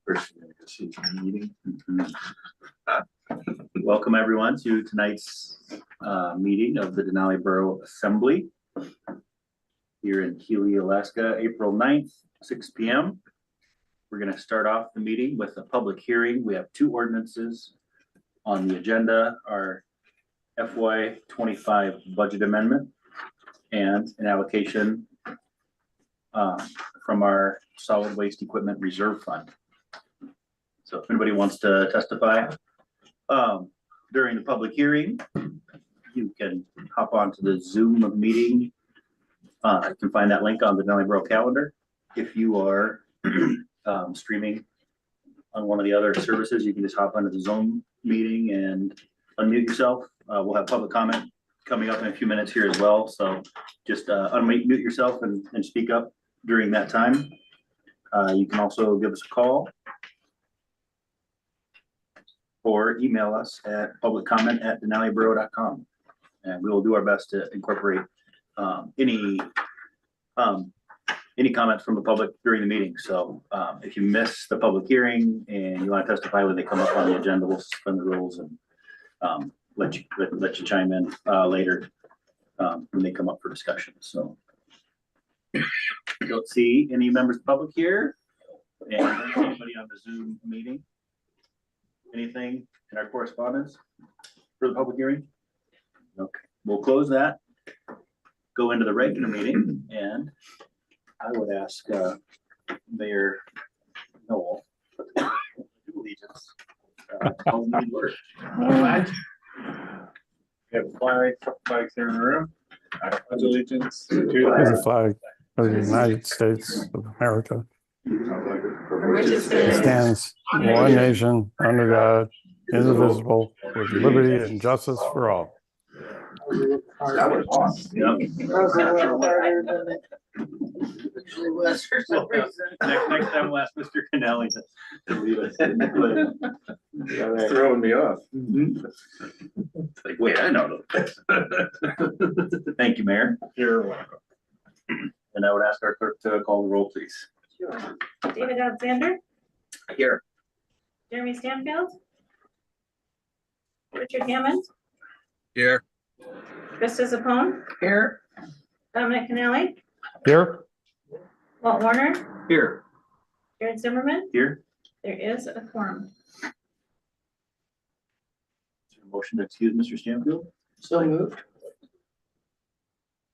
First, we're going to go see the meeting. Welcome everyone to tonight's meeting of the Denali Borough Assembly here in Healy, Alaska, April 9th, 6 p.m. We're going to start off the meeting with a public hearing. We have two ordinances on the agenda, our FY25 budget amendment and an allocation from our solid waste equipment reserve fund. So if anybody wants to testify during the public hearing, you can hop onto the Zoom meeting. You can find that link on the Denali Borough calendar. If you are streaming on one of the other services, you can just hop onto the Zoom meeting and unmute yourself. We'll have public comment coming up in a few minutes here as well. So just unmute yourself and speak up during that time. You can also give us a call or email us at publiccomment@denaliborough.com, and we will do our best to incorporate any comments from the public during the meeting. So if you miss the public hearing and you want to testify when they come up on the agenda, we'll suspend the rules and let you chime in later when they come up for discussion. So I don't see any members of the public here, and anybody on the Zoom meeting. Anything in our correspondence for the public hearing? Okay, we'll close that, go into the regular meeting, and I would ask Mayor Noel allegiance. We have flags here in the room. I pledge allegiance to the flag of the United States of America. It stands one nation under God, indivisible, with liberty and justice for all. That was awesome. Next time we'll ask Mr. Kennelly to lead us. It's throwing me off. It's like, wait, I know those. Thank you, Mayor. You're welcome. And I would ask our clerk to call the roll, please. Sure. David Alexander, Here. Jeremy Stanfield, Richard Hammond, Here. Krista Zappone, Here. Dominic Kennelly, Here, Walt Warner, Here. Jared Zimmerman. Here. There is a quorum. Motion to excuse Mr. Stanfield. So moved.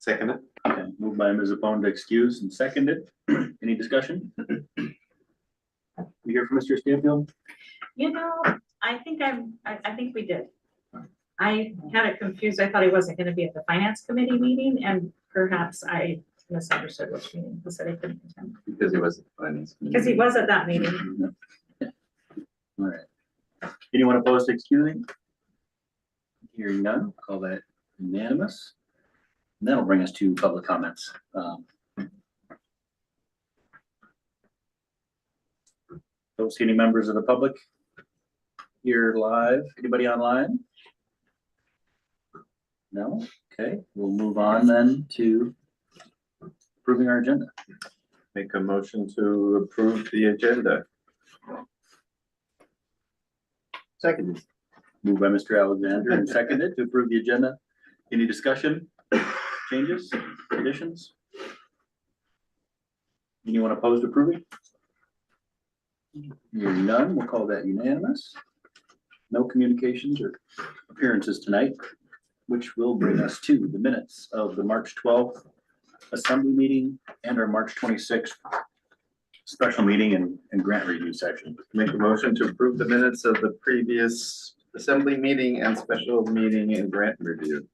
Second it. Okay, moved by Ms. Zapone to excuse and seconded. Any discussion? You hear from Mr. Stanfield? You know, I think we did. I had it confused. I thought he wasn't gonna be at the finance committee meeting, and perhaps I misunderstood which meeting. He said he couldn't attend. Because it was finance. Because he was at that meeting. All right. Anyone opposed to excusing? Hearing none, call that unanimous. And that'll bring us to public comments. Don't see any members of the public here live. Anybody online? No? Okay, we'll move on then to approving our agenda. Make a motion to approve the agenda. Seconded. Moved by Mr. Alexander and seconded to approve the agenda. Any discussion, changes, additions? Anyone opposed to approving? Hearing none, we'll call that unanimous. No communications or appearances tonight, which will bring us to the minutes of the March 12th assembly meeting and our March 26th special meeting and grant review section. Make a motion to approve the minutes of the previous assembly meeting and special meeting and grant review.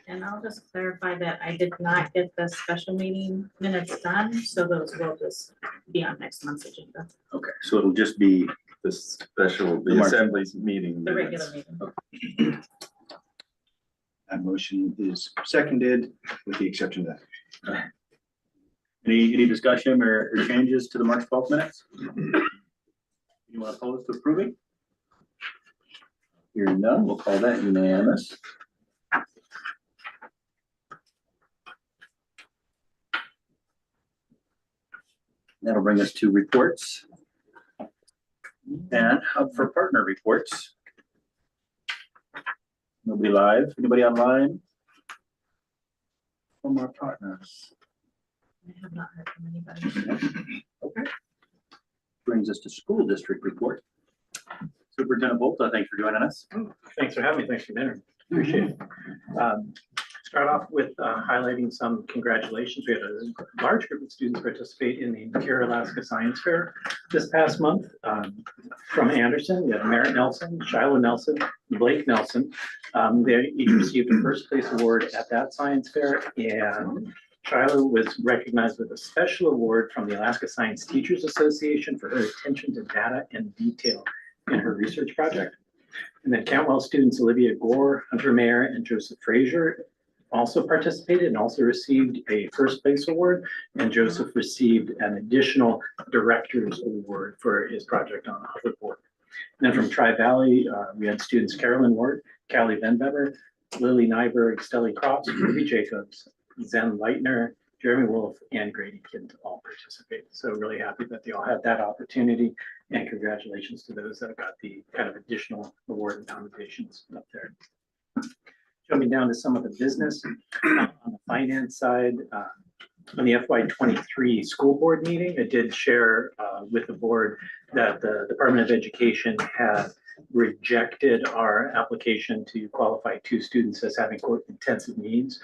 And I'll just clarify that I did not get the special meeting minutes done, so those will just be on next month's agenda, Okay, so it'll just be The special, The the March- assembly's meeting. the minutes. regular meeting. That motion is seconded with the exception of that. any discussion or changes to the March 12th minutes? Anyone opposed to approving? Hearing none, we'll call that unanimous. That'll bring us to reports. And Hub for Partner reports. Nobody live? Anybody online? From our partners. I have not heard from anybody. Okay. Brings us to school district report. Superintendent Volta, thanks for joining us. Thanks for having me. Thanks for dinner. Appreciate it. Start off with highlighting some congratulations. We had a large group of students participate in the Care Alaska Science Fair this past month. From Anderson, we have Merritt Nelson, Shiloh Nelson, Blake Nelson. They each received a first place award at that science fair, and Shiloh was recognized with a special award from the Alaska Science Teachers Association for her attention to data and detail in her research project. And then Cantwell students Olivia Gore, Hunter Mayer, and Joseph Frazier also participated and also received a first place award. And Joseph received an additional director's award for his project on the hoverboard. And then from Tri-Valley, we had students Carolyn Ward, Callie Venbever, Lily Nyberg, Stelly Crops, Ruby Jacobs, Zen Leitner, Jeremy Wolf, and Grady Kidd all participate. So really happy that they all had that opportunity, and congratulations to those that got the kind of additional award and commendations up there. Jumping down to some of the business on the finance side, on the FY23 school board meeting, I did share with the board that the Department of Education had rejected our application to qualify 2 students as having quote intensive needs,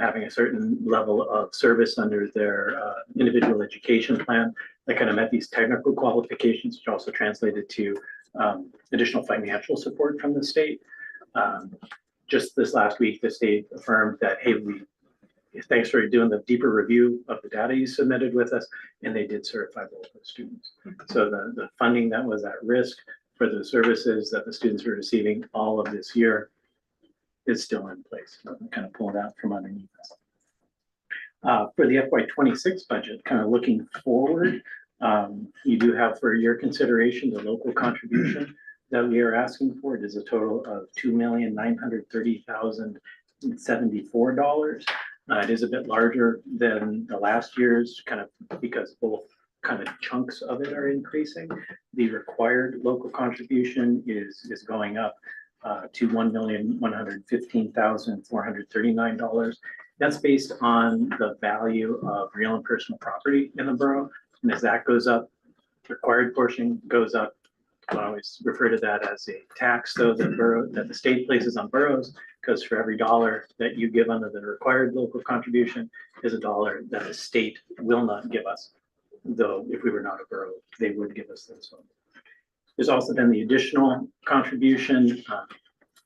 having a certain level of service under their individual education plan that kind of met these technical qualifications, which also translated to additional financial support from the state. Just this last week, the state affirmed that, hey, thanks for doing the deeper review of the data you submitted with us, and they did certify both the students. So the funding that was at risk for the services that the students were receiving all of this year is still in place. So kind of pulled out from underneath us. For the FY26 budget, kind of looking forward, you do have for your consideration the local contribution that we are asking for. It is a total of $2,930,074. It is a bit larger than the last year's, kind of because both kind of chunks of it are increasing. The required local contribution is going up to $1,115,439. That's based on the value of real and personal property in the borough. And as that goes up, the required portion goes up. I always refer to that as a tax, though, that the state places on boroughs, because for every dollar that you give under the required local contribution is a dollar that the state will not give us. Though if we were not a borough, they would give us those funds. There's also then the additional contribution,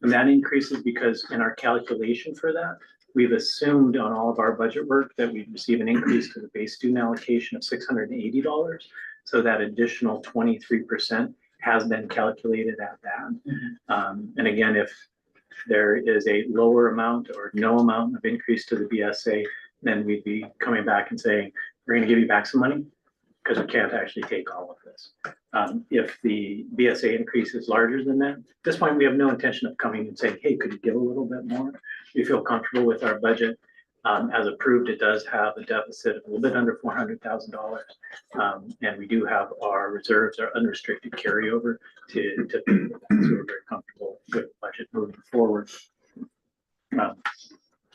and that increases because in our calculation for that, we've assumed on all of our budget work that we'd receive an increase to the base student allocation of $680. So that additional 23% has been calculated at that. And again, if there is a lower amount or no amount of increase to the BSA, then we'd be coming back and saying, we're going to give you back some money because we can't actually take all of this. If the BSA increase is larger than that, at this point, we have no intention of coming and saying, hey, could you give a little bit more? We feel comfortable with our budget. As approved, it does have a deficit of a little bit under $400,000. And we do have our reserves, our unrestricted carryover to pay for that. So we're very comfortable with the budget moving forward. I've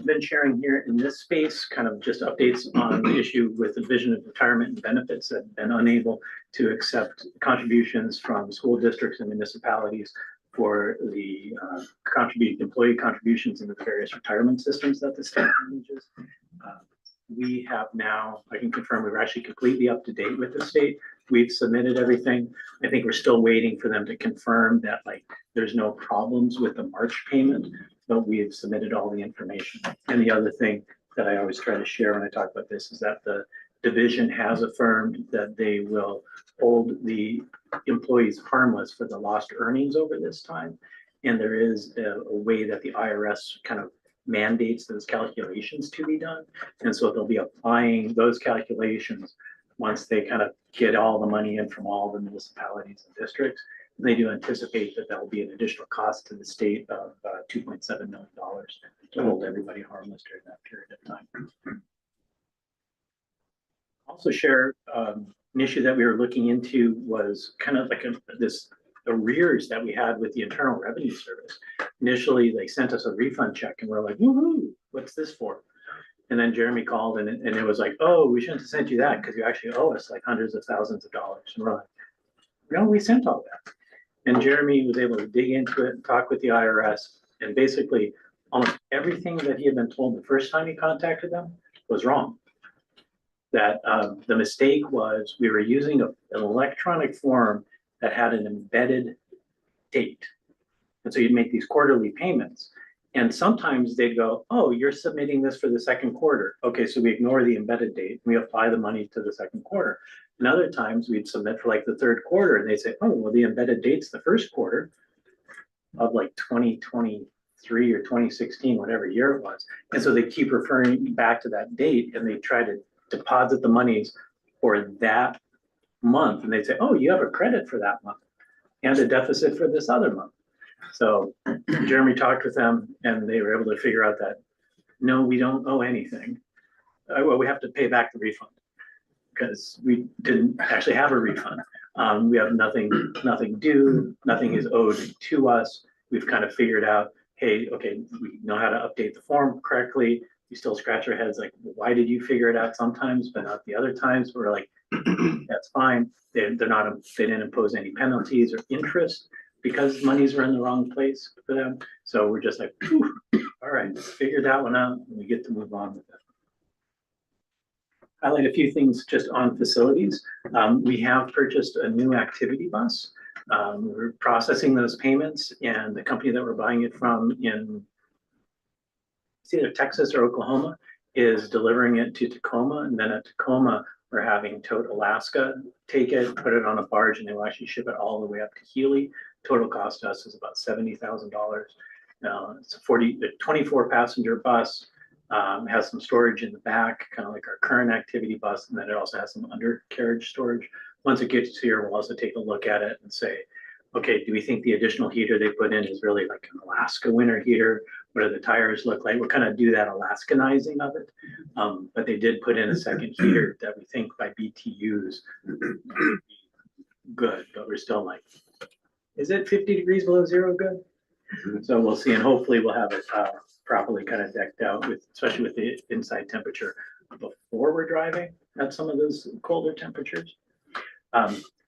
been sharing here in this space kind of just updates on the issue with the Division of Retirement and Benefits that have been unable to accept contributions from school districts and municipalities for the employee contributions in the various retirement systems that the state manages. We have now, I can confirm, we're actually completely up to date with the state. We've submitted everything. I think we're still waiting for them to confirm that there's no problems with the March payment, but we have submitted all the information. And the other thing that I always try to share when I talk about this is that the division has affirmed that they will hold the employees harmless for the lost earnings over this time. And there is a way that the IRS kind of mandates those calculations to be done. And so they'll be applying those calculations once they kind of get all the money in from all the municipalities and districts. They do anticipate that there will be an additional cost to the state of $2.7 million to hold everybody harmless during that period of time. Also share an issue that we were looking into was kind of like this arrears that we had with the Internal Revenue Service. Initially, they sent us a refund check and we're like, woohoo, what's this for? And then Jeremy called and it was like, oh, we shouldn't have sent you that because you actually owe us like hundreds of thousands of dollars. And we're like, no, we sent all that. And Jeremy was able to dig into it and talk with the IRS. And basically, almost everything that he had been told the first time he contacted them was wrong. That the mistake was we were using an electronic form that had an embedded date. And so you'd make these quarterly payments. And sometimes they'd go, oh, you're submitting this for the second quarter. Okay, so we ignore the embedded date. And we apply the money to the second quarter. And other times we'd submit for like the third quarter and they'd say, oh, well, the embedded date's the first quarter of like 2023 or 2016, whatever year it was. And so they keep referring back to that date and they try to deposit the monies for that month. And they'd say, oh, you have a credit for that month and a deficit for this other month. So Jeremy talked with them and they were able to figure out that, no, we don't owe anything. Well, we have to pay back the refund because we didn't actually have a refund. We have nothing due, nothing is owed to us. We've kind of figured out, hey, okay, we know how to update the form correctly. We still scratch our heads like, why did you figure it out sometimes, but not the other times? We're like, that's fine. They didn't impose any penalties or interest because monies were in the wrong place for them. So we're just like, all right, figure that one out and we get to move on with it. Highlight a few things just on facilities. We have purchased a new activity bus. We're processing those payments and the company that we're buying it from in it's either Texas or Oklahoma is delivering it to Tacoma. And then at Tacoma, we're having Tote Alaska take it, put it on a barge, and they will actually ship it all the way up to Healy. Total cost to us is about $70,000. It's a 24 passenger bus. Has some storage in the back, kind of like our current activity bus, and then it also has some undercarriage storage. Once it gets here, we'll also take a look at it and say, okay, do we think the additional heater they put in is really like an Alaska winter heater? What do the tires look like? We'll kind of do that Alaskanizing of it. But they did put in a second heater that we think by BTUs would be good, but we're still like, is it 50 degrees below zero good? So we'll see, and hopefully we'll have it properly kind of decked out with, especially with the inside temperature before we're driving at some of those colder temperatures.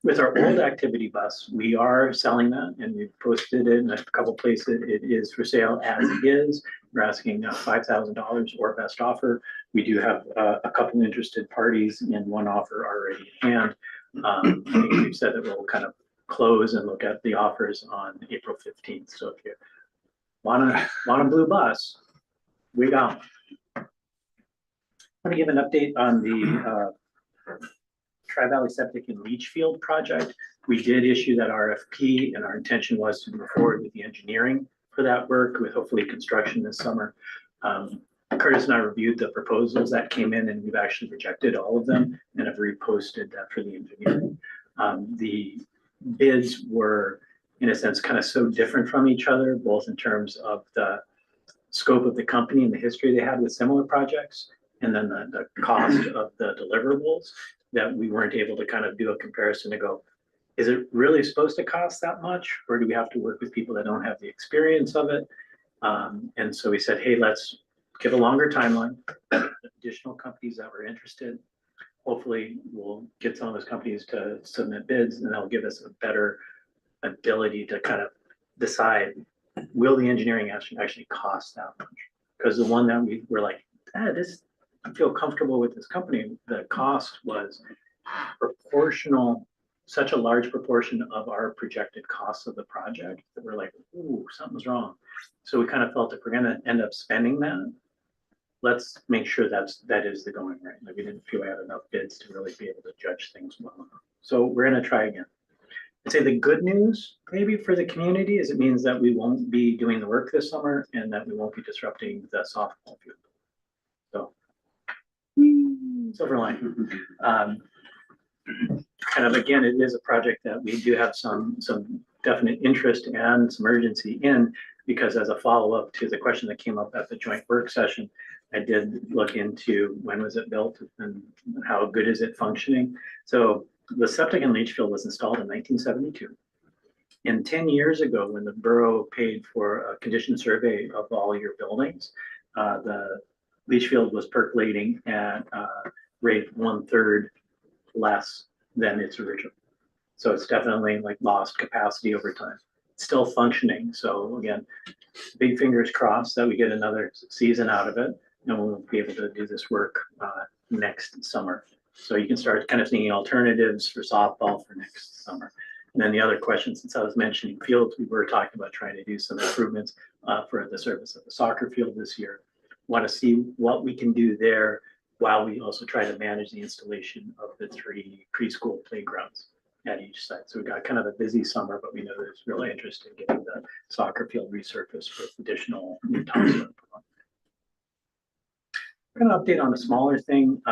With our old activity bus, we are selling that and we've posted it in a couple places. It is for sale as is. We're asking $5,000 or best offer. We do have a couple interested parties and one offer already in hand. I think we've said that we'll kind of close and look at the offers on April 15th. So if you want a blue bus, we got one. I want to give an update on the Tri-Valley Septic and Leach Field project. We did issue that RFP and our intention was to move forward with the engineering for that work with hopefully construction this summer. Curtis and I reviewed the proposals that came in and we've actually rejected all of them and have reposted that for the engineering. The bids were in a sense kind of so different from each other, both in terms of the scope of the company and the history they had with similar projects and then the cost of the deliverables, that we weren't able to kind of do a comparison to go, is it really supposed to cost that much? Or do we have to work with people that don't have the experience of it? And so we said, hey, let's give a longer timeline, additional companies that were interested. Hopefully we'll get some of those companies to submit bids and that'll give us a better ability to kind of decide, will the engineering actually cost that much? Because the one that we were like, I feel comfortable with this company, the cost was proportional, such a large proportion of our projected costs of the project that we're like, ooh, something's wrong. So we kind of felt if we're gonna end up spending that, let's make sure that is the going rate. Like we didn't feel we had enough bids to really be able to judge things well enough. So we're gonna try again. I'd say the good news maybe for the community is it means that we won't be doing the work this summer and that we won't be disrupting the softball field. So silver line. kind of, again, it is a project that we do have some definite interest and some urgency in, because as a follow-up to the question that came up at the joint work session, I did look into when was it built and how good is it functioning. So the septic in Leachfield was installed in 1972. And 10 years ago, when the borough paid for a condition survey of all your buildings, the Leachfield was percolating at rate 1/3 less than its original. So it's definitely like lost capacity over time. It's still functioning. So again, big fingers crossed that we get another season out of it, and we'll be able to do this work next summer. So you can start kind of thinking alternatives for softball for next summer. And then the other question, since I was mentioning fields, we were talking about trying to do some improvements for the service of the soccer field this year. Want to see what we can do there while we also try to manage the installation of the 3 preschool playgrounds at each site. So we've got kind of a busy summer, but we know there's real interest in getting the soccer field resurfaced with additional new topsoil. We're going to update on a smaller thing,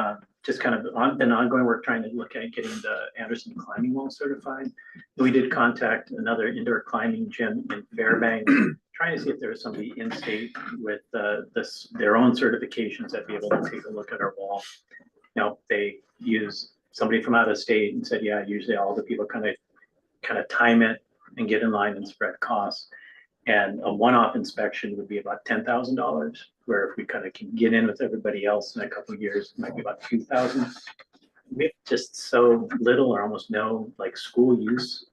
just kind of an ongoing work trying to look at getting the Anderson climbing wall certified. We did contact another indoor climbing gym in Fairbanks, trying to see if there was somebody in state with their own certifications that'd be able to take a look at our wall. You know, they use somebody from out of state and said, yeah, usually all the people kind of time it and get in line and spread costs. And a one-off inspection would be about $10,000, where if we kind of can get in with everybody else in a couple of years, it might be about $2,000. We have just so little or almost no like school use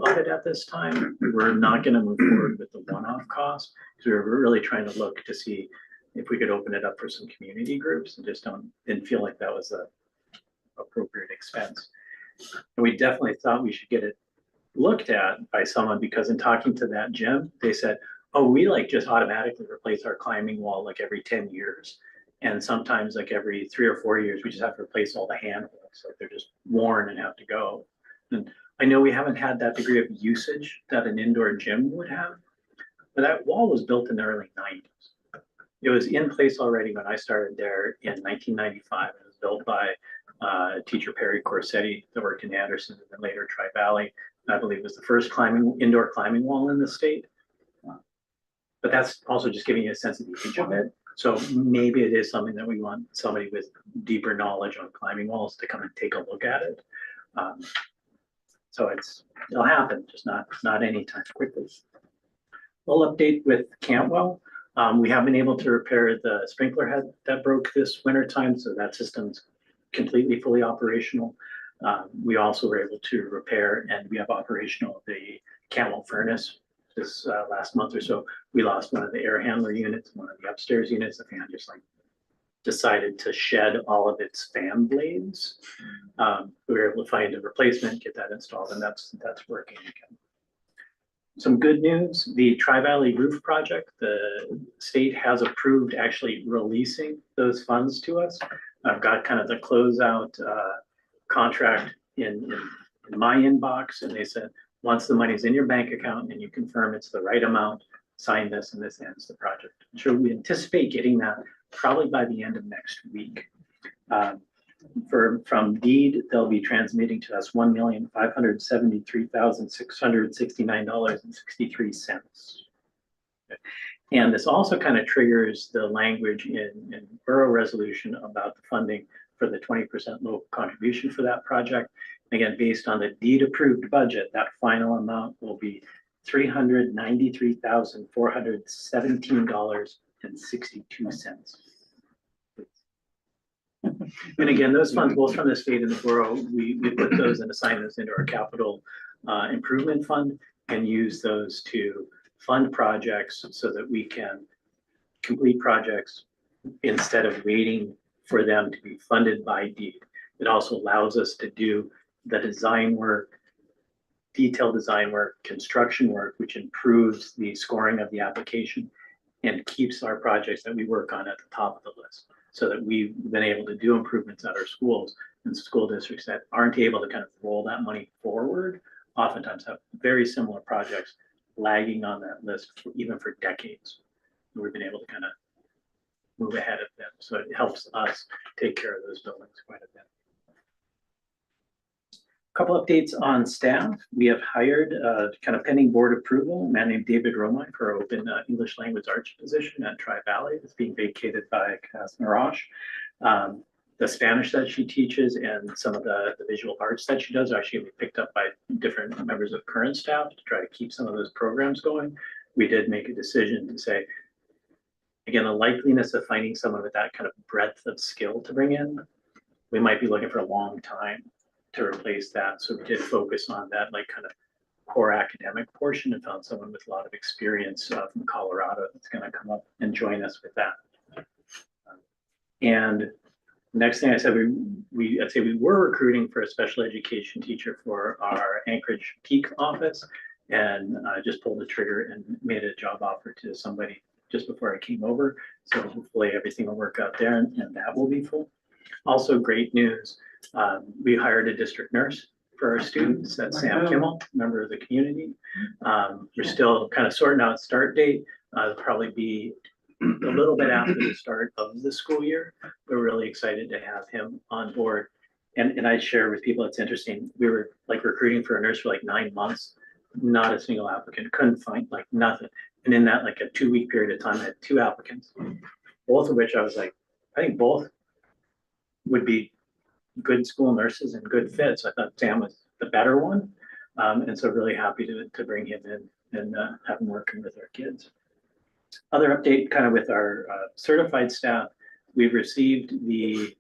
of it at this time. We're not going to move forward with the one-off cost, because we were really trying to look to see if we could open it up for some community groups, and just didn't feel like that was a appropriate expense. And we definitely thought we should get it looked at by someone, because in talking to that gym, they said, oh, we like just automatically replace our climbing wall like every 10 years. And sometimes like every 3 or 4 years, we just have to replace all the handholds. So they're just worn and have to go. And I know we haven't had that degree of usage that an indoor gym would have, but that wall was built in the early 90s. It was in place already when I started there in 1995. It was built by teacher Perry Corsetti that worked in Anderson and then later Tri-Valley. I believe it was the first indoor climbing wall in the state. But that's also just giving you a sense of the age of it. So maybe it is something that we want somebody with deeper knowledge on climbing walls to come and take a look at it. So it'll happen, just not anytime quickly. We'll update with Cantwell. We have been able to repair the sprinkler head that broke this winter time, so that system's completely fully operational. We also were able to repair, and we have operational the Cantwell furnace. This last month or so, we lost one of the air handler units, one of the upstairs units. The fan just like decided to shed all of its fan blades. We were able to find a replacement, get that installed, and that's working again. Some good news, the Tri-Valley roof project, the state has approved actually releasing those funds to us. I've got kind of the closeout contract in my inbox, and they said, once the money's in your bank account and you confirm it's the right amount, sign this and this ends the project. So we anticipate getting that probably by the end of next week. From deed, they'll be transmitting to us $1,573,669.63. And this also kind of triggers the language in borough resolution about the funding for the 20% local contribution for that project. Again, based on the deed approved budget, that final amount will be $393,417.62. And again, those funds, both from the state and the borough, we put those and assign those into our capital improvement fund and use those to fund projects so that we can complete projects instead of waiting for them to be funded by deed. It also allows us to do the design work, detailed design work, construction work, which improves the scoring of the application and keeps our projects that we work on at the top of the list, so that we've been able to do improvements at our schools, and school districts that aren't able to kind of roll that money forward oftentimes have very similar projects lagging on that list even for decades. And we've been able to kind of move ahead of them. So it helps us take care of those buildings quite a bit. Couple updates on staff. We have hired, kind of pending board approval, a man named David Romine for our open English language arts position at Tri Valley. It's being vacated by Cass Marash. The Spanish that she teaches and some of the visual arts that she does are actually picked up by different members of current staff to try to keep some of those programs going. We did make a decision to say, again, the likeliness of finding someone with that kind of breadth of skill to bring in, we might be looking for a long time to replace that. So we did focus on that like kind of core academic portion and found someone with a lot of experience from Colorado that's going to come up and join us with that. And next thing I said, I'd say we were recruiting for a special education teacher for our Anchorage Peak office, and I just pulled the trigger and made a job offer to somebody just before I came over. So hopefully everything will work out there and that will be full. Also great news, we hired a district nurse for our students. That's Sam Kimmel, member of the community. We're still kind of sorting out start date. It'll probably be a little bit after the start of the school year. We're really excited to have him on board. And I share with people, it's interesting. We were like recruiting for a nurse for like 9 months, not a single applicant, couldn't find like nothing. And in that like a 2-week period of time, I had 2 applicants, both of which I was like, I think both would be good school nurses and good fits. I thought Sam was the better one. And so really happy to bring him in and have him working with our kids. Other update kind of with our certified staff, we've received the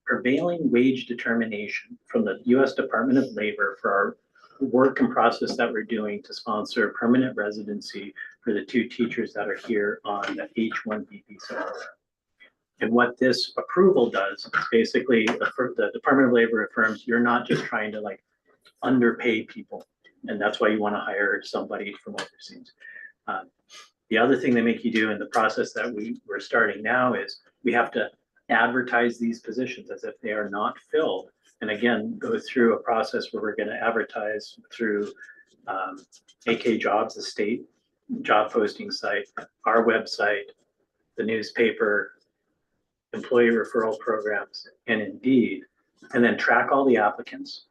prevailing wage determination from the U.S. Department of Labor for our work and process that we're doing to sponsor permanent residency for the 2 teachers that are here on the H-1B visa program. And what this approval does is basically the Department of Labor affirms you're not just trying to like underpay people, and that's why you want to hire somebody from overseas. The other thing they make you do in the process that we're starting now is we have to advertise these positions as if they are not filled. And again, go through a process where we're going to advertise through AK Jobs, the state job posting site, our website, the newspaper, employee referral programs, and Indeed, and then track all the applicants.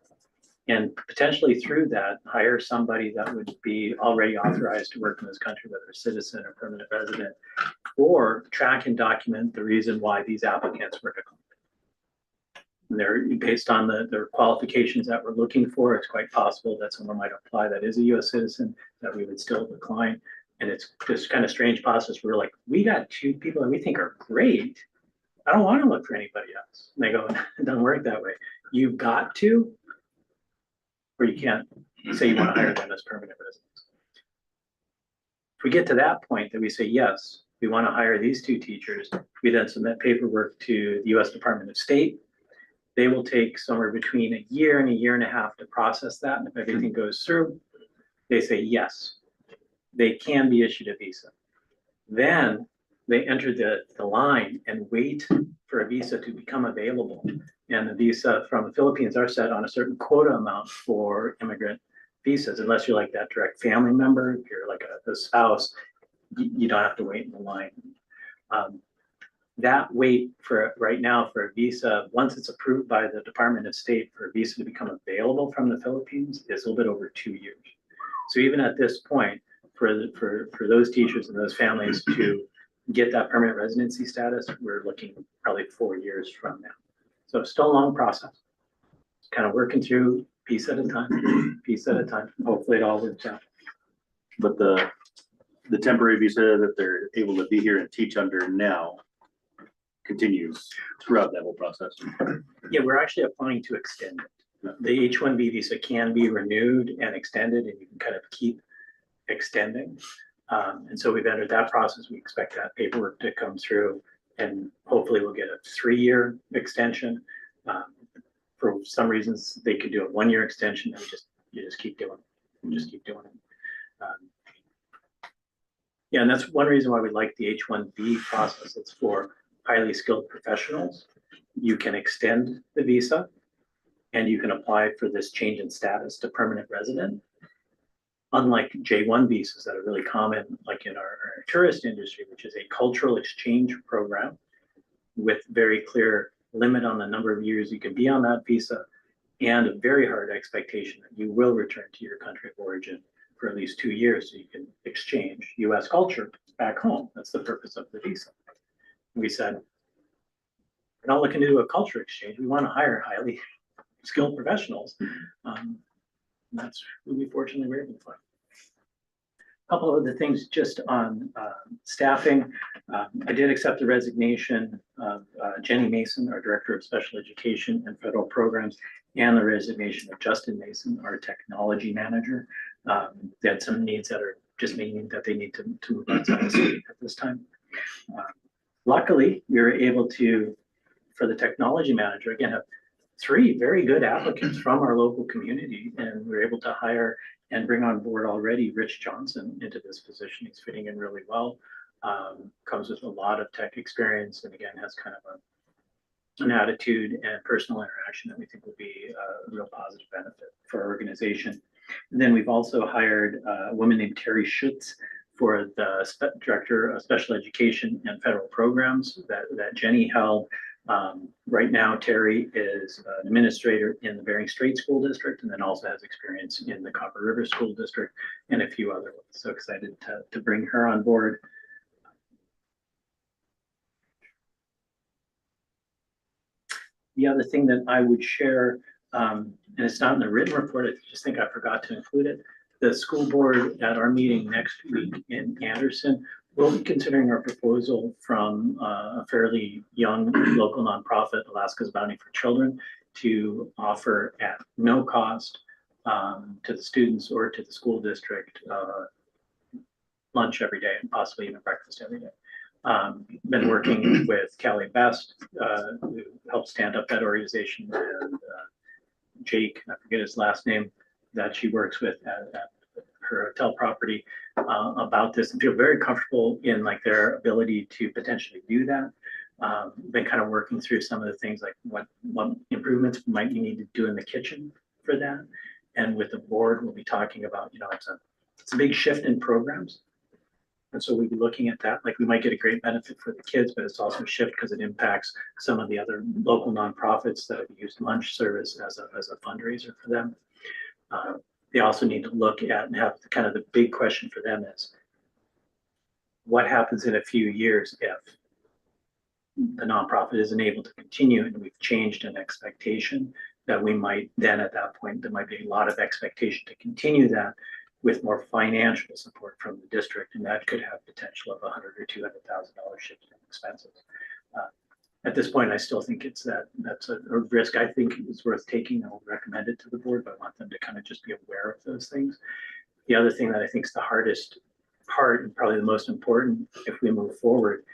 And potentially through that, hire somebody that would be already authorized to work in this country, whether a citizen or permanent resident, or track and document the reason why these applicants were declined. And they're based on their qualifications that we're looking for. It's quite possible that someone might apply that is a US citizen that we would still decline. And it's this kind of strange process where we're like, we got 2 people that we think are great. I don't want to look for anybody else. And they go, it doesn't work that way. You've got to, or you can't say you want to hire them as permanent residents. If we get to that point that we say, yes, we want to hire these 2 teachers, we then submit paperwork to the US Department of State. They will take somewhere between a year and a year and a half to process that. And if everything goes through, they say, yes, they can be issued a visa. Then they enter the line and wait for a visa to become available. And the visa from the Philippines are set on a certain quota amount for immigrant visas, unless you're like that direct family member. If you're like a spouse, you don't have to wait in the line. That wait for right now for a visa, once it's approved by the Department of State for a visa to become available from the Philippines, is a little bit over 2 years. So even at this point, for those teachers and those families to get that permanent residency status, we're looking probably 4 years from now. So still a long process. Kind of working through piece at a time, piece at a time. Hopefully it all works out. But the temporary visa that they're able to be here and teach under now continues throughout that whole process. Yeah, we're actually applying to extend it. The H-1B visa can be renewed and extended, and you can kind of keep extending. And so we've entered that process. We expect that paperwork to come through, and hopefully we'll get a 3-year extension. For some reasons, they could do a 1-year extension, and you just keep doing it. You just keep doing it. Yeah, and that's one reason why we like the H-1B process. It's for highly skilled professionals. You can extend the visa, and you can apply for this change in status to permanent resident. Unlike J-1 visas that are really common, like in our tourist industry, which is a cultural exchange program with very clear limit on the number of years you can be on that visa. and a very hard expectation that you will return to your country of origin for at least 2 years so you can exchange US culture back home. That's the purpose of the visa. We said, we're not looking to do a culture exchange. We want to hire highly skilled professionals. And that's who we fortunately were able to find. A couple of other things just on staffing. I did accept the resignation of Jenny Mason, our Director of Special Education and Federal Programs, and the resignation of Justin Mason, our Technology Manager. They had some needs that are just meaning that they need to move outside the state at this time. Luckily, we were able to, for the Technology Manager, again, have 3 very good applicants from our local community, and we were able to hire and bring on board already Rich Johnson into this position. He's fitting in really well. Comes with a lot of tech experience, and again, has kind of an attitude and personal interaction that we think will be a real positive benefit for our organization. And then we've also hired a woman named Terry Schutz for the Director of Special Education and Federal Programs that Jenny held. Right now, Terry is an administrator in the Bering Strait School District, and then also has experience in the Copper River School District and a few other ones. So excited to bring her on board. The other thing that I would share, and it's not in the written report, I just think I forgot to include it. The school board at our meeting next week in Anderson will be considering our proposal from a fairly young local nonprofit, Alaska's Bounty for Children, to offer at no cost to the students or to the school district lunch every day and possibly even breakfast every day. Been working with Callie Best, who helped stand up that organization, and Jake, I forget his last name, that she works with at her hotel property about this, and feel very comfortable in like their ability to potentially do that. Been kind of working through some of the things like what improvements might you need to do in the kitchen for that. And with the board, we'll be talking about, it's a big shift in programs. And so we'll be looking at that, like we might get a great benefit for the kids, but it's also a shift because it impacts some of the other local nonprofits that have used lunch service as a fundraiser for them. They also need to look at and have kind of the big question for them is, what happens in a few years if the nonprofit isn't able to continue and we've changed an expectation that we might then at that point, there might be a lot of expectation to continue that with more financial support from the district, and that could have potential of $100,000 or $200,000 shift in expenses. At this point, I still think that's a risk I think is worth taking. I'll recommend it to the board, but I want them to kind of just be aware of those things. The other thing that I think is the hardest part and probably the most important if we move forward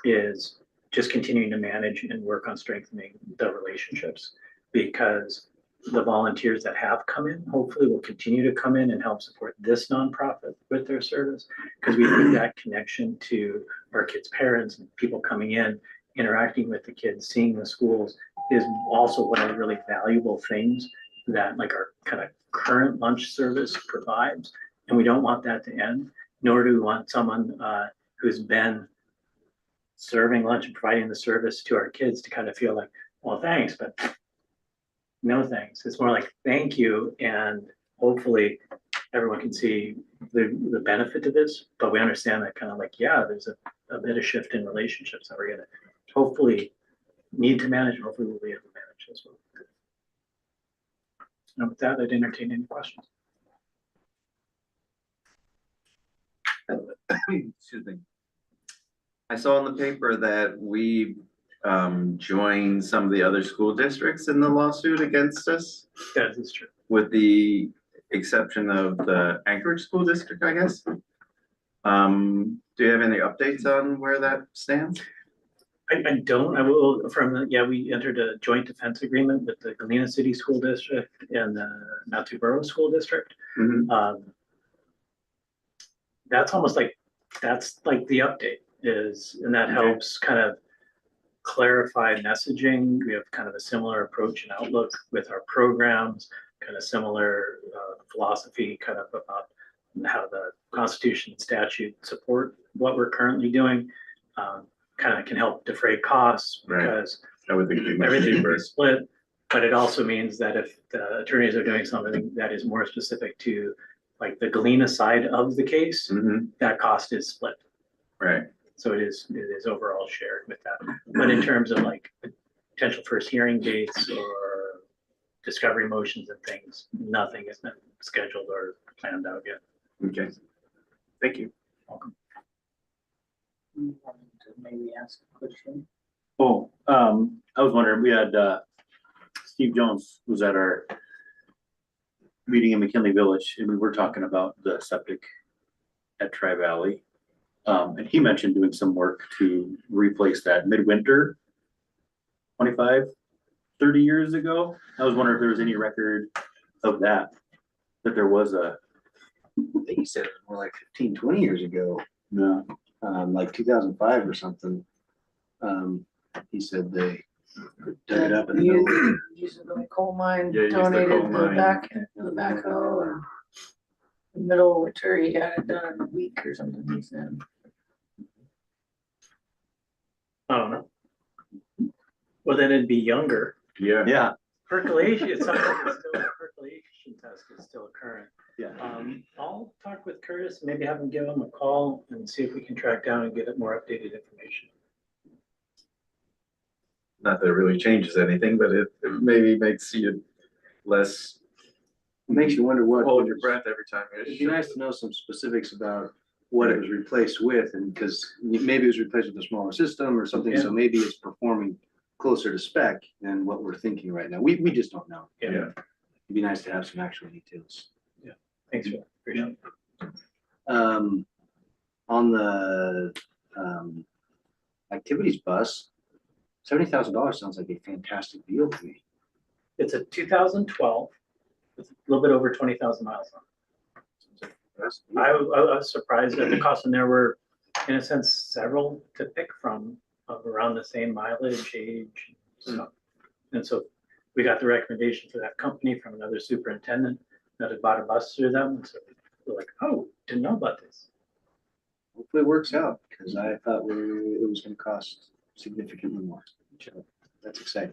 is just continuing to manage and work on strengthening the relationships, because the volunteers that have come in hopefully will continue to come in and help support this nonprofit with their service, because we think that connection to our kids' parents and people coming in, interacting with the kids, seeing the schools is also one of the really valuable things that like our kind of current lunch service provides. And we don't want that to end, nor do we want someone who's been serving lunch and providing the service to our kids to kind of feel like, well, thanks, but no thanks. It's more like, thank you. And hopefully everyone can see the benefit to this, but we understand that kind of like, yeah, there's a bit of shift in relationships that we're going to hopefully need to manage. Hopefully we'll be able to manage as well. And with that, I'd entertain any questions. Excuse me. I saw in the paper that we joined some of the other school districts in the lawsuit against us, That is true. with the exception of the Anchorage School District, I guess. Do you have any updates on where that stands? I don't. I will we entered a joint defense agreement with the Galena City School District and the Matthew Borough School District. Mhm. That's almost like, that's like the update is, and that helps kind of clarify messaging. We have kind of a similar approach and outlook with our programs, kind of similar philosophy kind of about how the Constitution and statute support what we're currently doing. Kind of can help defray costs because I would think it'd be much everything cheaper. is split. But it also means that if the attorneys are doing something that is more specific to like the Galena side of the case, that cost is split. Right. So it is overall shared with that. But in terms of like potential first hearing dates or discovery motions and things, nothing has been scheduled or planned out yet. Okay. Thank you. Maybe ask a question. Oh, I was wondering, we had, Steve Jones was at our meeting in McKinley Village, and we were talking about the septic at Tri Valley. And he mentioned doing some work to replace that midwinter 25, 30 years ago. I was wondering if there was any record of that there was a, I think he said it was more like 15, 20 years ago, no, like 2005 or something. He said they dug it up in the middle. Using the coal mine, Yeah, use the donated coal the mine. the backhoe, and the middle of winter, he got it done in a week or something, he said. I don't know. Well, then it'd be younger. Yeah. yeah, Percolation, it sounds like it's still, a percolation test is still occurring. yeah. I'll talk with Curtis, maybe have him give him a call and see if we can track down and get it more updated information. Not that it really changes anything, but it maybe makes you less It makes you wonder what. hold your breath every time. It'd be nice to know some specifics about what it was replaced with, and because maybe it was replaced with a smaller system or something, so maybe it's performing closer to spec than what we're thinking right now. We just don't know. Yeah. Yeah. It'd be nice to have some actual details. Thanks, Phil. Appreciate it. On the, activities bus, $70,000 sounds like a fantastic deal to me. It's a 2012, with a little bit over 20,000 miles on it. I was surprised at the cost, and there were, in a sense, several to pick from of around the same mileage, age, stuff. And so we got the recommendation for that company from another superintendent that had bought a bus through them. And so we're like, oh, didn't know about this. Hopefully it works out, because I thought it was gonna cost significantly more. So that's exciting.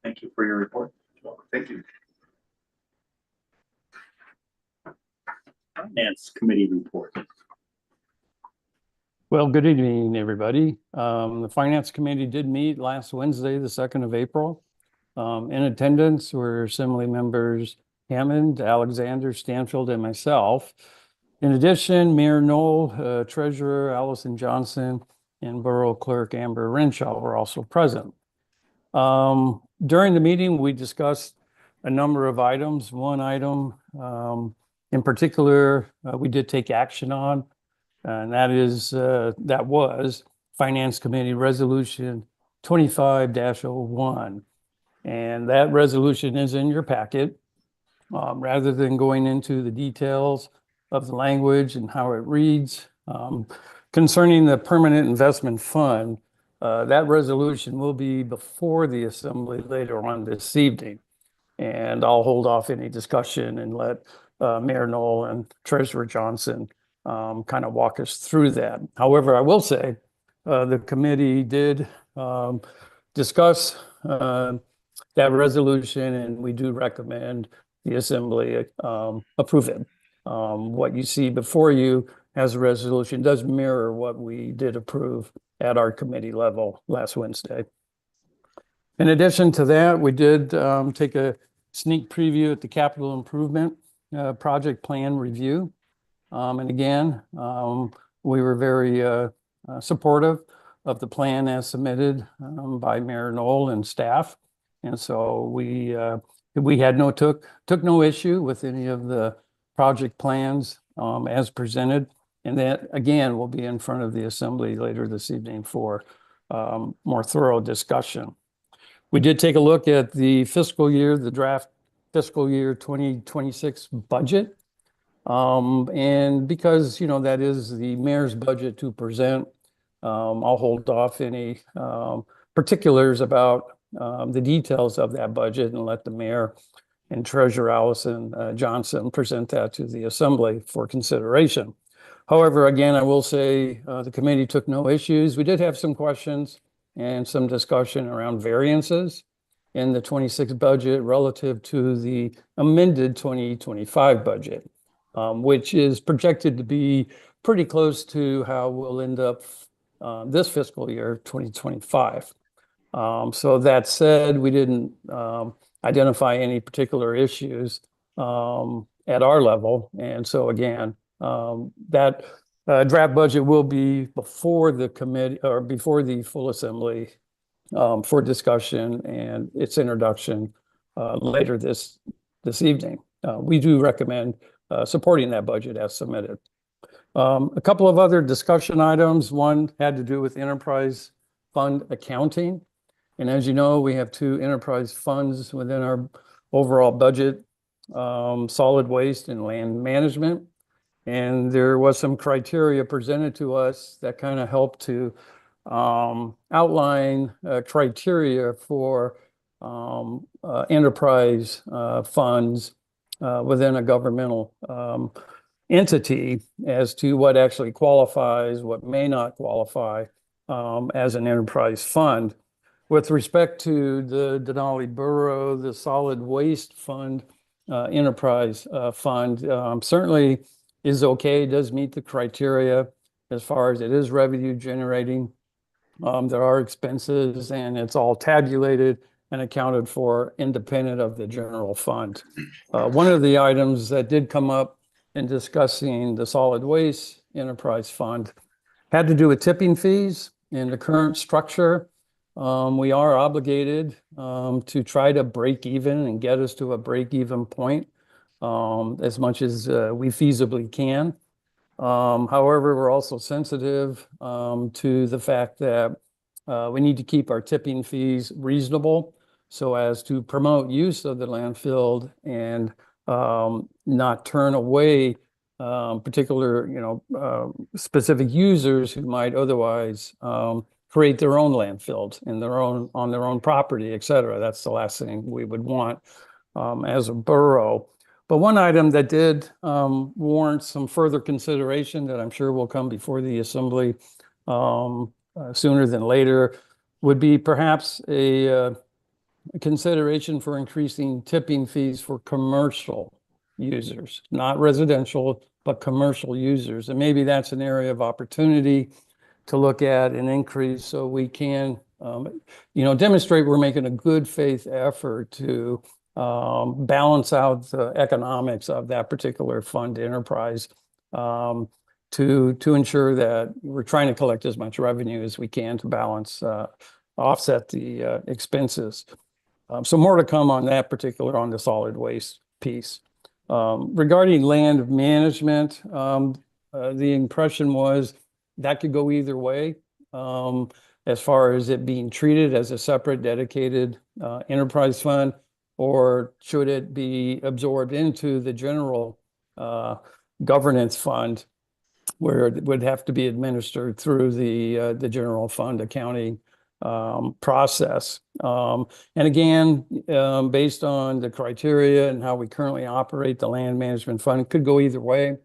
Thank you for your report. Thank you. Finance committee report. Well, good evening, everybody. The Finance Committee did meet last Wednesday, the 2nd of April. In attendance were Assembly members Hammond, Alexander, Stanfield, and myself. In addition, Mayor Knoll, Treasurer Allison Johnson, and Borough Clerk Amber Renshaw were also present. During the meeting, we discussed a number of items. One item in particular, we did take action on, and that was Finance Committee Resolution 25-01. And that resolution is in your packet. Rather than going into the details of the language and how it reads, concerning the Permanent Investment Fund, that resolution will be before the Assembly later on this evening. And I'll hold off any discussion and let Mayor Knoll and Treasurer Johnson kind of walk us through that. However, I will say the committee did discuss that resolution, and we do recommend the Assembly approve it. What you see before you as a resolution does mirror what we did approve at our committee level last Wednesday. In addition to that, we did take a sneak preview at the capital improvement project plan review. And again, we were very supportive of the plan as submitted by Mayor Knoll and staff. And so we had took no issue with any of the project plans as presented. And that, again, will be in front of the Assembly later this evening for more thorough discussion. We did take a look at the draft fiscal year 2026 budget. And because, that is the mayor's budget to present, I'll hold off any particulars about the details of that budget and let the mayor and Treasurer Allison Johnson present that to the Assembly for consideration. However, again, I will say the committee took no issues. We did have some questions and some discussion around variances in the 26 budget relative to the amended 2025 budget, which is projected to be pretty close to how we'll end up this fiscal year, 2025. So that said, we didn't identify any particular issues at our level. And so again, that draft budget will be before the committee or before the full assembly for discussion and its introduction later this evening. We do recommend supporting that budget as submitted. A couple of other discussion items. One had to do with enterprise fund accounting. And as you know, we have two enterprise funds within our overall budget, solid waste and land management. And there was some criteria presented to us that kind of helped to outline criteria for enterprise funds within a governmental entity as to what actually qualifies, what may not qualify as an enterprise fund. With respect to the Denali Borough, the Solid Waste Fund, Enterprise Fund, certainly is okay, does meet the criteria as far as it is revenue generating. There are expenses and it's all tabulated and accounted for independent of the general fund. One of the items that did come up in discussing the Solid Waste Enterprise Fund had to do with tipping fees. In the current structure, we are obligated to try to break even and get us to a break even point as much as we feasibly can. However, we're also sensitive to the fact that we need to keep our tipping fees reasonable so as to promote use of the landfill and not turn away particular, specific users who might otherwise create their own landfills on their own property, et cetera. That's the last thing we would want as a borough. But one item that did warrant some further consideration that I'm sure will come before the assembly sooner than later would be perhaps a consideration for increasing tipping fees for commercial users, not residential, but commercial users. And maybe that's an area of opportunity to look at an increase so we can, demonstrate we're making a good faith effort to balance out the economics of that particular fund enterprise to ensure that we're trying to collect as much revenue as we can to balance, offset the expenses. So more to come on that particular, on the solid waste piece. Regarding land management, the impression was that could go either way as far as it being treated as a separate dedicated enterprise fund, or should it be absorbed into the general governance fund where it would have to be administered through the general fund accounting process. And again, based on the criteria and how we currently operate the land management fund, it could go either way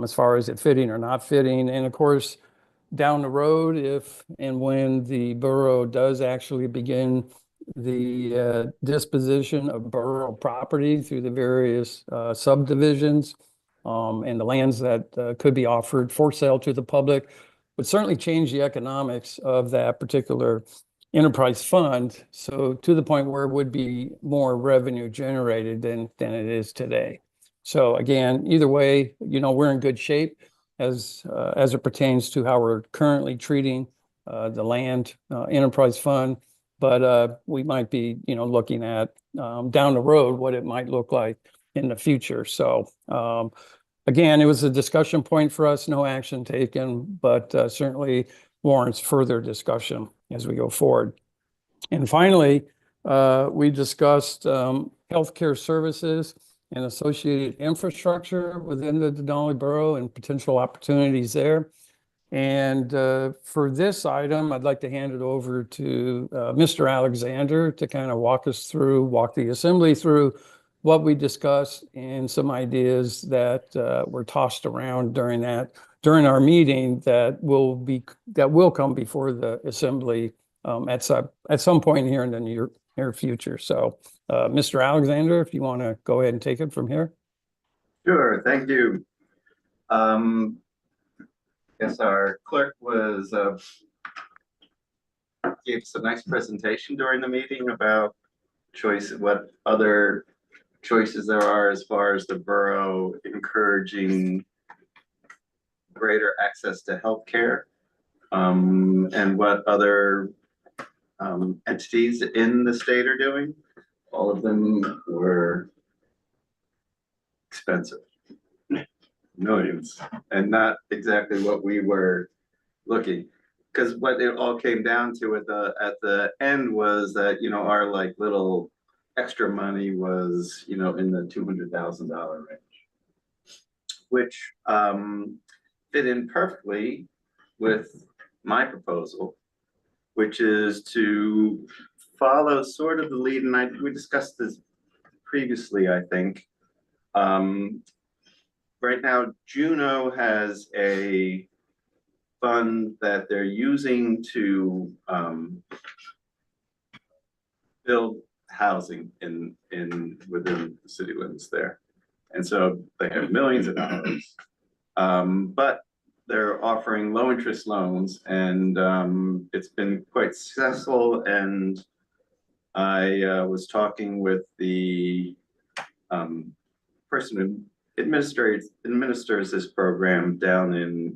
as far as it fitting or not fitting. And of course, down the road, if and when the borough does actually begin the disposition of borough property through the various subdivisions and the lands that could be offered for sale to the public, would certainly change the economics of that particular enterprise fund. So to the point where it would be more revenue generated than it is today. So again, either way, we're in good shape as it pertains to how we're currently treating the land enterprise fund. But we might be, looking at down the road what it might look like in the future. So again, it was a discussion point for us, no action taken, but certainly warrants further discussion as we go forward. And finally, we discussed healthcare services and associated infrastructure within the Denali Borough and potential opportunities there. And for this item, I'd like to hand it over to Mr. Alexander to kind of walk the assembly through what we discussed and some ideas that were tossed around during our meeting that will come before the assembly at some point here in the near future. So, Mr. Alexander, if you want to go ahead and take it from here. Sure, thank you. Yes, our clerk gave us a nice presentation during the meeting about what other choices there are as far as the borough encouraging greater access to healthcare, and what other entities in the state are doing. All of them were expensive, millions, and not exactly what we were looking. Because what it all came down to at the end was that, you know, our like little extra money was, you know, in the $200,000 range, which fit in perfectly with my proposal, which is to follow sort of the lead, and we discussed this previously, I think. Right now, Juneau has a fund that they're using to build housing within the city limits there. And so they have millions of dollars, but they're offering low interest loans, and it's been quite successful. And I was talking with the person who administers this program down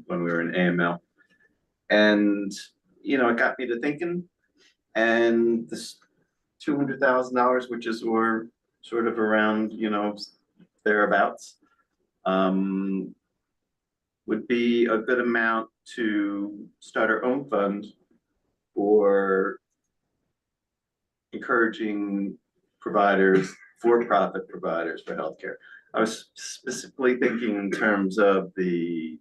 when we were in AML. And, you know, it got me to thinking, and this $200,000, which is or sort of around, you know, thereabouts, would be a good amount to start our own fund for encouraging providers, for-profit providers for healthcare. I was specifically thinking in terms of the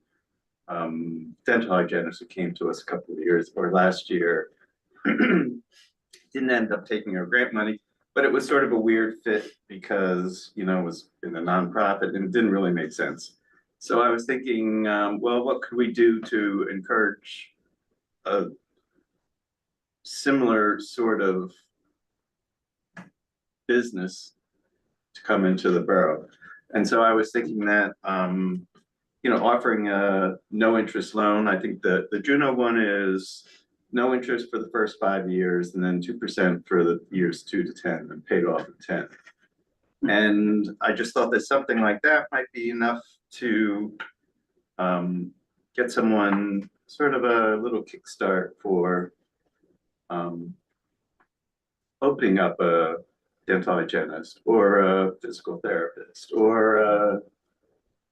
dental hygienist who came to us a couple of years or last year. Didn't end up taking our grant money, but it was sort of a weird fit because, you know, it was in a nonprofit and it didn't really make sense. So I was thinking, well, what could we do to encourage a similar sort of business to come into the borough? And so I was thinking that, you know, offering a no interest loan. I think the Juneau one is no interest for the first 5 years, and then 2% for the years 2 to 10, and paid off in 10. And I just thought that something like that might be enough to get someone sort of a little kickstart for opening up a dental hygienist or a physical therapist or a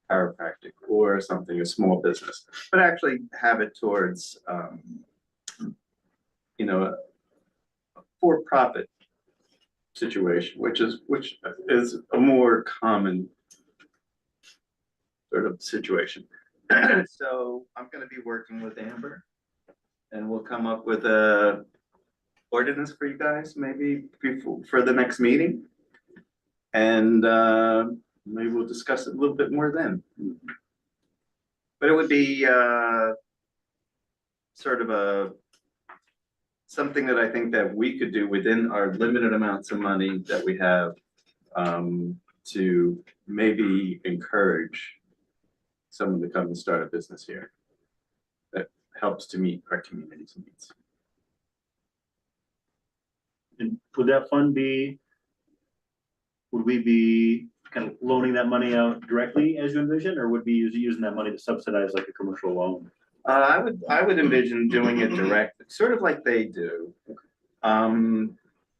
chiropractic or something, a small business, but actually have it towards, you know, a for-profit situation, which is a more common sort of situation. So I'm going to be working with Amber, and we'll come up with a ordinance for you guys maybe for the next meeting, and maybe we'll discuss it a little bit more then. But it would be sort of something that I think that we could do within our limited amounts of money that we have, to maybe encourage someone to come and start a business here that helps to meet our community's needs. And would that fund would we be kind of loaning that money out directly as you envision, or would we be using that money to subsidize like a commercial loan? I would envision doing it direct, sort of like they do.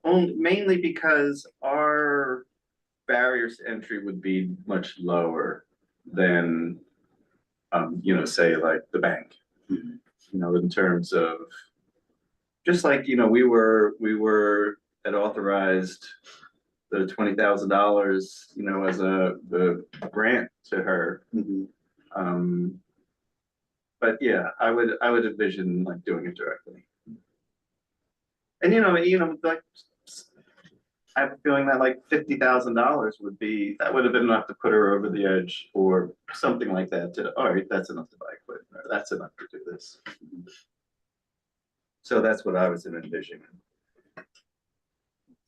Mainly because our barriers to entry would be much lower than, you know, say like the bank. You know, in terms of just like, you know, we had authorized the $20,000, you know, as the grant to her. But yeah, I would envision like doing it directly. And you know, like I have a feeling that like $50,000 would have been enough to put her over the edge, or something like that. All right, that's enough to buy equipment, or that's enough to do this. So that's what I was envisioning.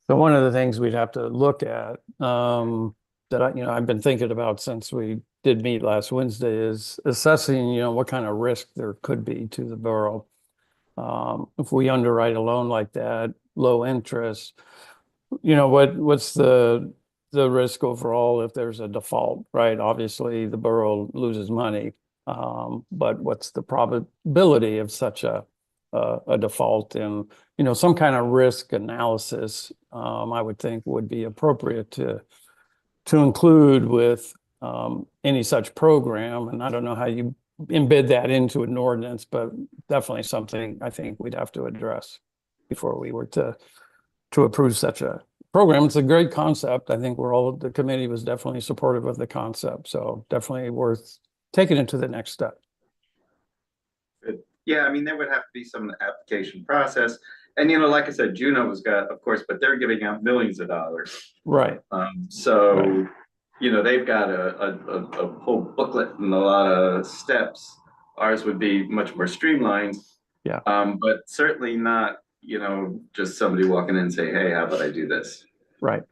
So one of the things we'd have to look at, that I've been thinking about since we did meet last Wednesday is assessing, what kind of risk there could be to the borough. If we underwrite a loan like that, low interest, what's the risk overall if there's a default, right? Obviously, the borough loses money. But what's the probability of such a default? And, some kind of risk analysis, I would think would be appropriate to include with any such program. And I don't know how you embed that into an ordinance, but definitely something I think we'd have to address before we were to approve such a program. It's a great concept. I think the committee was definitely supportive of the concept. So definitely worth taking it to the next step. Yeah, I mean, there would have to be some application process. And, like I said, Juno's got, of course, but they're giving out millions of dollars. Right. So, they've got a whole booklet and a lot of steps. Ours would be much more streamlined. Yeah. But certainly not, just somebody walking in and say, hey, how about I do this? Right.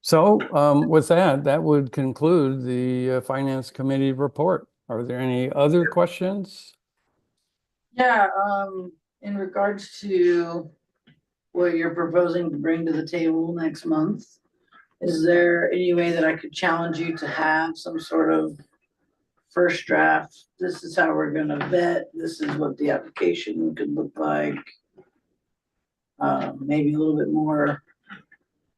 So with that would conclude the Finance Committee report. Are there any other questions? Yeah, in regards to what you're proposing to bring to the table next month, is there any way that I could challenge you to have some sort of first draft? This is how we're gonna vet, this is what the application could look like. Maybe a little bit more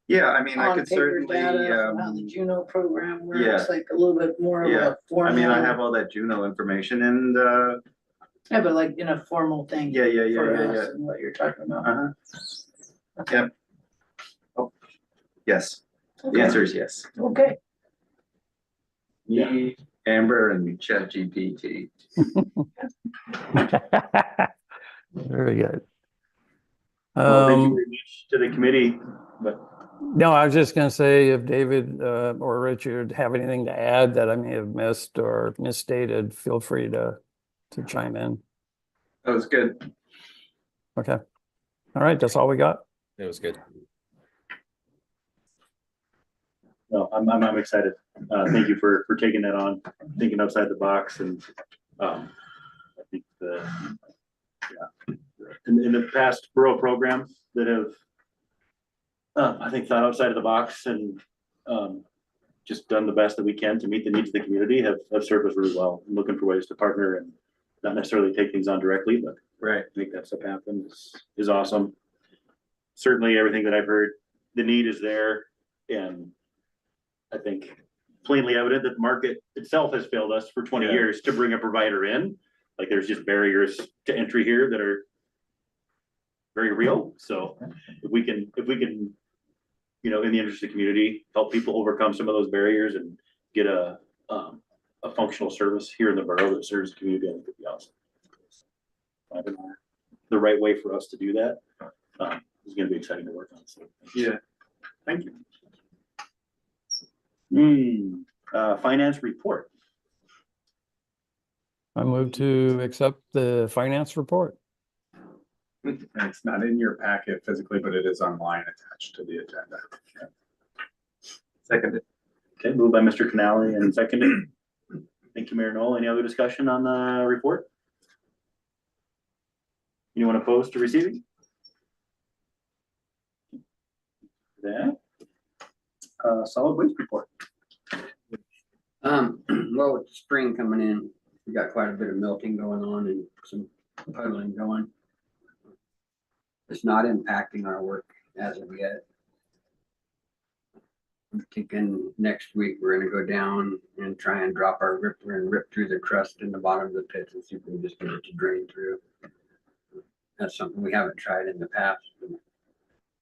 Yeah, I mean, I on could paper certainly, data, how the Juno program yeah. works, like a little bit more of Yeah. a formal. I mean, I have all that Juno information and, Yeah, but like in a formal thing. Yeah, for yeah. us and what you're talking about. Yep. Oh, yes, the Okay. answer is yes. Okay, Me, Amber, and ChatGPT. Very good. Well, thank you very much to the committee, but No, I was just going to say if David or Richard have anything to add that I may have missed or misstated, feel free to chime in. That was good. Okay. All right, that's all we got. It was good. no, I'm excited. Thank you for taking that on, thinking outside the box, and I think in the past borough programs that have I think thought outside of the box and just done the best that we can to meet the needs of the community have served us really well. I'm looking for ways to partner and not necessarily take things on directly, but make that stuff happen is awesome. Certainly everything that I've heard, the need is there, and I think plainly evident that the market itself has failed us for 20 years to bring a provider in. Like there's just barriers to entry here that are very real. So if we can, in the interest of the community, help people overcome some of those barriers and get a functional service here in the borough that serves the community, I think would be awesome. The right way for us to do that is going to be exciting to work on. So Yeah. thank you. Finance report. I move to accept the finance report. And it's not in your packet physically, but it is online attached to the agenda. Seconded. Okay, moved by Mr. Canali and seconded. Thank you, Mayor Knoll. Any other discussion on the report? Anyone opposed to receiving? That. Solid waste report. Well, with spring coming in, we got quite a bit of melting going on and some puddling going. It's not impacting our work as of yet. I'm thinking next week, we're gonna go down and try and drop our ripper and rip through the crust in the bottom of the pits and see if we can just get it to drain through. That's something we haven't tried in the past.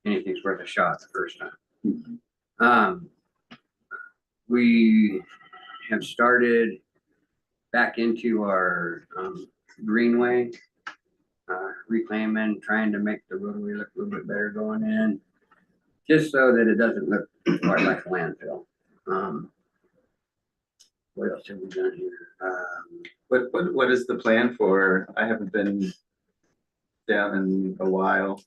Anything's worth a shot the first time. We have started back into our greenway, reclaiming, trying to make the roadway look a little bit better going in, just so that it doesn't look quite like a landfill. What else have we done here? What is the plan for, I haven't been down in a while.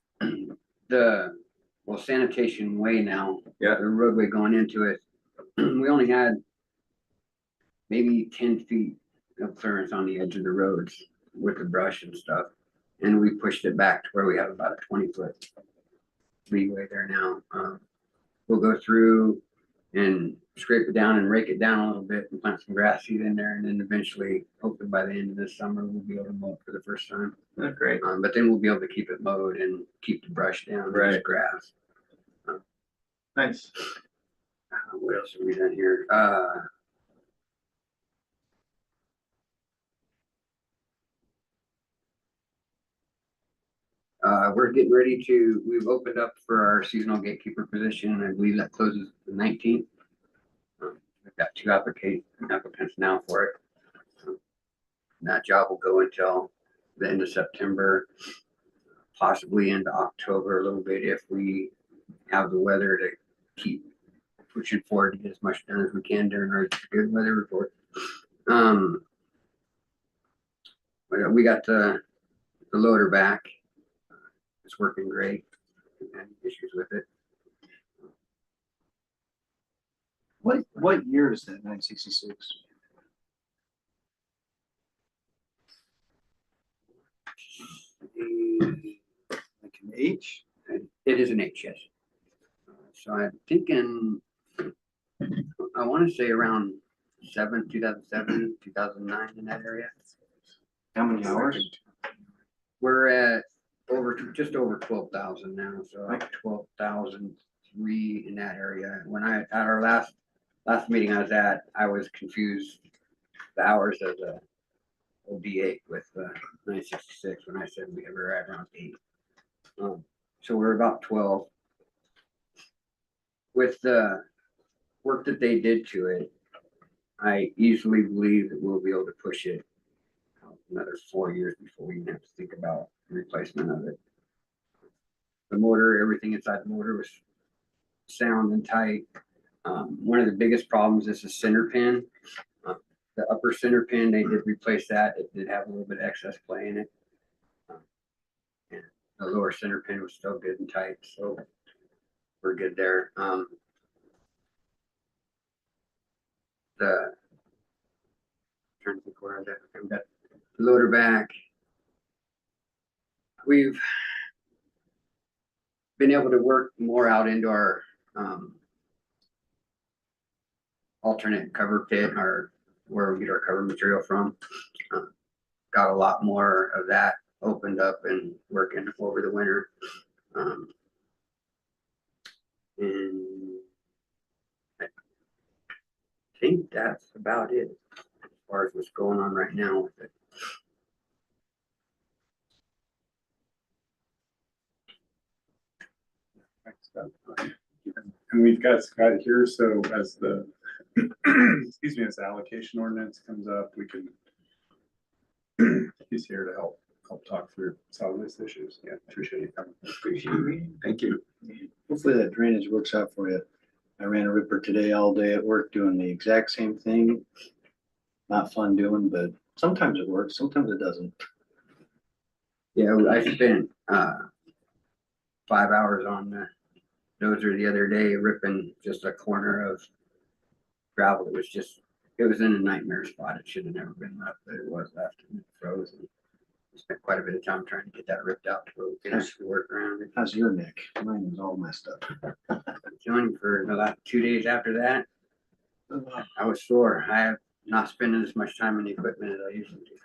Well, Sanitation Way now. Yeah. The roadway going into it. We only had maybe 10 feet of clearance on the edge of the roads with the brush and stuff. And we pushed it back to where we have about a 20-foot leeway there now. We'll go through and scrape it down and rake it down a little bit and plant some grass seed in there. And then eventually, hopefully by the end of this summer, we'll be able to mow it for the first time. Oh, great. But then we'll be able to keep it mowed and keep the brush down, Right. there's grass. Nice. What else have we done here? We're getting ready we've opened up for our seasonal gatekeeper position. I believe that closes the 19th. We've got 2 applicants now for it. That job will go until the end of September, possibly into October a little bit if we have the weather to keep pushing forward to get as much done as we can during our good weather report. We got the loader back. It's working great. Any issues with it? What year is that 966? Like an H? It is an H, yes. So I'm thinking, I want to say around 2007, 2009 in that area. How many hours? We're at just over 12,000 now, so like 12,003 in that area. When at our last meeting I was at, I was confused the hours of the OD8 with 966 when I said we were at around 8. So we're about 12. With the work that they did to it, I easily believe that we'll be able to push it another 4 years before we even have to think about replacement of it. The motor, everything inside the motor was sound and tight. One of the biggest problems is the center pin. The upper center pin, they did replace that. It did have a little bit of excess play in it. And the lower center pin was still good and tight, so we're good there. Trying to think where I was at. We've got the loader back. We've been able to work more out into our alternate cover pit, or where we get our cover material from. Got a lot more of that opened up and working over the winter. And I think that's about it as far as what's going on right now with it. And we've got Scott here, so as the, excuse me, as the allocation ordinance comes up, we can, he's here to help talk through some of these issues. Yeah, appreciate you coming. Appreciate it. Thank you. Hopefully that drainage works out for you. I ran a ripper today all day at work doing the exact same thing. Not fun doing, but sometimes it works, sometimes it doesn't. Yeah, I spent 5 hours on the dozer the other day ripping just a corner of gravel. It was in a nightmare spot. It should have never been left, but it was left and it froze. And we spent quite a bit of time trying to get that ripped out to where we can actually work around it. How's your neck? Mine is all messed up. Joining for the last 2 days after that, I was sore. I have not spending as much time on the equipment as I usually do.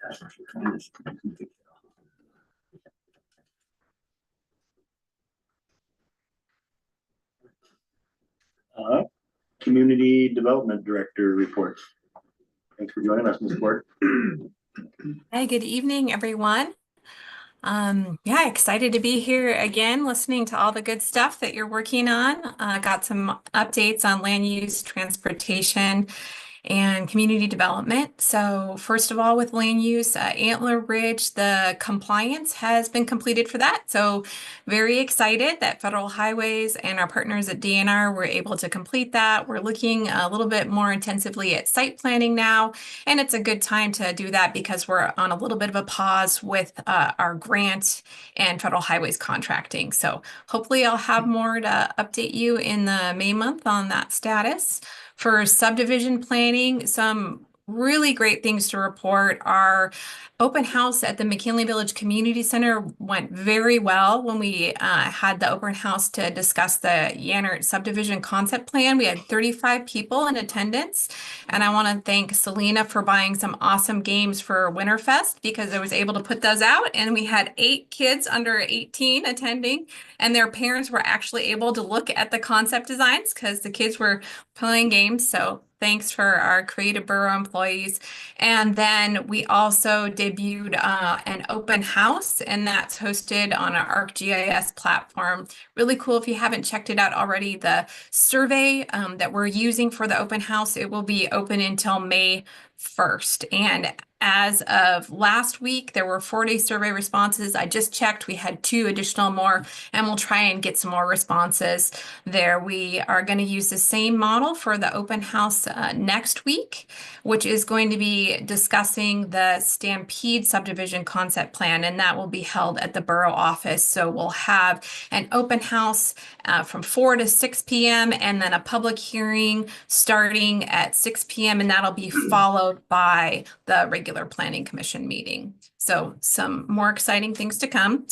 Community Development Director report. Thanks for joining us, Ms. Ward. Hi, good evening, everyone. Yeah, excited to be here again, listening to all the good stuff that you're working on. Got some updates on land use, transportation, and community development. So first of all, with land use, Antler Ridge, the compliance has been completed for that. So very excited that Federal Highways and our partners at DNR were able to complete that. We're looking a little bit more intensively at site planning now, and it's a good time to do that because we're on a little bit of a pause with our grant and Federal Highways contracting. So hopefully I'll have more to update you in the May month on that status. For subdivision planning, some really great things to report. Our open house at the McKinley Village Community Center went very well when we had the open house to discuss the Yannert subdivision concept plan. We had 35 people in attendance, and I want to thank Selena for buying some awesome games for Winterfest because I was able to put those out, and we had 8 kids under 18 attending, and their parents were actually able to look at the concept designs because the kids were playing games. So thanks for our Creative Borough employees. And then we also debuted an open house, and that's hosted on our ArcGIS platform. Really cool. If you haven't checked it out already, the survey that we're using for the open house, it will be open until May 1st. And as of last week, there were 4-day survey responses. I just checked. We had 2 additional more, and we'll try and get some more responses there. We are going to use the same model for the open house next week, which is going to be discussing the Stampede subdivision concept plan, and that will be held at the borough office. So we'll have an open house from 4 to 6 p.m. and then a public hearing starting at 6 p.m. and that'll be followed by the regular planning commission meeting. So some more exciting things to come.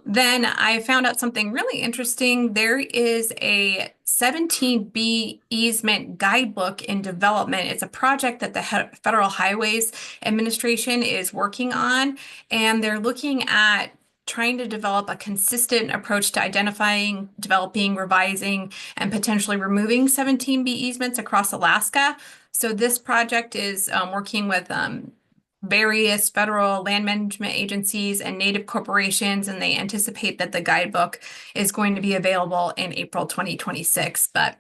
Then I found out something really interesting. There is a 17B easement guidebook in development. It's a project that the Federal Highways Administration is working on, and they're looking at trying to develop a consistent approach to identifying, developing, revising, and potentially removing 17B easements across Alaska. So this project is working with various federal land management agencies and native corporations, and they anticipate that the guidebook is going to be available in April 2026. But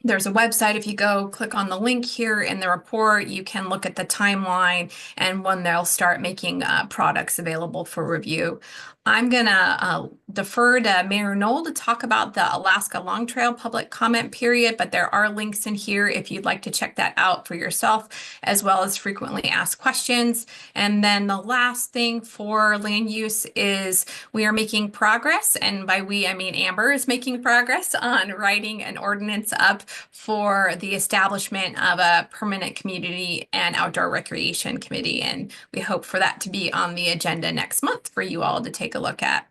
there's a website. If you go click on the link here in the report, you can look at the timeline and when they'll start making products available for review. I'm gonna defer to Mayor Knoll to talk about the Alaska Long Trail public comment period, but there are links in here if you'd like to check that out for yourself, as well as frequently asked questions. And then the last thing for land use is we are making progress, and by we, I mean Amber is making progress on writing an ordinance up for the establishment of a permanent community and outdoor recreation committee. And we hope for that to be on the agenda next month for you all to take a look at.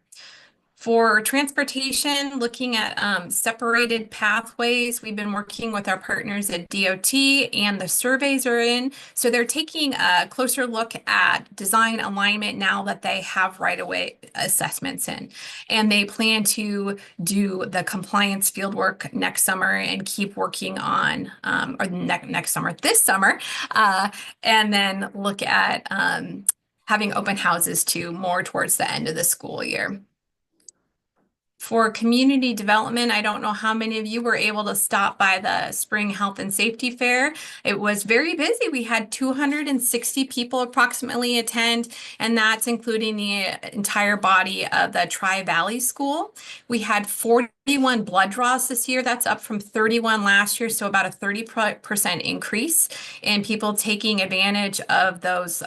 For transportation, looking at separated pathways, we've been working with our partners at DOT, and the surveys are in. So they're taking a closer look at design alignment now that they have right-of-way assessments in. And they plan to do the compliance field work next summer and keep working on, or next summer, this summer, and then look at having open houses too, more towards the end of the school year. For community development, I don't know how many of you were able to stop by the Spring Health and Safety Fair. It was very busy. We had 260 people approximately attend, and that's including the entire body of the Tri-Valley School. We had 41 blood draws this year. That's up from 31 last year, so about a 30% increase in people taking advantage of those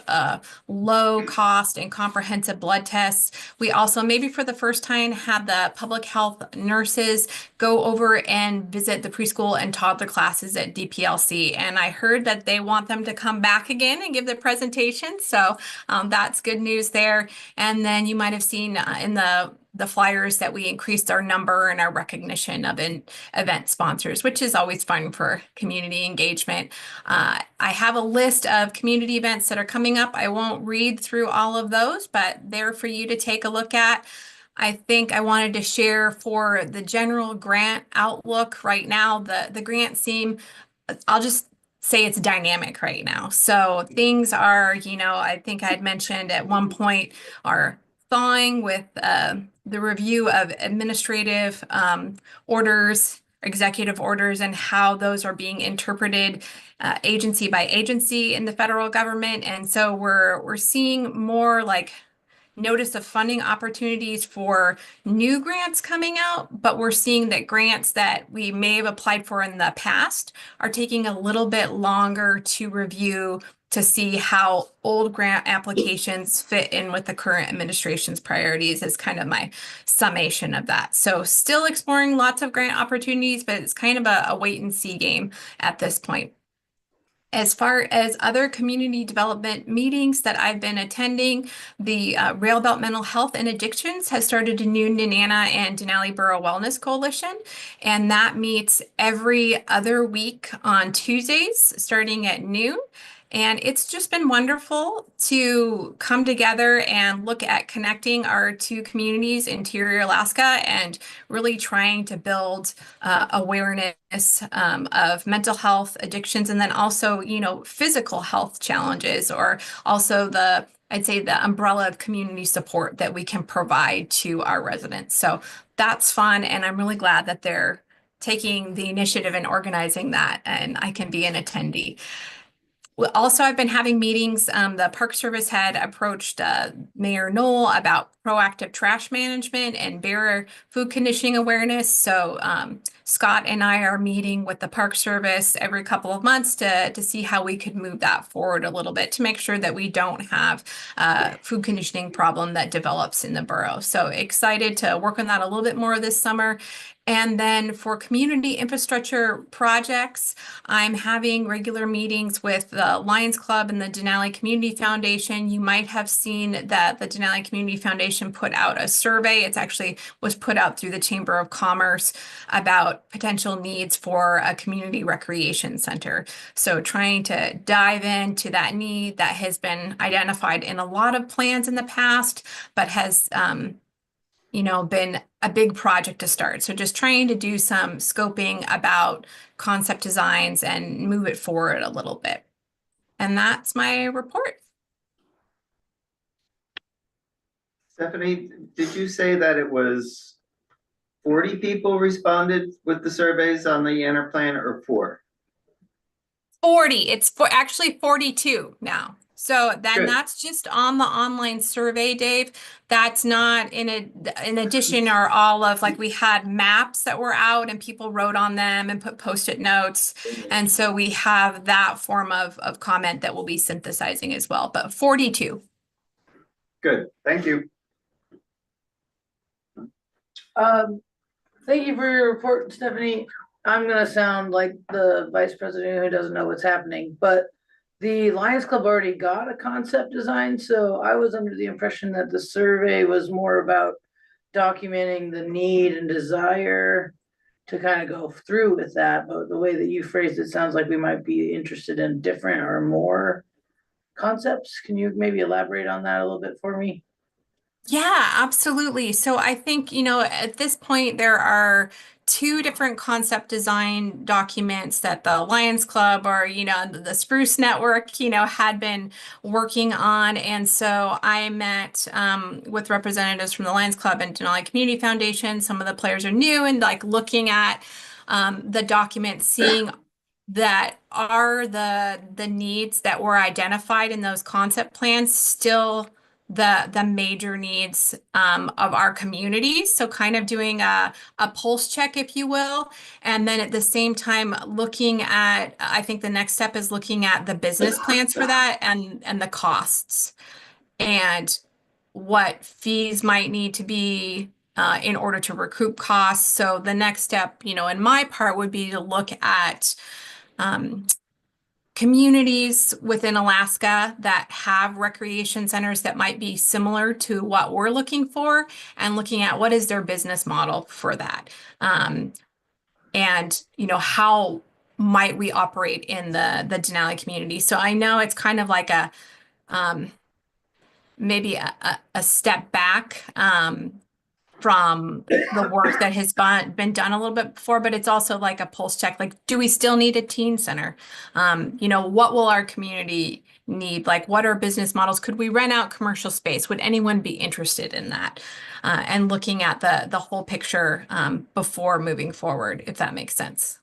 low cost and comprehensive blood tests. We also, maybe for the first time, had the public health nurses go over and visit the preschool and toddler classes at DPLC. And I heard that they want them to come back again and give the presentation. So that's good news there. And then you might have seen in the flyers that we increased our number and our recognition of event sponsors, which is always fun for community engagement. I have a list of community events that are coming up. I won't read through all of those, but they're for you to take a look at. I think I wanted to share for the general grant outlook right now, the grant seem, I'll just say it's dynamic right now. So things are, I think I'd mentioned at one point are thawing with the review of administrative orders executive orders and how those are being interpreted agency by agency in the federal government. And so we're seeing more like notice of funding opportunities for new grants coming out, but we're seeing that grants that we may have applied for in the past are taking a little bit longer to review to see how old grant applications fit in with the current administration's priorities is kind of my summation of that. So still exploring lots of grant opportunities, but it's kind of a wait and see game at this point. As far as other community development meetings that I've been attending, the Rail Belt Mental Health and Addictions has started a new Nenana and Denali Borough Wellness Coalition, and that meets every other week on Tuesdays starting at noon. And it's just been wonderful to come together and look at connecting our two communities, Interior Alaska, and really trying to build awareness of mental health, addictions, and then also, physical health challenges, or also I'd say the umbrella of community support that we can provide to our residents. So that's fun, and I'm really glad that they're taking the initiative and organizing that, and I can be an attendee. Also, I've been having meetings. The Park Service had approached Mayor Knoll about proactive trash management and bearer food conditioning awareness. So Scott and I are meeting with the Park Service every couple of months to see how we could move that forward a little bit to make sure that we don't have a food conditioning problem that develops in the borough. So excited to work on that a little bit more this summer. And then for community infrastructure projects, I'm having regular meetings with the Lions Club and the Denali Community Foundation. You might have seen that the Denali Community Foundation put out a survey. It's actually was put out through the Chamber of Commerce about potential needs for a community recreation center. So trying to dive into that need that has been identified in a lot of plans in the past, but has been a big project to start. So just trying to do some scoping about concept designs and move it forward a little bit. And that's my report. Stephanie, did you say that it was 40 people responded with the surveys on the Yanner plan, or 4? 40. It's actually 42 now. So Good. that's just on the online survey, Dave. That's not in addition are all of, like, we had maps that were out and people wrote on them and put Post-it notes. And so we have that form of comment that we'll be synthesizing as well, but 42. Good, thank you. Thank you for your report, Stephanie. I'm gonna sound like the vice president who doesn't know what's happening, but the Lions Club already got a concept design, so I was under the impression that the survey was more about documenting the need and desire to kind of go through with that. But the way that you phrased it sounds like we might be interested in different or more concepts. Can you maybe elaborate on that a little bit for me? Yeah, absolutely. So I think, at this point, there are 2 different concept design documents that the Lions Club or, the Spruce Network, had been working on. And so I met with representatives from the Lions Club and Denali Community Foundation. Some of the players are new, and like looking at the document, seeing that are the needs that were identified in those concept plans still the major needs of our community. So kind of doing a pulse check, if you will. And then at the same time, looking at, I think the next step is looking at the business plans for that and the costs and what fees might need to be in order to recoup costs. So the next step, in my part would be to look at communities within Alaska that have recreation centers that might be similar to what we're looking for, and looking at what is their business model for that. And, how might we operate in the Denali community? So I know it's kind of like maybe a step back from the work that has been done a little bit before, but it's also like a pulse check. Like, do we still need a teen center? You know, what will our community need? Like, what are business models? Could we rent out commercial space? Would anyone be interested in that? And looking at the whole picture before moving forward, if that makes sense.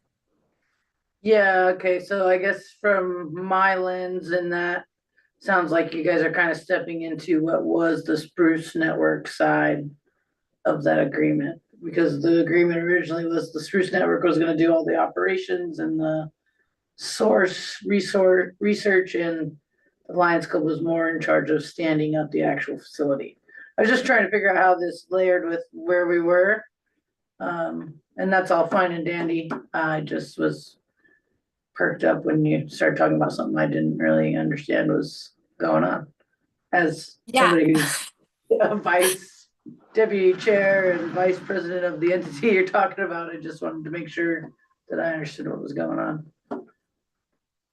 Yeah, okay, so I guess from my lens and that sounds like you guys are kind of stepping into what was the Spruce Network side of that agreement. Because the agreement originally was the Spruce Network was gonna do all the operations and the research, and the Lions Club was more in charge of standing up the actual facility. I was just trying to figure out how this layered with where we were. And that's all fine and dandy. I just was perked up when you started talking about something I didn't really understand was going on. As somebody who's a vice deputy chair and vice president of the entity you're talking about, I just wanted to make sure that I understood what was going on.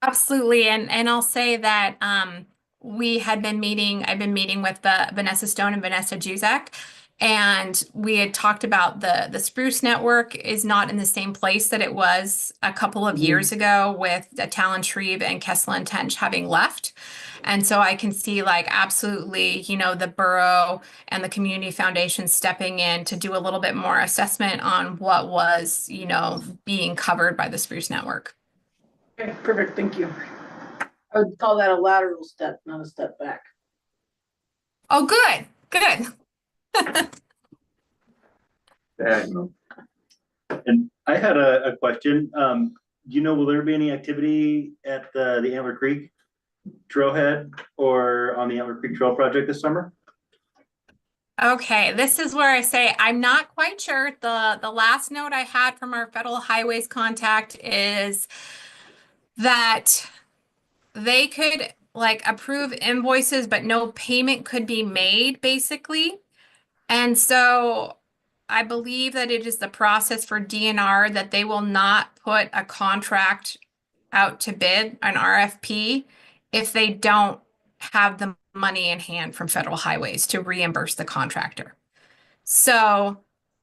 Absolutely. And I'll say that I've been meeting with Vanessa Stone and Vanessa Juzak, and we had talked about the Spruce Network is not in the same place that it was a couple of years ago with Talon Shreve and Kessel and Tench having left. And so I can see like absolutely, you know, the borough and the community foundation stepping in to do a little bit more assessment on what was, you know, being covered by the Spruce Network. Okay, perfect, thank you. I would call that a lateral step, not a step back. Oh, good. And I had a question. Do you know, will there be any activity at the Antler Creek Trailhead or on the Antler Creek Trail project this summer? Okay, this is where I say I'm not quite sure. The last note I had from our Federal Highways contact is that they could like approve invoices, but no payment could be made, basically. And so I believe that it is the process for DNR that they will not put a contract out to bid, an RFP, if they don't have the money in hand from Federal Highways to reimburse the contractor. So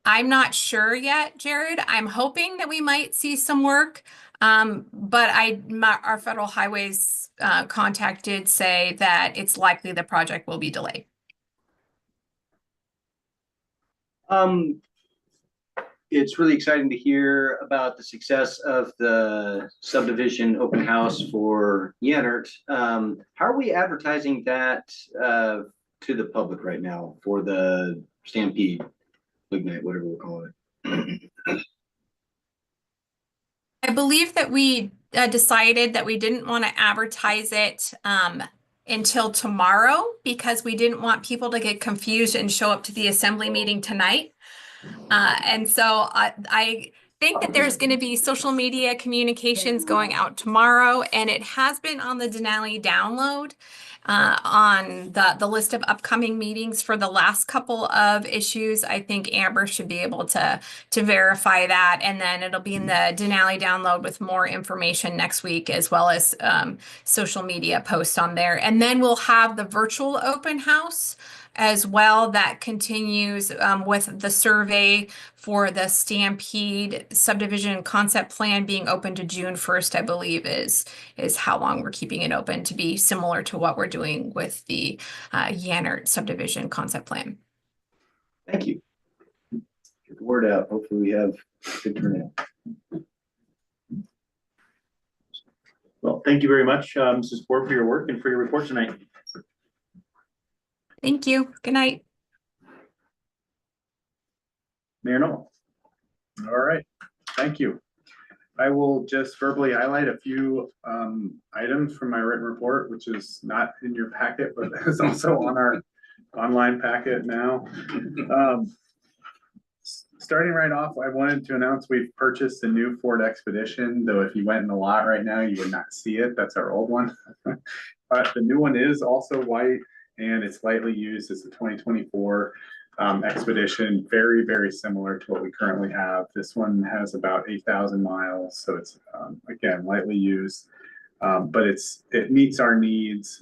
I'm not sure yet, Jared. I'm hoping that we might see some work. But our Federal Highways contact did say that it's likely the project will be delayed. It's really exciting to hear about the success of the subdivision open house for Yannert. How are we advertising that to the public right now for the Stampede Ignite, whatever we'll call it? I believe that we decided that we didn't want to advertise it until tomorrow because we didn't want people to get confused and show up to the assembly meeting tonight. And so I think that there's going to be social media communications going out tomorrow, and it has been on the Denali download on the list of upcoming meetings for the last couple of issues. I think Amber should be able to verify that, and then it'll be in the Denali download with more information next week, as well as social media posts on there. And then we'll have the virtual open house as well that continues with the survey for the Stampede subdivision concept plan being open to June 1st, I believe is how long we're keeping it open, to be similar to what we're doing with the Yannert subdivision concept plan. Thank you. Get the word out. Hopefully we have good turnout. Well, thank you very much, Mrs. Ford, for your work and for your report tonight. Thank you. Good night. Mayor Noel. All right, thank you. I will just verbally highlight a few items from my written report, which is not in your packet, but is also on our online packet now. Starting right off, I wanted to announce we've purchased a new Ford Expedition, though if you went in the lot right now, you would not see it. That's our old one. But the new one is also white, and it's lightly used. As a 2024 Expedition, very, very similar to what we currently have. This one has about 8,000 miles, so it's again lightly used, but it meets our needs,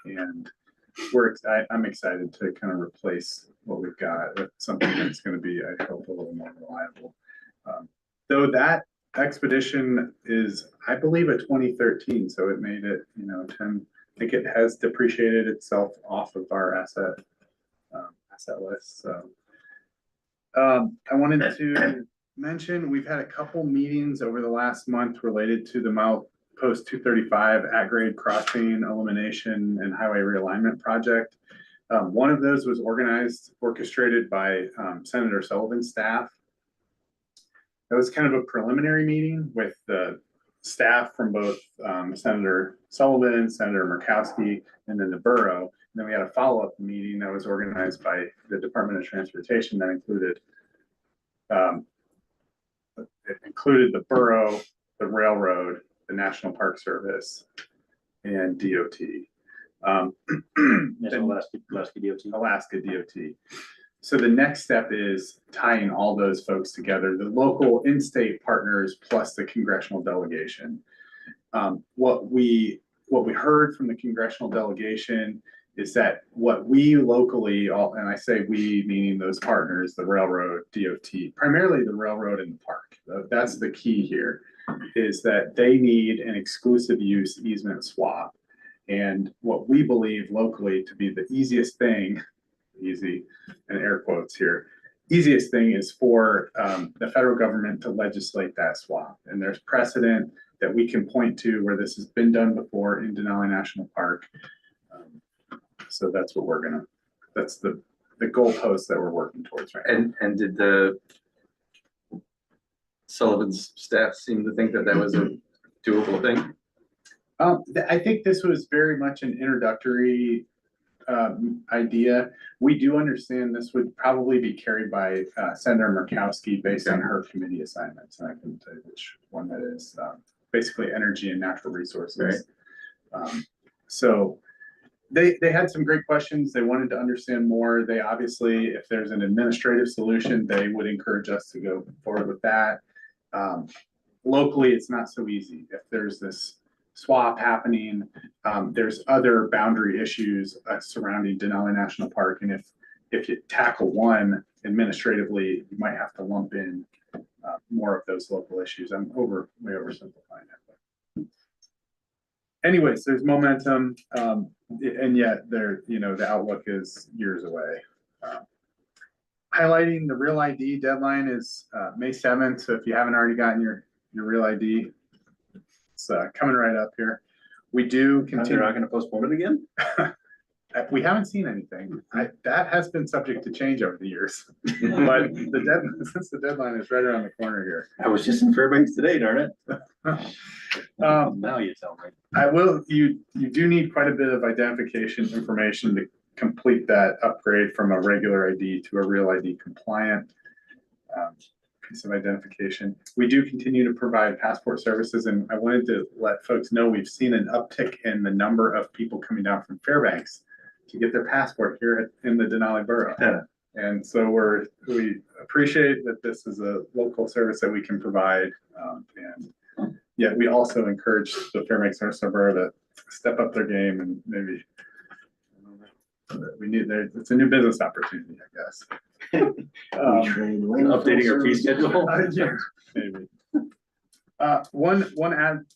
and I'm excited to kind of replace what we've got with something that's going to be, I hope, a little more reliable. Though that expedition is, I believe, a 2013, so it made it, 10. I think it has depreciated itself off of our asset list. So I wanted to mention we've had a couple meetings over the last month related to the Milepost 235 at-grade crossing elimination and highway realignment project. One of those was orchestrated by Senator Sullivan's staff. That was kind of a preliminary meeting with the staff from both Senator Sullivan, Senator Murkowski, and then the borough. And then we had a follow-up meeting that was organized by the Department of Transportation that included the borough, the railroad, the National Park Service, and DOT. Alaska DOT. So the next step is tying all those folks together, the local in-state partners plus the congressional delegation. What we heard from the congressional delegation is that what we locally, and I say we meaning those partners, the railroad, DOT, primarily the railroad and the park. That's the key here, is that they need an exclusive use easement swap. And what we believe locally to be the easiest thing, easy and air quotes here, easiest thing is for the federal government to legislate that swap. And there's precedent that we can point to where this has been done before in Denali National Park. So that's what that's the goalpost that we're working towards right now. And did the Sullivan's staff seem to think that that was a doable thing? I think this was very much an introductory idea. We do understand this would probably be carried by Senator Murkowski based on her committee assignments, and I can tell you which one that is. Basically, energy and natural resources. Right. So they had some great questions. They wanted to understand more. They obviously, if there's an administrative solution, they would encourage us to go forward with that. Locally, it's not so easy. If there's this swap happening, there's other boundary issues surrounding Denali National Park, and if you tackle one administratively, you might have to lump in more of those local issues. I'm way oversimplifying it. Anyways, there's momentum, and yet the outlook is years away. Highlighting the Real ID deadline is May 7th. So if you haven't already gotten your Real ID, it's coming right up here. We do continue. They're not going to postpone it again? We haven't seen anything. That has been subject to change over the years. But since the deadline is right around the corner here. I was just in Fairbanks today, darn it. Now you tell me. You do need quite a bit of identification information to complete that upgrade from a regular ID to a Real ID compliant piece of identification. We do continue to provide passport services, and I wanted to let folks know we've seen an uptick in the number of people coming down from Fairbanks to get their passport here in the Denali borough. Yeah. And so we appreciate that this is a local service that we can provide. And yet we also encourage the Fairbanks North Borough to step up their game, and maybe it's a new business opportunity, I guess. Updating our fee schedule. Yeah, maybe. One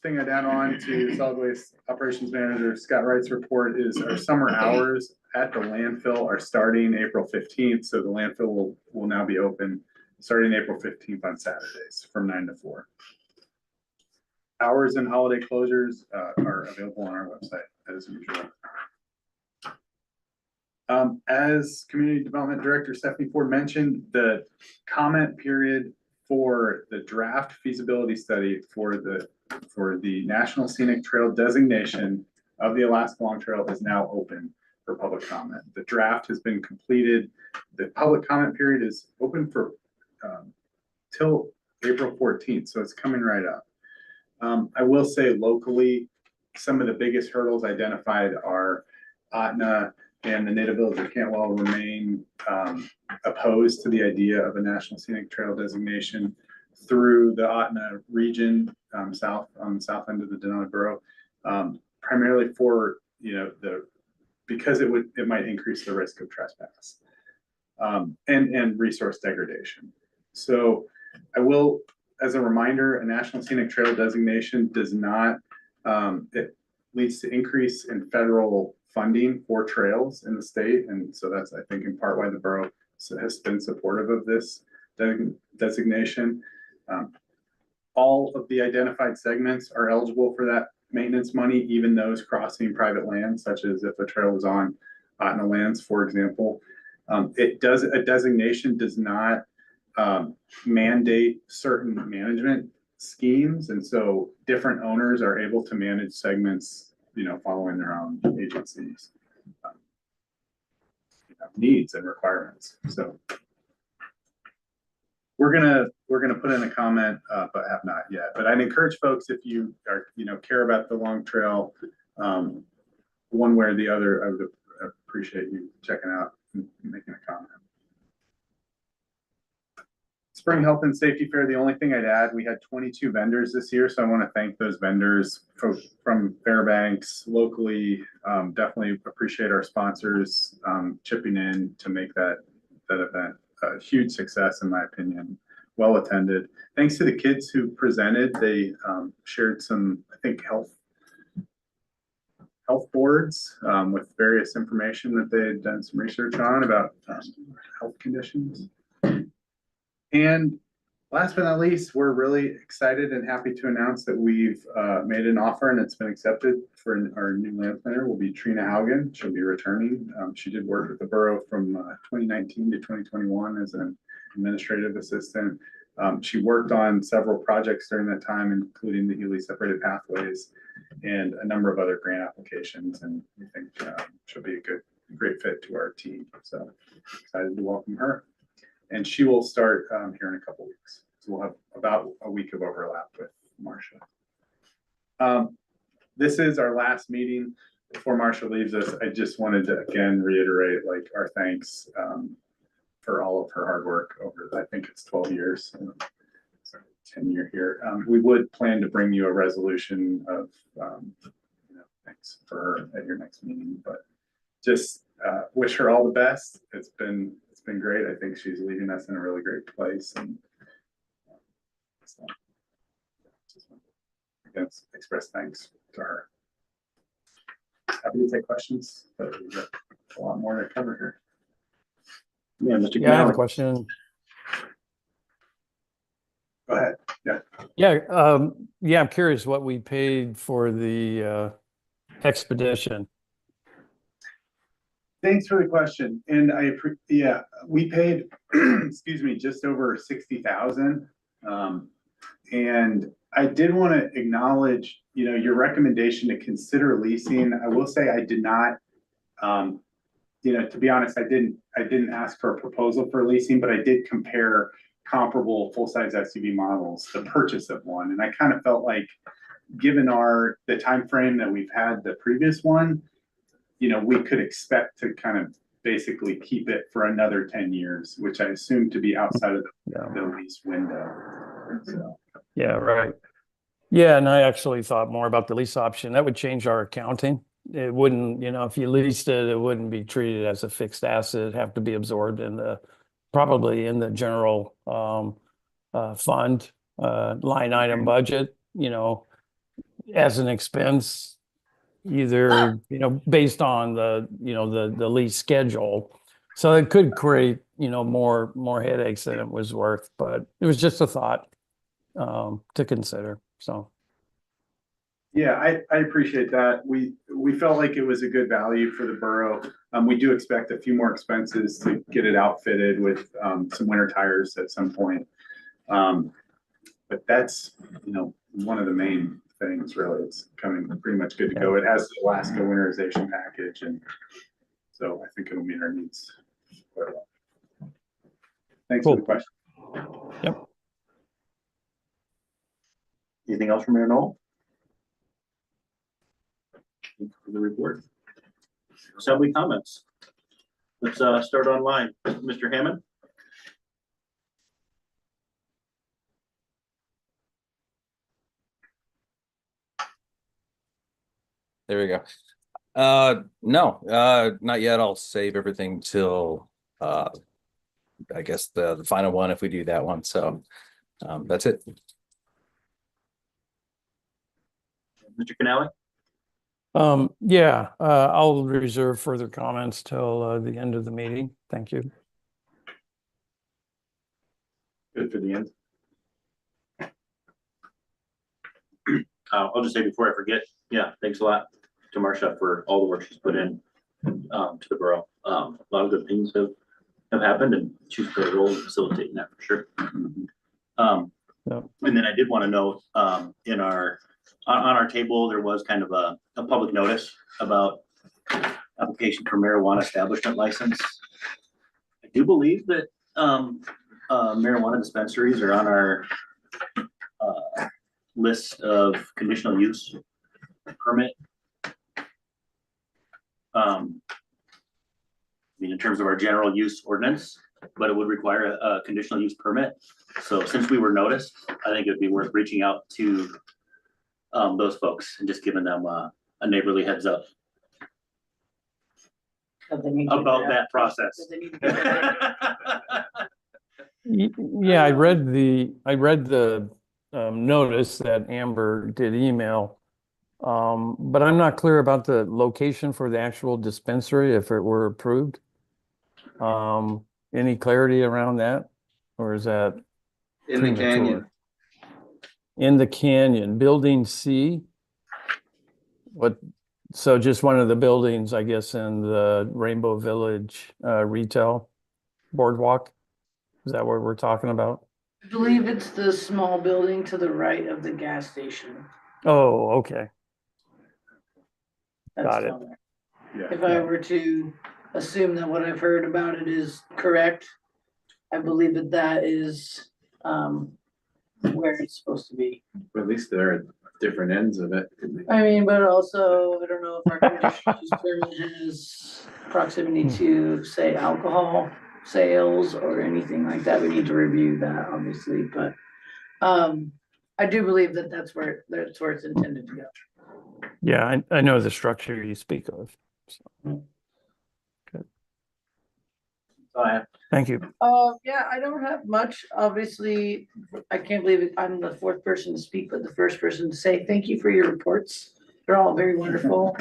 thing I'd add on to Solid Waste Operations Manager Scott Wright's report is our summer hours at the landfill are starting April 15th. So the landfill will now be open starting April 15th on Saturdays from 9 to 4. Hours and holiday closures are available on our website as usual. As Community Development Director Stephanie Ford mentioned, the comment period for the draft feasibility study for the National Scenic Trail designation of the Alaska Long Trail is now open for public comment. The draft has been completed. The public comment period is open for till April 14th, so it's coming right up. I will say locally, some of the biggest hurdles identified are Ahtna and the Native Village of Cantwell remain opposed to the idea of a National Scenic Trail designation through the Ahtna region, on the south end of the Denali Borough, primarily for because it might increase the risk of trespass. And resource degradation. So I will, as a reminder, a National Scenic Trail designation does not, it leads to increase in federal funding for trails in the state. And so that's, I think, in part why the borough has been supportive of this designation. All of the identified segments are eligible for that maintenance money, even those crossing private land, such as if a trail was on Otna lands, for example. A designation does not mandate certain management schemes, and so different owners are able to manage segments, following their own agencies' needs and requirements. So we're gonna put in a comment, but have not yet. But I'd encourage folks, if you are, care about the Long Trail, one way or the other, I would appreciate you checking out and making a comment. Spring Health and Safety Fair, the only thing I'd add, we had 22 vendors this year, so I want to thank those vendors from Fairbanks locally. Definitely appreciate our sponsors chipping in to make that event a huge success, in my opinion. Well attended. Thanks to the kids who presented. They shared some, I think, health boards with various information that they had done some research on about health conditions. And last but not least, we're really excited and happy to announce that we've made an offer and it's been accepted for our new land planner will be Trina Haugen. She'll be returning. She did work with the borough from 2019 to 2021 as an administrative assistant. She worked on several projects during that time, including the Healy Separated Pathways and a number of other grant applications. And we think she'll be a great fit to our team. So excited to welcome her. And she will start here in a couple weeks. So we'll have about a week of overlap with Marcia. This is our last meeting before Marcia leaves us. I just wanted to again reiterate our thanks for all of her hard work over, I think it's 12 years, 10-year here. We would plan to bring you a resolution of thanks for her at your next meeting, but just wish her all the best. It's been great. I think she's leaving us in a really great place, and so just again express thanks to her. Happy to take questions, but we've got a lot more to cover here. Yeah, Mr. Yeah, I have a Canale. question. Go ahead. Yeah, I'm curious what we paid for the expedition. Thanks for the question. And we paid, excuse me, just over 60,000. And I did want to acknowledge, your recommendation to consider leasing. I will say I did not, to be honest, I didn't ask for a proposal for leasing, but I did compare comparable full-size SUV models, the purchase of one. And I kind of felt like, given the time frame that we've had the previous one, we could expect to kind of basically keep it for another 10 years, which I assume to be outside of the lease window. So. Yeah, right. Yeah, and I actually thought more about the lease option. That would change our accounting. It wouldn't, if you leased it, it wouldn't be treated as a fixed asset. It'd have to be absorbed probably in the general fund line item budget, as an expense, either based on the lease schedule. So it could create more headaches than it was worth, but it was just a thought to consider. So yeah, I appreciate that. We felt like it was a good value for the borough. We do expect a few more expenses to get it outfitted with some winter tires at some point, but that's one of the main things. Really, it's coming pretty much good to go. It has the Alaska winterization package, and so I think it'll meet our needs quite well. Thanks for the question. Yep. Anything else from Mayor Knoll? For the report. Assembly comments. Let's start online. Mr. Hammond. There we go. No, not yet. I'll save everything till, I guess the final one if we do that one. So, that's it. Mr. Canale? Yeah, I'll reserve further comments till the end of the meeting. Thank you. Good for the end. I'll just say before I forget, yeah, thanks a lot to Marcia for all the work she's put in to the borough. A lot of good things have happened, and she's played a role in facilitating that for sure. Yep. And then I did want to note, in our on our table, there was kind of a public notice about application for marijuana establishment license. I do believe that marijuana dispensaries are on our list of conditional use permit. I mean, in terms of our general use ordinance, but it would require a conditional use permit. So since we were noticed, I think it'd be worth reaching out to those folks and just giving them a neighborly heads up about that process. Yeah, I read the notice that Amber did email. But I'm not clear about the location for the actual dispensary if it were approved. Any clarity around that? Or is that In the premature? canyon. In the canyon, building C? So just one of the buildings, I guess, in the Rainbow Village retail boardwalk? Is that what we're talking about? I believe it's the small building to the right of the gas station. Oh, okay. That's Got it. down there. Yeah. If I were to assume that what I've heard about it is correct, I believe that that is where it's supposed to be. Or at least they're at different ends of it. I mean, but also, I don't know if our conditional use permit has proximity to, say, alcohol sales or anything like that. We need to review that, obviously, but I do believe that that's where it's intended to go. Yeah, I know the structure you speak of. So. Good. Thank you. Yeah, I don't have much. Obviously, I can't believe it. I'm the fourth person to speak, but the first person to say thank you for your reports. They're all very wonderful.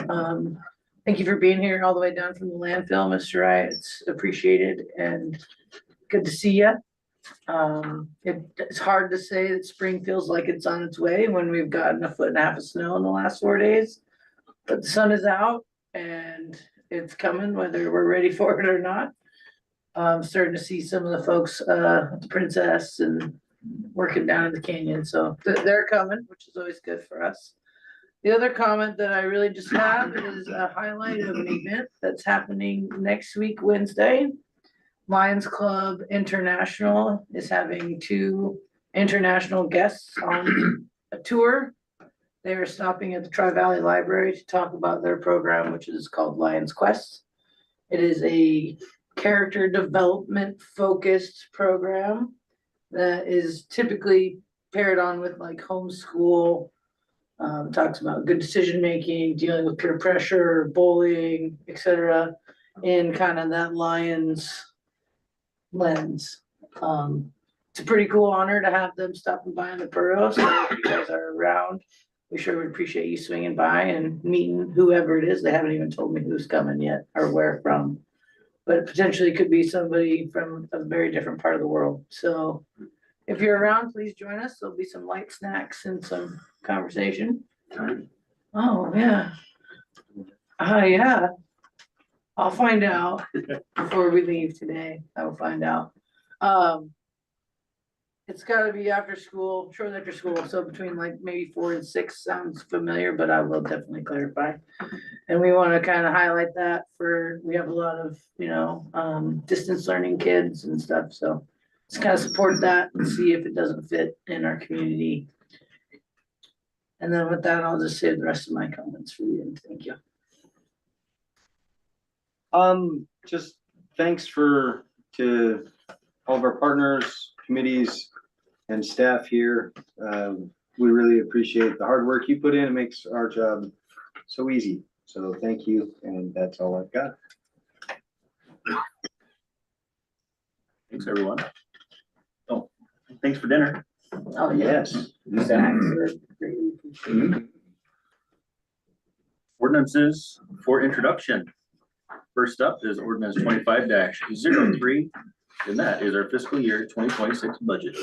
Thank you for being here all the way down from the landfill, Mr. Wright. It's appreciated and good to see you. It's hard to say that spring feels like it's on its way when we've gotten 1.5 feet of snow in the last 4 days. But the sun is out and it's coming, whether we're ready for it or not. I'm starting to see some of the folks, the Princess and working down in the canyon. So they're coming, which is always good for us. The other comment that I really just have is a highlight of an event that's happening next week, Wednesday. Lions Club International is having 2 international guests on a tour. They are stopping at the Tri-Valley Library to talk about their program, which is called Lions Quest. It is a character development focused program that is typically paired on with like homeschool. Talks about good decision making, dealing with peer pressure, bullying, etc. in kind of that Lions lens. It's a pretty cool honor to have them stopping by in the borough. So if you guys are around, we sure would appreciate you swinging by and meeting whoever it is. They haven't even told me who's coming yet or where from, but it potentially could be somebody from a very different part of the world. So if you're around, please join us. There'll be some light snacks and some conversation. Oh, yeah. Yeah. I'll find out before we leave today. I will find out. It's gotta be after school, shortly after school, so between like maybe 4 and 6 sounds familiar, but I will definitely clarify. And we wanna kind of highlight that we have a lot of, distance learning kids and stuff, so let's kind of support that and see if it doesn't fit in our community. And then with that, I'll just save the rest of my comments for the end. Thank you. Just thanks to all of our partners, committees, and staff here. We really appreciate the hard work you put in. It makes our job so easy. So thank you, and that's all I've got. Thanks, everyone. Oh, thanks for dinner. Oh, yeah. Yes. Snacks are greatly appreciated. Ordinances for introduction. First up is ordinance 25-03, and that is our fiscal year 2026 budget.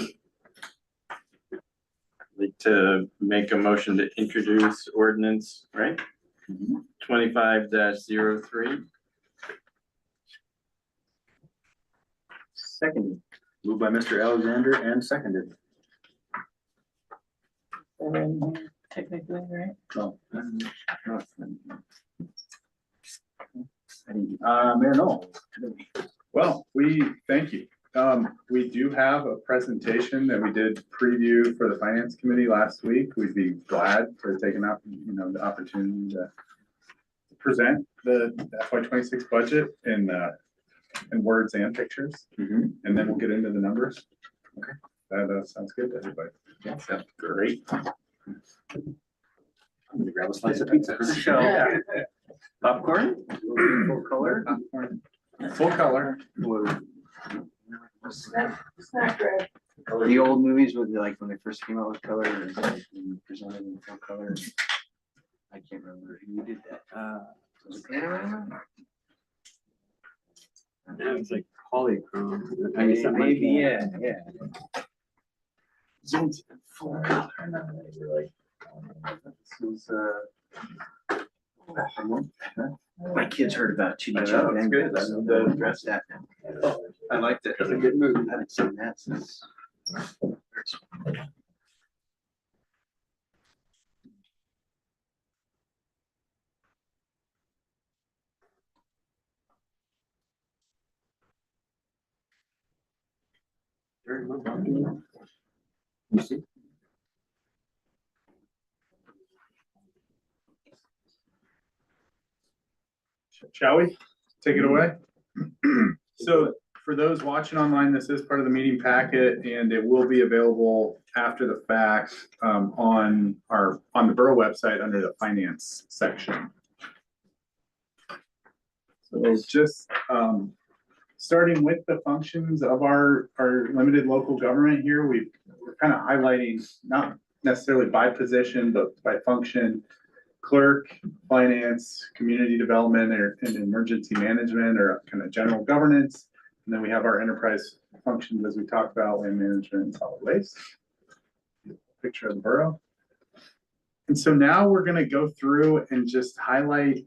Like to make a motion to introduce ordinance, right? 25-03. Seconded. Moved by Mr. Alexander and seconded. Technically, right? So, Mayor Noel. Well, thank you. We do have a presentation that we did preview for the finance committee last week. We'd be glad for taking up, the opportunity to present the FY26 budget in words and pictures, and then we'll get into the numbers. Okay. That sounds good to everybody. Yeah, sounds great. I'm gonna grab a slice of pizza for the show. Yeah. Popcorn? Full color? Full color. Snack red. The old movies with like when they first came out with color and presented in full color. I can't remember who did that. Was it Panorama? That was like polychrome. I mean, something like Maybe, that. yeah. Zoomed in full color. Really. This was, my kids heard about Chitty Chitty I know, it's Bang good. Bang, so they'll address that now. I liked it. It's a good movie. I haven't seen that since. You see? Shall we take it away? So for those watching online, this is part of the meeting packet and it will be available after the fact on the borough website under the finance section. So just starting with the functions of our limited local government here, we're kind of highlighting, not necessarily by position, but by function, clerk, finance, community development, and emergency management, or kind of general governance. And then we have our enterprise functions, as we talked about, land management and solid waste. Picture of the borough. And so now we're going to go through and just highlight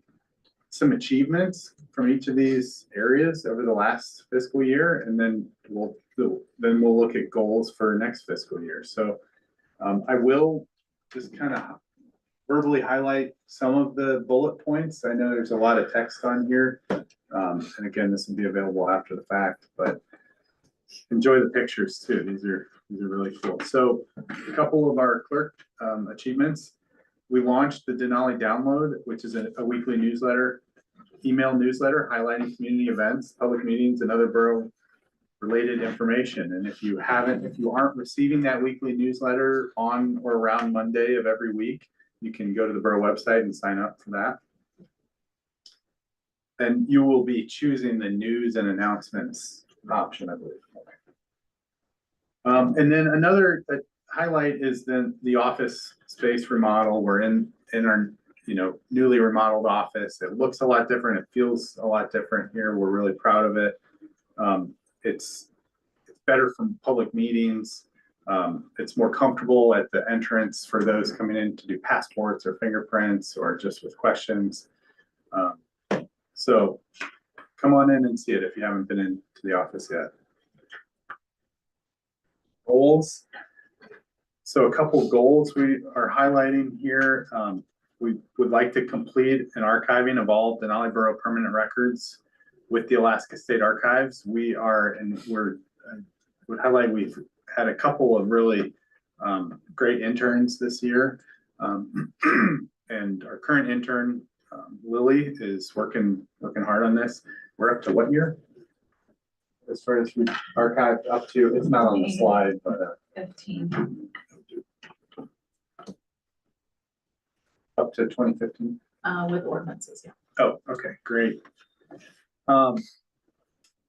some achievements from each of these areas over the last fiscal year, and then we'll look at goals for next fiscal year. So I will just kind of verbally highlight some of the bullet points. I know there's a lot of text on here. And again, this will be available after the fact, but enjoy the pictures too. These are really cool. So a couple of our clerk achievements. We launched the Denali Download, which is a weekly email newsletter highlighting community events, public meetings, and other borough related information. And if you aren't receiving that weekly newsletter on or around Monday of every week, you can go to the borough website and sign up for that. And you will be choosing the news and announcements option, I believe. And then another highlight is the office space remodel. We're in our newly remodeled office. It looks a lot different. It feels a lot different here. We're really proud of it. It's better from public meetings. It's more comfortable at the entrance for those coming in to do passports or fingerprints or just with questions. So come on in and see it if you haven't been into the office yet. Goals. So a couple goals we are highlighting here. We would like to complete an archiving of all Denali Borough permanent records with the Alaska State Archives. We'd highlight we've had a couple of really great interns this year. And our current intern, Lily, is working hard on this. We're up to what year? As far as we archived up to, it's not on the slide, but 15. up to 2015. with ordinances, yeah. Oh, okay, great.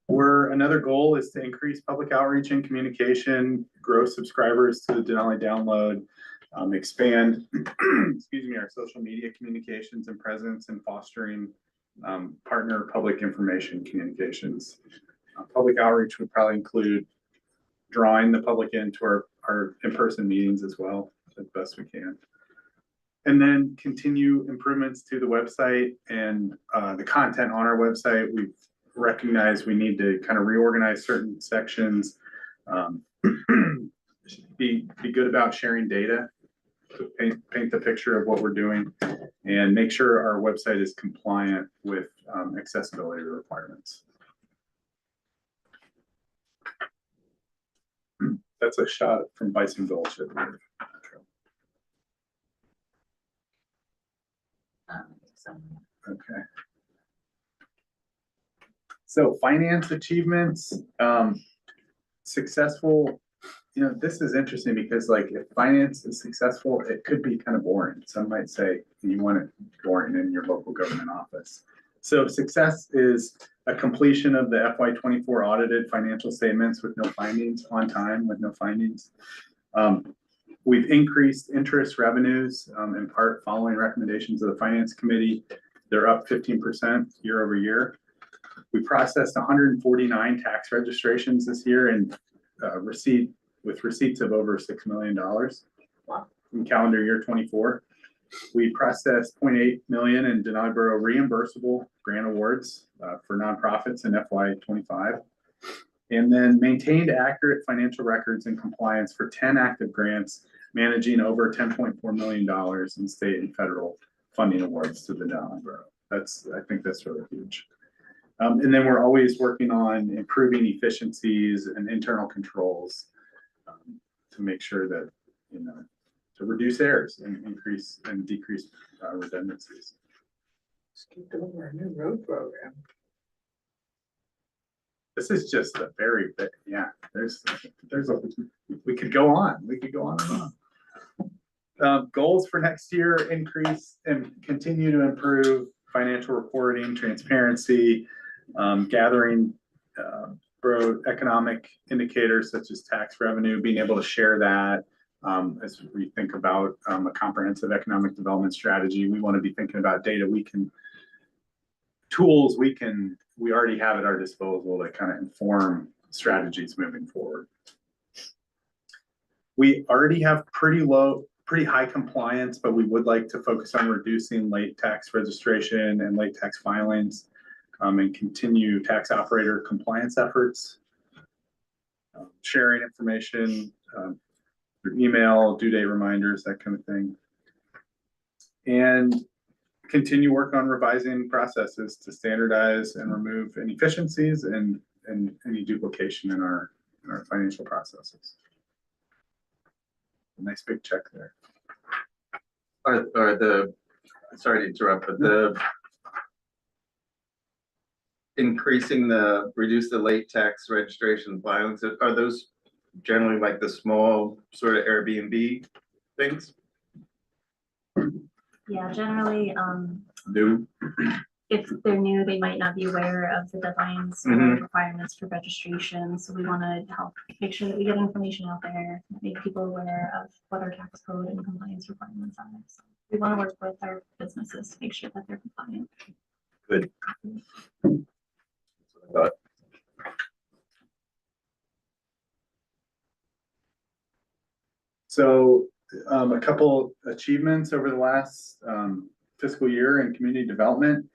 Another goal is to increase public outreach and communication, grow subscribers to the Denali Download, expand, excuse me, our social media communications and presence, and fostering partner public information communications. Public outreach would probably include drawing the public into our in-person meetings as well, as best we can. And then continue improvements to the website and the content on our website. We've recognized we need to kind of reorganize certain sections. Be good about sharing data to paint the picture of what we're doing, and make sure our website is compliant with accessibility requirements. That's a shot from Bison Gulch, I believe. Okay. So finance achievements, successful, this is interesting because like if finance is successful, it could be kind of boring. Some might say you want it boring in your local government office. So success is a completion of the FY24 audited financial statements with no findings, on time with no findings. We've increased interest revenues in part following recommendations of the Finance Committee. They're up 15% year over year. We processed 149 tax registrations this year and receipts of over $6 million in calendar year 24. We processed 0.8 million in Denali Borough reimbursable grant awards for nonprofits in FY25, and then maintained accurate financial records and compliance for 10 active grants, managing over $10.4 million in state and federal funding awards to the Denali Borough. I think that's really huge. And then we're always working on improving efficiencies and internal controls to make sure that, to reduce errors and increase and decrease redundancies. Skipped over a new road program. This is just a very bit, yeah, we could go on and on. Goals for next year: increase and continue to improve financial reporting, transparency, gathering economic indicators such as tax revenue, being able to share that. As we think about a comprehensive economic development strategy, we want to be thinking about data tools we already have at our disposal that kind of inform strategies moving forward. We already have pretty high compliance, but we would like to focus on reducing late tax registration and late tax filings, and continue tax operator compliance efforts, sharing information through email, due date reminders, that kind of thing, and continue work on revising processes to standardize and remove inefficiencies and any duplication in our financial processes. A nice big check there. Sorry to interrupt, but reduce the late tax registration filings, are those generally like the small sort of Airbnb things? Yeah, generally, New? if they're new, they might not be aware of the deadlines or requirements for registration. So we want to help make sure that we get information out there, make people aware of what our tax code and compliance requirements are. So we want to work with our businesses to make sure that they're compliant. Good. So a couple achievements over the last fiscal year in community development.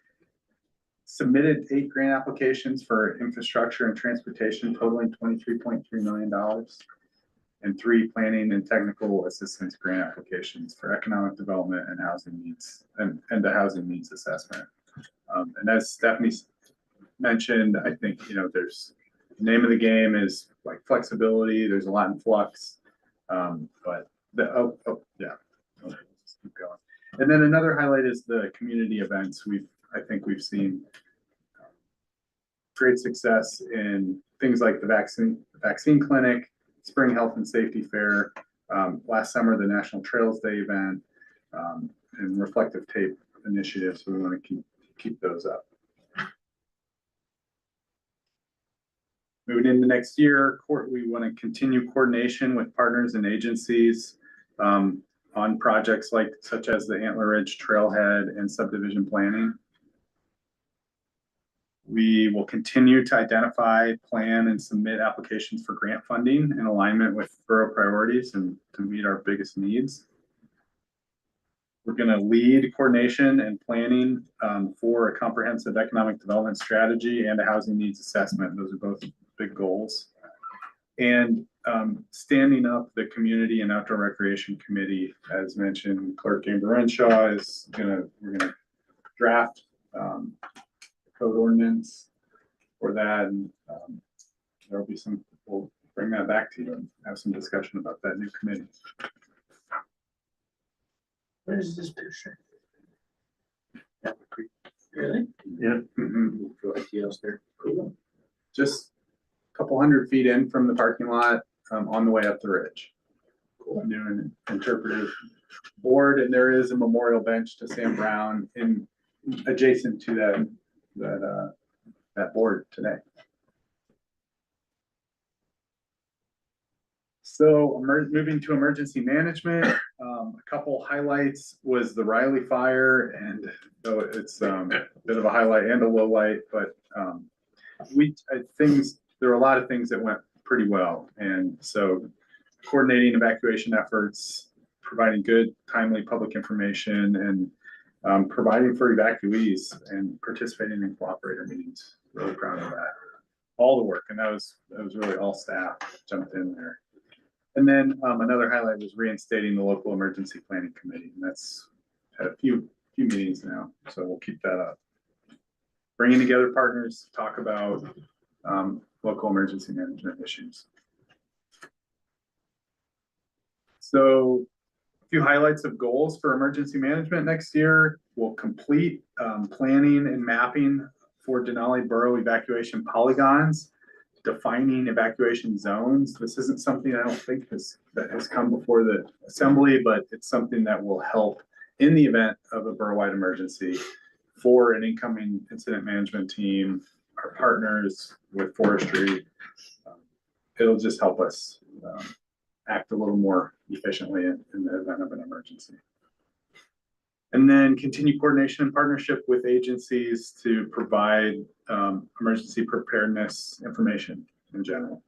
Submitted 8 grant applications for infrastructure and transportation totaling $23.3 million, and 3 planning and technical assistance grant applications for economic development and housing needs and the housing needs assessment. And as Stephanie mentioned, I think, there's the name of the game is like flexibility. There's a lot in flux. But keep going. And then another highlight is the community events. I think we've seen great success in things like the vaccine clinic, spring health and safety fair, last summer the National Trails Day event, and reflective tape initiatives, so we want to keep those up. Moving into next year, we want to continue coordination with partners and agencies on projects such as the Antler Ridge Trailhead and subdivision planning. We will continue to identify, plan, and submit applications for grant funding in alignment with borough priorities and to meet our biggest needs. We're going to lead coordination and planning for a comprehensive economic development strategy and a housing needs assessment. Those are both big goals. And standing up the community and outdoor recreation committee, as mentioned, Clerk Amber Renshaw we're gonna draft code ordinance for that, and there'll be we'll bring that back to you and have some discussion about that new committee. Where's this picture? Really? Yeah. Go ahead, TL's there. Cool. Just a couple 100 feet in from the parking lot, on the way up the ridge. Cool. New and interpretive board, and there is a memorial bench to Sam Brown adjacent to that board today. So moving to emergency management, a couple highlights was the Riley fire, and though it's a bit of a highlight and a low light, but there were a lot of things that went pretty well. And so coordinating evacuation efforts, providing good, timely public information, and providing for evacuees and participating in cooperator meetings. Really proud of that. All the work, and that was really all staff jumped in there. And then another highlight was reinstating the local emergency planning committee, and that's had a few meetings now, so we'll keep that up. Bringing together partners to talk about local emergency management issues. So a few highlights of goals for emergency management next year. We'll complete planning and mapping for Denali Borough evacuation polygons, defining evacuation zones. This isn't something I don't think that has come before the assembly, but it's something that will help in the event of a borough-wide emergency for an incoming incident management team, our partners with forestry. It'll just help us act a little more efficiently in the event of an emergency. And then continue coordination and partnership with agencies to provide emergency preparedness information in general.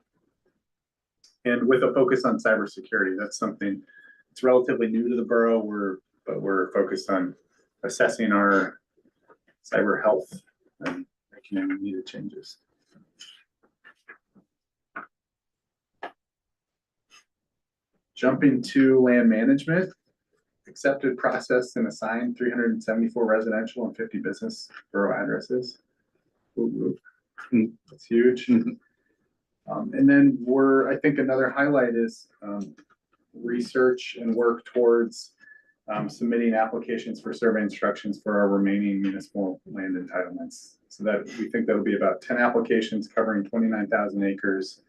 And with a focus on cybersecurity, that's something that's relatively new to the borough, but we're focused on assessing our cyber health and making any needed changes. Jumping to land management, accepted, processed, and assigned 374 residential and 50 business borough addresses. That's huge. And then I think another highlight is research and work towards submitting applications for survey instructions for our remaining municipal land entitlements. So that we think that'll be about 10 applications covering 29,000 acres.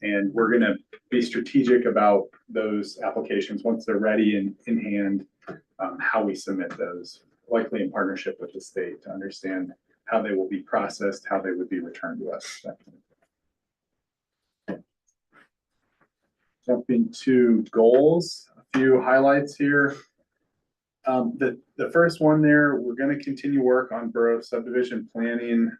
And we're going to be strategic about those applications once they're ready and in hand, how we submit those, likely in partnership with the state to understand how they will be processed, how they would be returned to us. Jumping to goals, a few highlights here. The first one there, we're going to continue work on borough subdivision planning,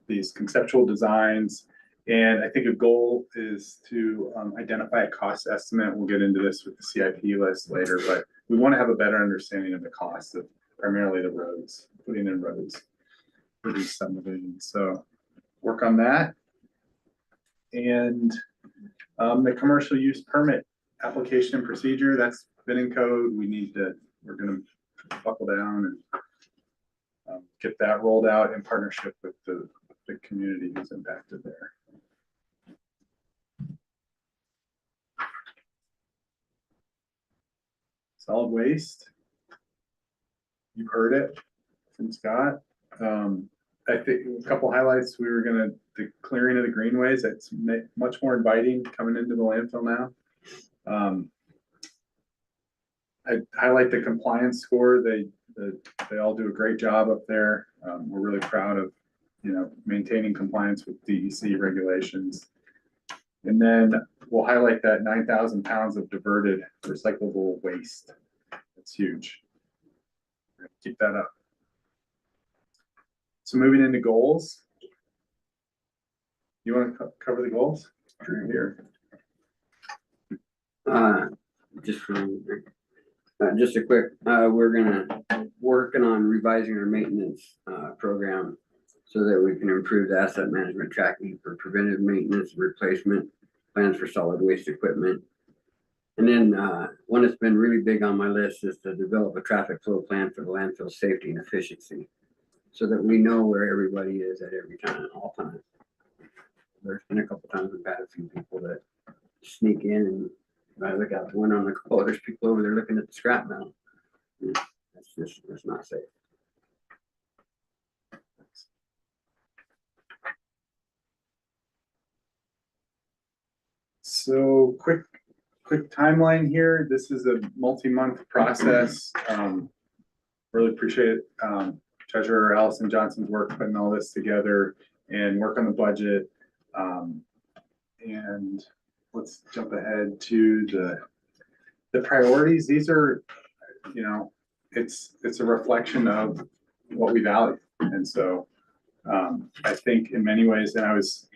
these conceptual designs. And I think a goal is to identify a cost estimate. We'll get into this with the CIP list later, but we want to have a better understanding of the cost of primarily the roads, putting in roads for these subdivisions. So work on that. And the commercial use permit application and procedure, that's been in code. We're going to buckle down and get that rolled out in partnership with the community who's impacted there. Solid waste. You've heard it from Scott. I think a couple highlights. The clearing of the greenways. It's much more inviting coming into the landfill now. I highlight the compliance score. They all do a great job up there. We're really proud of, maintaining compliance with DEC regulations. And then we'll highlight that 9,000 pounds of diverted recyclable waste. It's huge. We're gonna keep that up. So moving into goals. You want to cover the goals? Sure. Here. Just a quick, we're working on revising our maintenance program so that we can improve the asset management tracking for preventive maintenance, replacement, plans for solid waste equipment. And then one that's been really big on my list is to develop a traffic flow plan for the landfill safety and efficiency so that we know where everybody is at every time, all times. There's been a couple times we've had a few people that sneak in and I look out the window and look, oh, there's people over there looking at the scrap metal. That's not safe. So quick timeline here. This is a multi-month process. Really appreciate Treasurer Allison Johnson's work putting all this together and work on the budget. And let's jump ahead to the priorities. These are, it's a reflection of what we value. And so I think in many ways, and I was,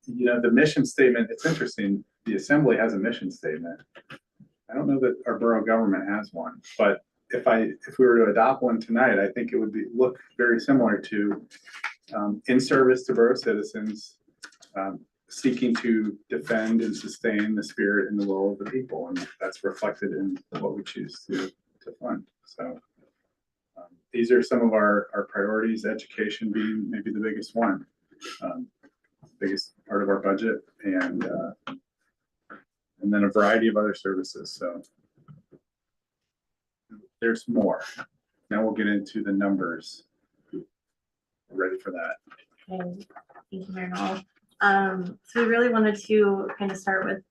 the mission statement, it's interesting. The assembly has a mission statement. I don't know that our borough government has one, but if we were to adopt one tonight, I think it would look very similar to in service to borough citizens, seeking to defend and sustain the spirit and the will of the people. And that's reflected in what we choose to fund. So these are some of our priorities, education being maybe the biggest one. Biggest part of our budget, and then a variety of other services. So there's more. Now we'll get into the numbers. Ready for that? Okay, thank you, Mayor Knoll. So we really wanted to kind of start with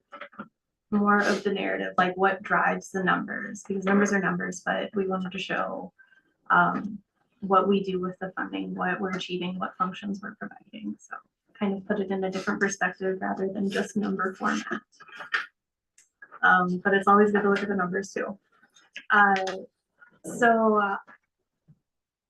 more of the narrative, like what drives the numbers, because numbers are numbers, but we wanted to show what we do with the funding, what we're achieving, what functions we're providing. So kind of put it in a different perspective rather than just number format. But it's always good to look at the numbers too. So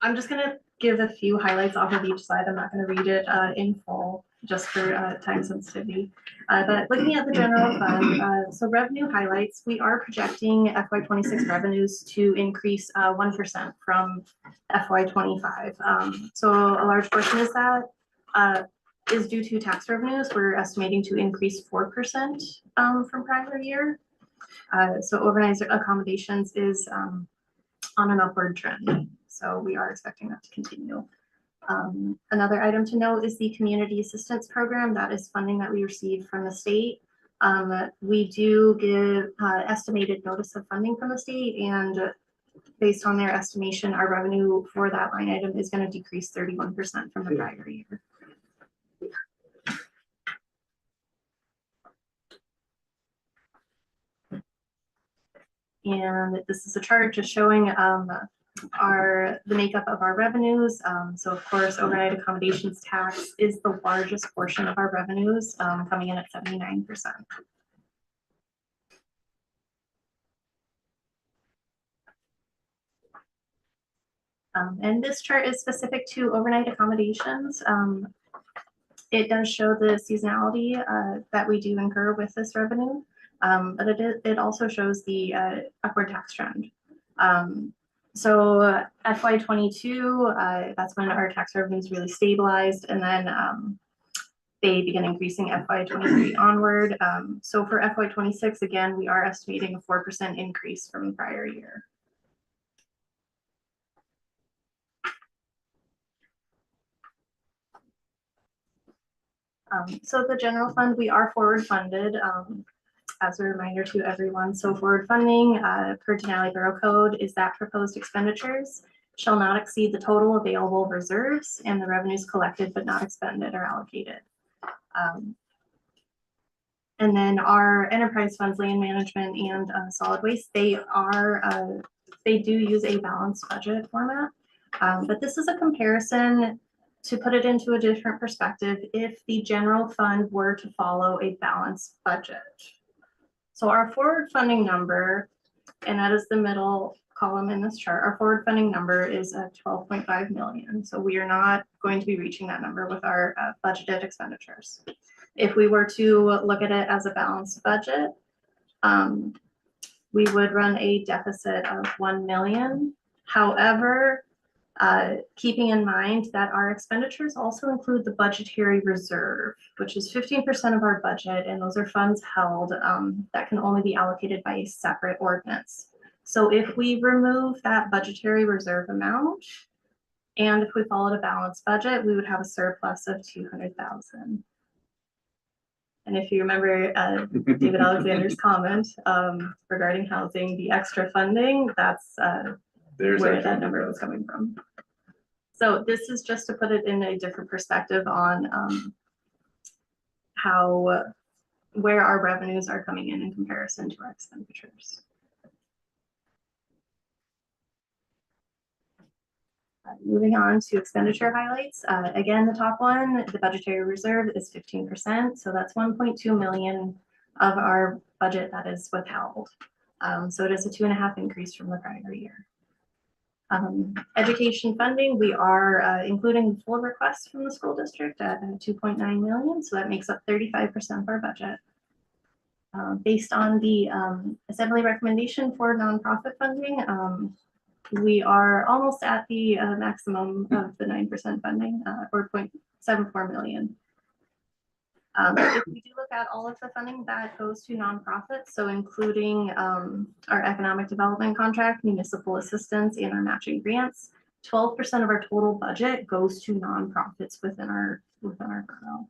I'm just gonna give a few highlights off of each slide. I'm not gonna read it in full just for time sensitivity. But looking at the general fund, so revenue highlights, we are projecting FY26 revenues to increase 1% from FY25. So a large portion is that is due to tax revenues. We're estimating to increase 4% from prior year. So overnight accommodations is on an upward trend. So we are expecting that to continue. Another item to note is the community assistance program. That is funding that we receive from the state. We do give estimated notice of funding from the state, and based on their estimation, our revenue for that line item is going to decrease 31% from the prior year. And this is a chart just showing the makeup of our revenues. So of course, overnight accommodations tax is the largest portion of our revenues, coming in at 79%. And this chart is specific to overnight accommodations. It does show the seasonality that we do incur with this revenue. But it also shows the upward tax trend. So FY22, that's when our tax revenues really stabilized, and then they begin increasing FY23 onward. So for FY26, again, we are estimating a 4% increase from the prior year. So the general fund, we are forward funded. As a reminder to everyone, so forward funding per Denali Borough Code is that proposed expenditures shall not exceed the total available reserves and the revenues collected but not expended or allocated. And then our enterprise funds, land management and solid waste, they are they do use a balanced budget format. But this is a comparison to put it into a different perspective if the general fund were to follow a balanced budget. So our forward funding number, and that is the middle column in this chart, our forward funding number is 12.5 million. So we are not going to be reaching that number with our budgeted expenditures. If we were to look at it as a balanced budget, we would run a deficit of 1 million. However, keeping in mind that our expenditures also include the budgetary reserve, which is 15% of our budget, and those are funds held that can only be allocated by a separate ordinance. So if we remove that budgetary reserve amount, and if we followed a balanced budget, we would have a surplus of 200,000. And if you remember David Alexander's comment regarding housing, the extra funding, that's where that number was coming from. So this is just to put it in a different perspective on where our revenues are coming in comparison to our expenditures. Moving on to expenditure highlights. Again, the top one, the budgetary reserve is 15%. So that's 1.2 million of our budget that is withheld. So it is a 2.5 increase from the prior year. Education funding, we are including full requests from the school district at 2.9 million. So that makes up 35% of our budget. Based on the assembly recommendation for nonprofit funding, we are almost at the maximum of the 9% funding, or 0.74 million. If we do look at all of the funding that goes to nonprofits, so including our economic development contract, municipal assistance, and our matching grants, 12% of our total budget goes to nonprofits within our borough.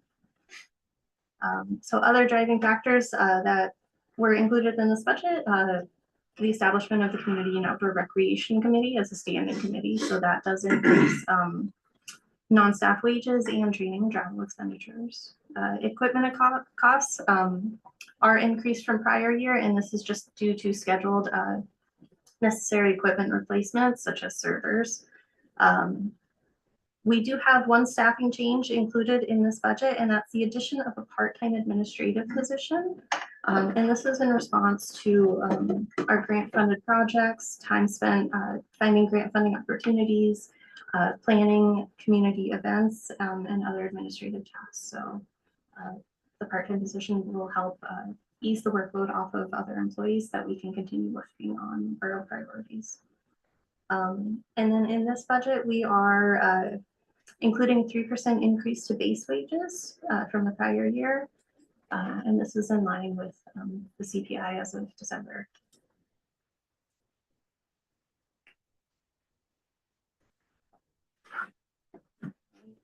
So other driving factors that were included in this budget, the establishment of the Community and Outdoor Recreation Committee as a standing committee. So that does increase non-staff wages and training and travel expenditures. Equipment costs are increased from prior year, and this is just due to scheduled necessary equipment replacements such as servers. We do have one staffing change included in this budget, and that's the addition of a part-time administrative position. And this is in response to our grant-funded projects, time spent finding grant funding opportunities, planning community events, and other administrative tasks. So the part-time position will help ease the workload off of other employees that we can continue working on borough priorities. And then in this budget, we are including a 3% increase to base wages from the prior year. And this is in line with the CPI as of December.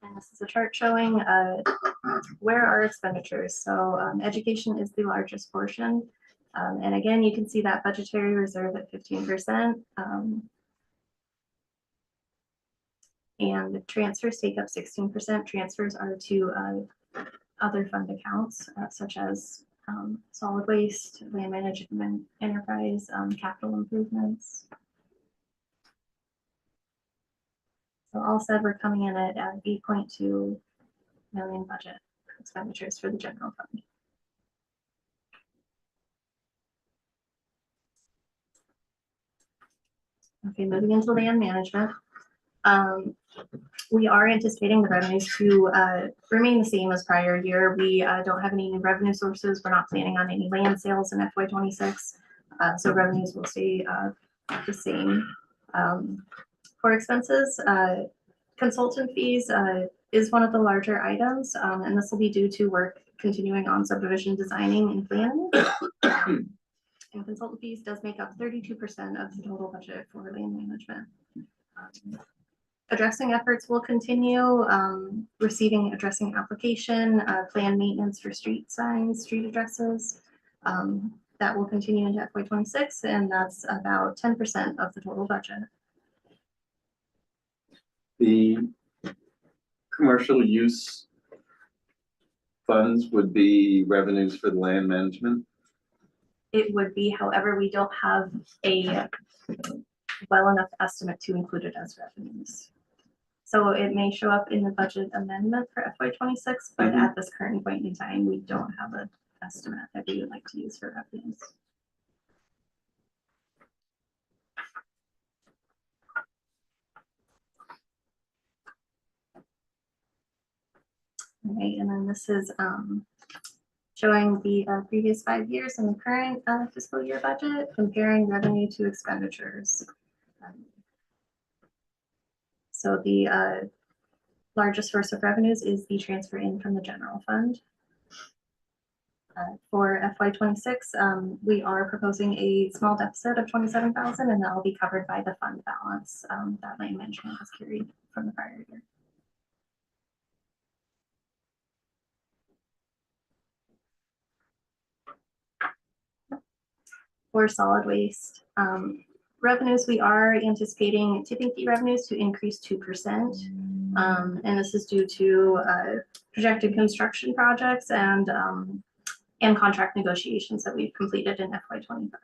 And this is a chart showing where our expenditures. So education is the largest portion. And again, you can see that budgetary reserve at 15%. And the transfers take up 16%. Transfers are to other fund accounts, such as solid waste, land management enterprise, capital improvements. So all said, we're coming in at 8.2 million budget expenditures for the general fund. Okay, moving into land management. We are anticipating the revenues to remain the same as prior year. We don't have any new revenue sources. We're not planning on any land sales in FY26. So revenues will stay the same. For expenses, consultant fees is one of the larger items, and this will be due to work continuing on subdivision designing and planning. And consultant fees does make up 32% of the total budget for land management. Addressing efforts will continue, receiving addressing application, plan maintenance for street signs, street addresses. That will continue into FY26, and that's about 10% of the total budget. The commercial use funds would be revenues for the land management. It would be, however, we don't have a well enough estimate to include it as revenues. So it may show up in the budget amendment for FY 26, but at this current point in time, we don't have an estimate that we would like to use for revenues. All right, and then this is showing the previous 5 years and the current fiscal year budget, comparing revenue to expenditures. So the largest source of revenues is the transfer in from the general fund. For FY 26, we are proposing a small deficit of 27,000, and that will be covered by the fund balance that Lane mentioned was carried from the prior year. For solid waste revenues, we are anticipating tipping fee revenues to increase 2%. And this is due to projected construction projects and contract negotiations that we've completed in FY 25.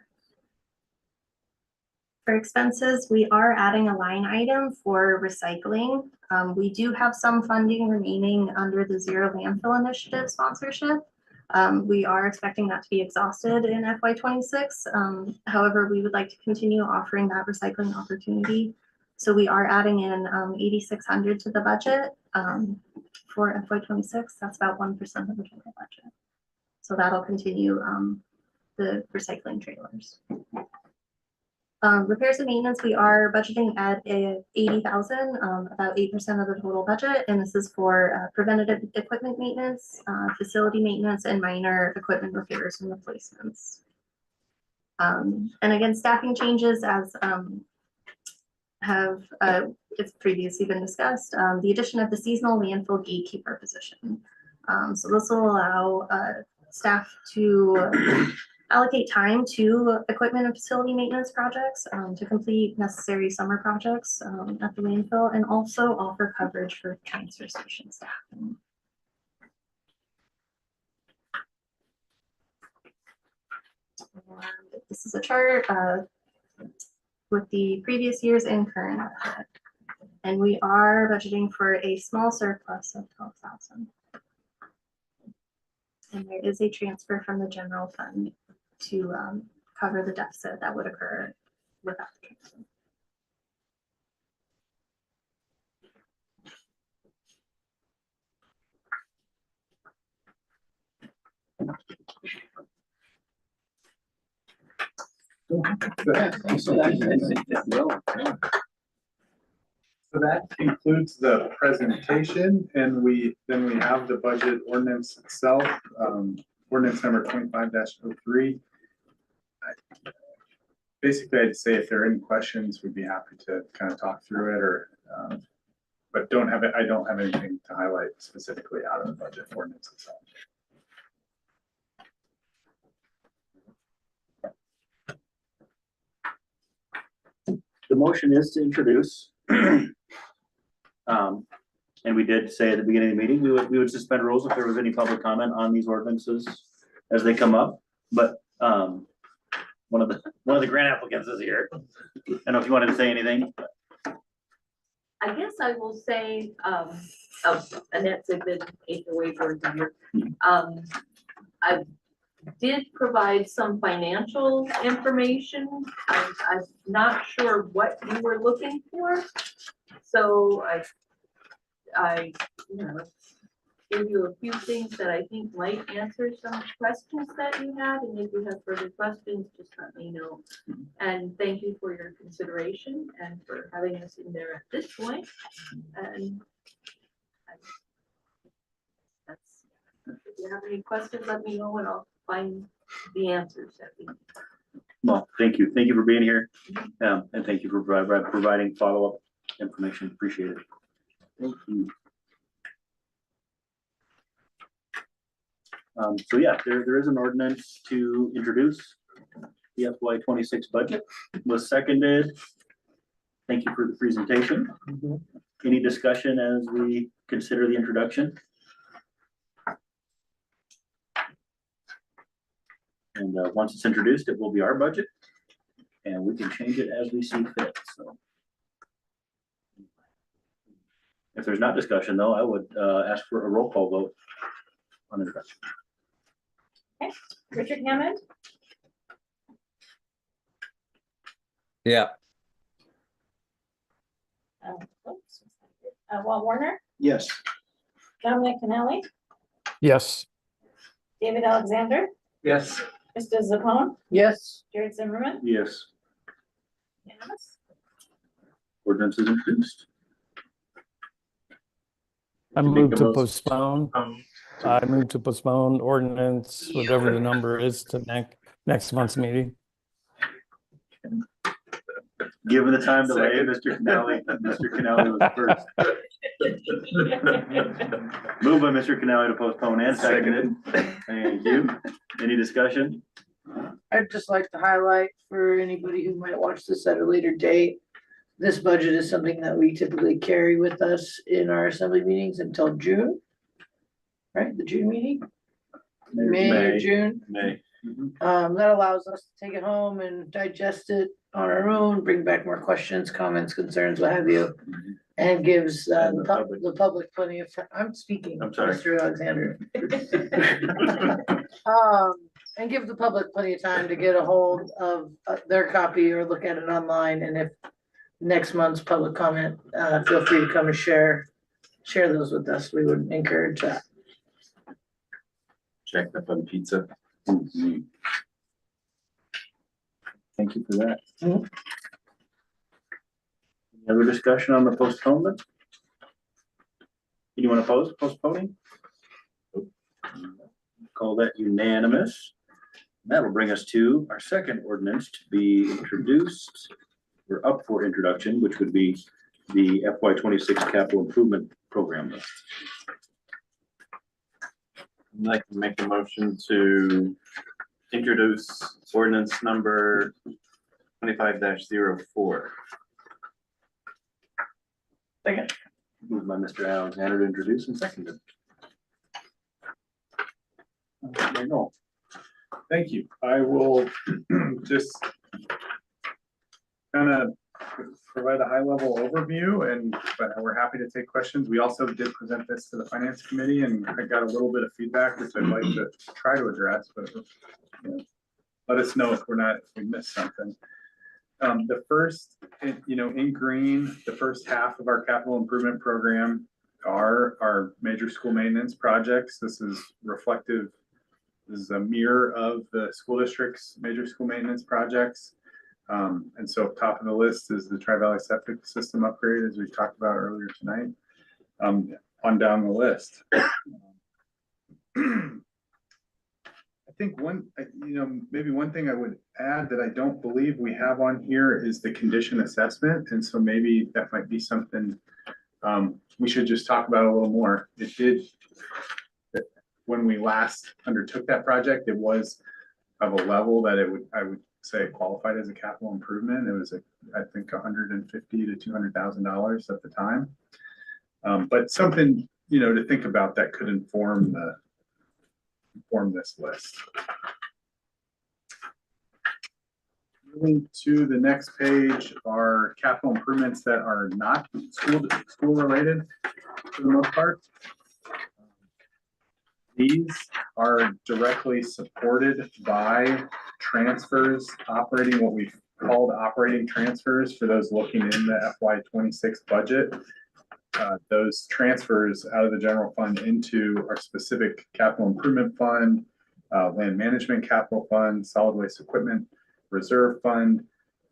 For expenses, we are adding a line item for recycling. We do have some funding remaining under the Zero Landfill Initiative sponsorship. We are expecting that to be exhausted in FY 26. However, we would like to continue offering that recycling opportunity. So we are adding in 8,600 to the budget for FY 26. That's about 1% of the total budget. So that'll continue the recycling trailers. Repairs and maintenance, we are budgeting at 80,000, about 8% of the total budget, and this is for preventative equipment maintenance, facility maintenance, and minor equipment repairs and replacements. And again, staffing changes as it's previously been discussed, the addition of the seasonal landfill gatekeeper position. So this will allow staff to allocate time to equipment and facility maintenance projects to complete necessary summer projects at the landfill, and also offer coverage for transfer station staff. And this is a chart with the previous years and current budget. And we are budgeting for a small surplus of 12,000. And there is a transfer from the general fund to cover the deficit that would occur without the transfer. So that concludes the presentation, and then we have the budget ordinance itself, ordinance number 25-03. Basically, I'd say if there are any questions, we'd be happy to kind of talk through it, or but I don't have anything to highlight specifically out of the budget ordinance itself. The motion is to introduce. And we did say at the beginning of the meeting, we would suspend rules if there was any public comment on these ordinances as they come up. But one of the grant applicants is here. I don't know if you wanted to say anything. I guess I will say, Annette Sigmund, HOA board member. I did provide some financial information. I'm not sure what you were looking for. So I gave you a few things that I think might answer some questions that you had. And if you have further questions, just let me know. And thank you for your consideration and for having us in there at this point. And if you have any questions, let me know and I'll find the answers that we need. Well, thank you. Thank you for being here. And thank you for providing follow-up information. Appreciate it. Thank you. So yeah, there is an ordinance to introduce. The FY 26 budget was seconded. Thank you for the presentation. Any discussion as we consider the introduction? And once it's introduced, it will be our budget. and we can change it as we see fit, so. If there's not discussion, though, I would ask for a roll call vote on introduction. Richard Hammond, Yeah. Walt Warner, Yes. Dominic Canali, Yes. David Alexander, Yes. Krista Zapone, Yes. Jared Zimmerman, Yes. unanimous. Ordinance is introduced. I Make move a to motion. postpone. I move to postpone ordinance, whatever the number is, to next month's meeting. Given the time delay, Mr. Canali was first. Moved by Mr. Canali to postpone and seconded. Thank you. Any discussion? I'd just like to highlight for anybody who might watch this at a later date. This budget is something that we typically carry with us in our assembly meetings until June. Right, the June meeting, May or June. May. That allows us to take it home and digest it on our own, bring back more questions, comments, concerns, what have you. And gives And the public plenty of time. I'm speaking, I'm sorry. Mr. Alexander. And give the public plenty of time to get a hold of their copy or look at it online. And if next month's public comment, feel free to come and share those with us. We would encourage that. Check up on pizza. Thank you for that. Mhm. Any other discussion on the postponement? Anyone opposed to postponing? Call that unanimous. That'll bring us to our second ordinance to be introduced. We're up for introduction, which would be the FY 26 capital improvement program list. I'd like to make a motion to introduce ordinance number 25-04. Second. Moved by Mr. Alexander to introduce and seconded. There you go. Thank you. I will just kind of provide a high level overview but we're happy to take questions. We also did present this to the finance committee and I got a little bit of feedback, which I'd like to try to address, but let us know if we missed something. The first, in green, the first half of our capital improvement program are our major school maintenance projects. This is reflective. This is a mirror of the school district's major school maintenance projects. And so top of the list is the Tri-Valley septic system upgrade, as we talked about earlier tonight, on down the list. I think maybe one thing I would add that I don't believe we have on here is the condition assessment. And so maybe that might be something we should just talk about a little more. It did, when we last undertook that project, it was of a level that I would say qualified as a capital improvement. It was, I think, $150,000 to $200,000 at the time. But something, to think about that could inform this list. Moving to the next page are capital improvements that are not school related for the most part. These are directly supported by transfers, what we've called operating transfers for those looking in the FY 26 budget. Those transfers out of the general fund into our specific capital improvement fund, land management capital fund, solid waste equipment reserve fund.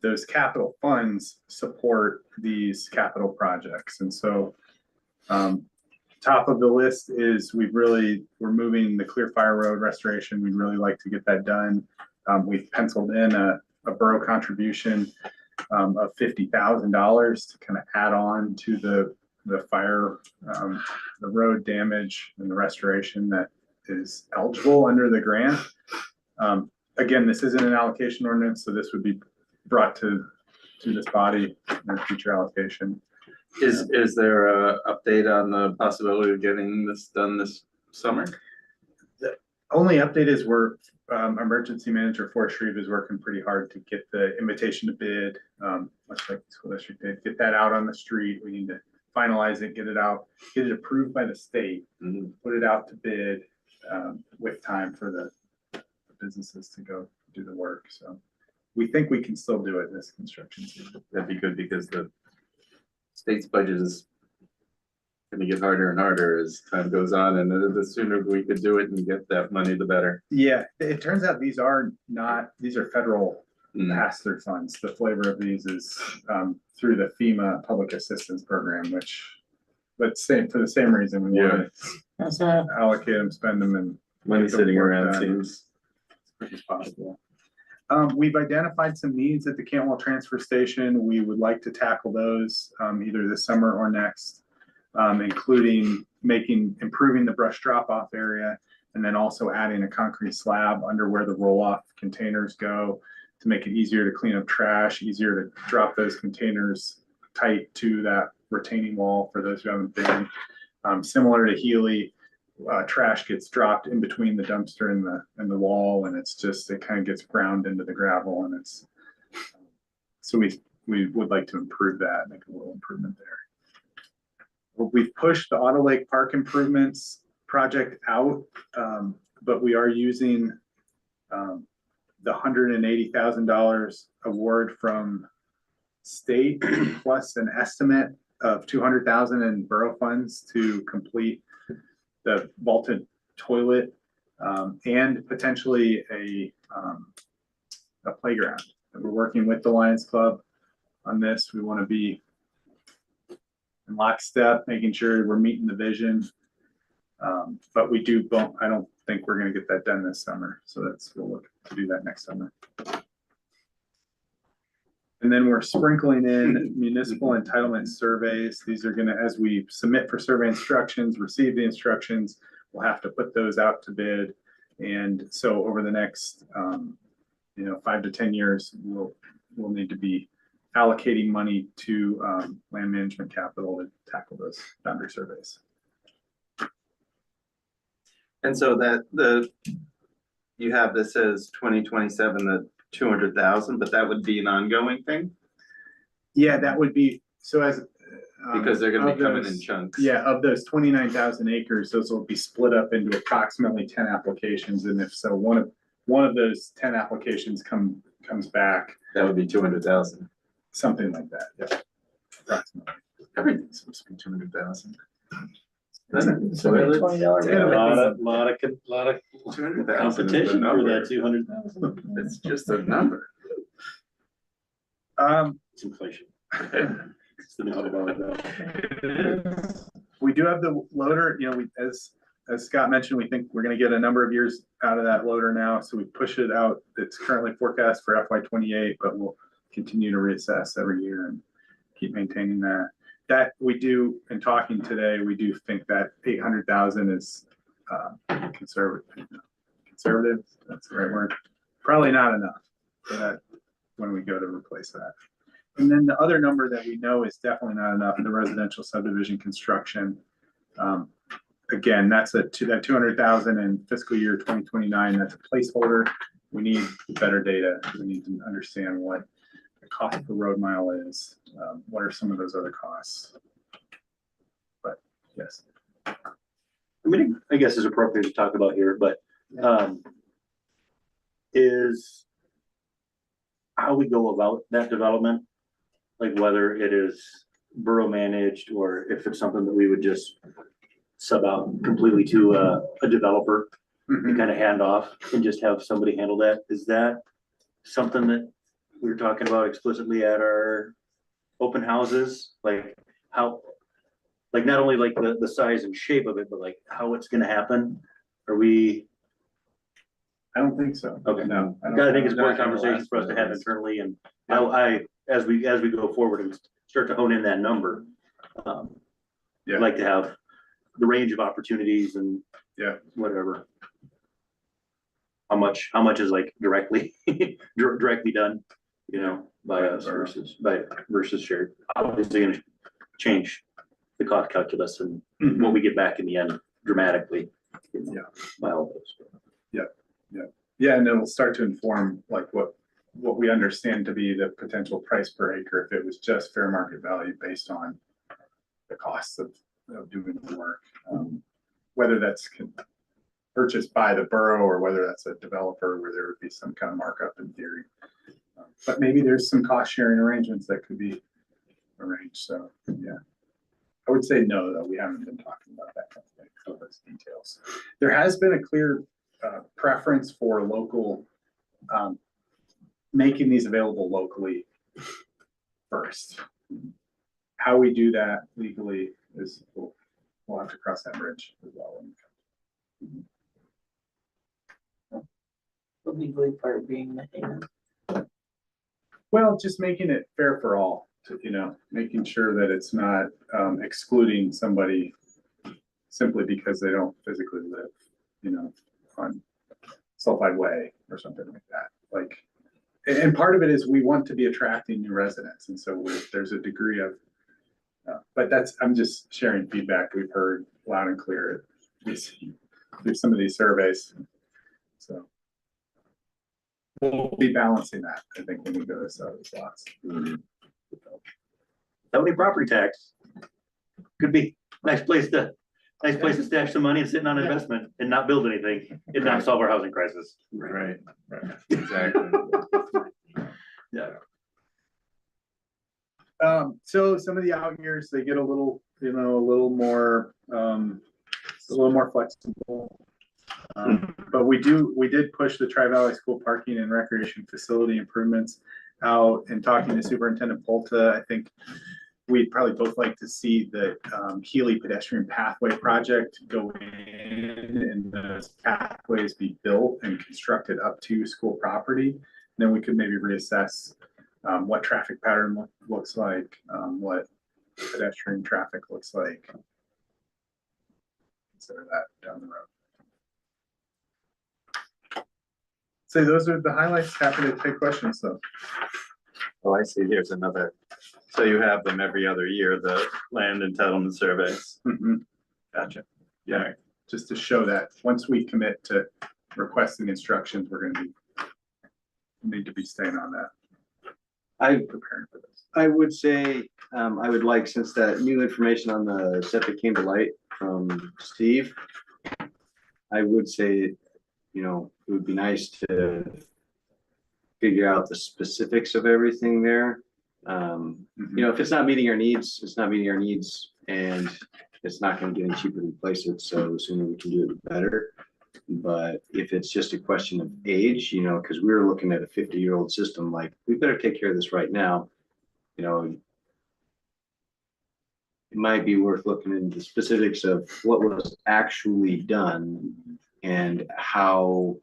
Those capital funds support these capital projects. And so top of the list is we're moving the Clear Fire Road restoration. We'd really like to get that done. We've penciled in a borough contribution of $50,000 to kind of add on to the fire, the road damage and the restoration that is eligible under the grant. Again, this isn't an allocation ordinance, so this would be brought to this body in a future allocation. Is there a update on the possibility of getting this done this summer? The only update is we're emergency manager for Shreve is working pretty hard to get the invitation to bid, much like the school district did, get that out on the street. We need to finalize it, get it out, get it approved by the state, put it out to bid, with time for the businesses to go do the work. So we think we can still do it this construction season. That'd be good because the state's budget is gonna get harder and harder as time goes on, and the sooner we could do it and get that money, the better. Yeah, it turns out these are federal Mm. pass-through funds. The flavor of these is through the FEMA Public Assistance Program, but for the same reason, we want to allocate them, spend them, and Money get the sitting work around done seems, as quick as possible. We've identified some needs at the Cantwell Transfer Station. We would like to tackle those either this summer or next, including improving the brush drop-off area, and then also adding a concrete slab under where the roll-off containers go to make it easier to clean up trash, easier to drop those containers tight to that retaining wall for those who haven't been. Similar to Healy, trash gets dropped in between the dumpster and the wall, and it kind of gets ground into the gravel, and so we would like to improve that, make a little improvement there. We've pushed the Auto Lake Park improvements project out, but we are using the $180,000 award from state plus an estimate of $200,000 in borough funds to complete the vaulted toilet and potentially a playground. And we're working with the Lions Club on this. We want to be in lockstep, making sure we're meeting the vision. But I don't think we're going to get that done this summer. So we'll look to do that next summer. And then we're sprinkling in municipal entitlement surveys. These are gonna, as we submit for survey instructions, receive the instructions, we'll have to put those out to bid. And so over the next, 5 to 10 years, we'll need to be allocating money to land management capital to tackle those boundary surveys. and so you have this as 2027, the 200,000, but that would be an ongoing thing Yeah, that would be, so as. because they're gonna of be coming in those- chunks. Yeah, of those 29,000 acres, those will be split up into approximately 10 applications. And if so, one of those 10 applications comes back, That would be 200,000. something like that, yeah. Approximately. Everything's supposed to be 200,000. $20 Lot of 200,000 is the competition for number. that 200,000. It's just a number. It's inflation. It's the new $100. We do have the loader, as Scott mentioned, we think we're gonna get a number of years out of that loader now, so we push it out. It's currently forecast for FY 28, but we'll continue to reassess every year and keep maintaining that. That we do, in talking today, we do think that 800,000 is conservative, that's the right word. Probably not enough for that when we go to replace that. And then the other number that we know is definitely not enough, the residential subdivision construction. Again, that's that 200,000 in fiscal year 2029, that's a placeholder. We need better data. We need to understand what the cost per road mile is. What are some of those other costs? But yes. I mean, I guess it's appropriate to talk about here, but is how we go about that development, like whether it is borough managed or if it's something that we would just sub out completely to a developer and kind of hand off and just have somebody handle that. Is that something that we were talking about explicitly at our open houses? Like how, like not only like the size and shape of it, but like how it's gonna happen? Are we? I don't think so. Okay. No. I think it's more conversations for us to have internally, and as we go forward and start to hone in that number. Yeah. I'd like to have the range of opportunities and whatever. How much is like directly done, by us versus shared. Obviously gonna change the cost calculus and what we get back in the end dramatically. By all those. Yeah, and it'll start to inform like what we understand to be the potential price per acre if it was just fair market value based on the costs of doing the work. Whether that's purchased by the borough or whether that's a developer where there would be some kind of markup in theory. But maybe there's some cost sharing arrangements that could be arranged. So, yeah. I would say no, though. We haven't been talking about that kind of thing, all those details. There has been a clear preference for local, making these available locally first. How we do that legally is, we'll have to cross that bridge as well. The legally part being the payment. Well, just making it fair for all, making sure that it's not excluding somebody simply because they don't physically live, on Sulphide Way or something like that. Like, and part of it is we want to be attracting new residents. And so there's a degree of, but I'm just sharing feedback we've heard loud and clear through some of these surveys. So we'll be balancing that, I think, when we go to some of these lots. Felony property tax could be nice place to stash some money and sit on investment and not build anything and not solve our housing crisis. Right, exactly. Yeah. So some of the out years, they get a little more flexible. But we did push the Tri-Valley School parking and recreation facility improvements out. And talking to Superintendent Polta, I think we'd probably both like to see the Healy pedestrian pathway project go in and those pathways be built and constructed up to school property. Then we could maybe reassess what traffic pattern looks like, what pedestrian traffic looks like. Consider that down the road. So those are the highlights. Happy to take questions though. Oh, I see. Here's another. So you have them every other year, the land entitlement surveys. Mm-hmm. Gotcha. Yeah, just to show that once we commit to requesting instructions, we're going to need to be staying on that. Preparing for this. I would say, I would like, since that new information on the septic came to light from Steve, I would say, it would be nice to figure out the specifics of everything there. If it's not meeting our needs, it's not meeting our needs, and it's not going to get any cheaper to replace it. So the sooner we can do it, the better. But if it's just a question of age, because we're looking at a 50-year-old system, like we better take care of this right now. It might be worth looking into the specifics of what was actually done and how,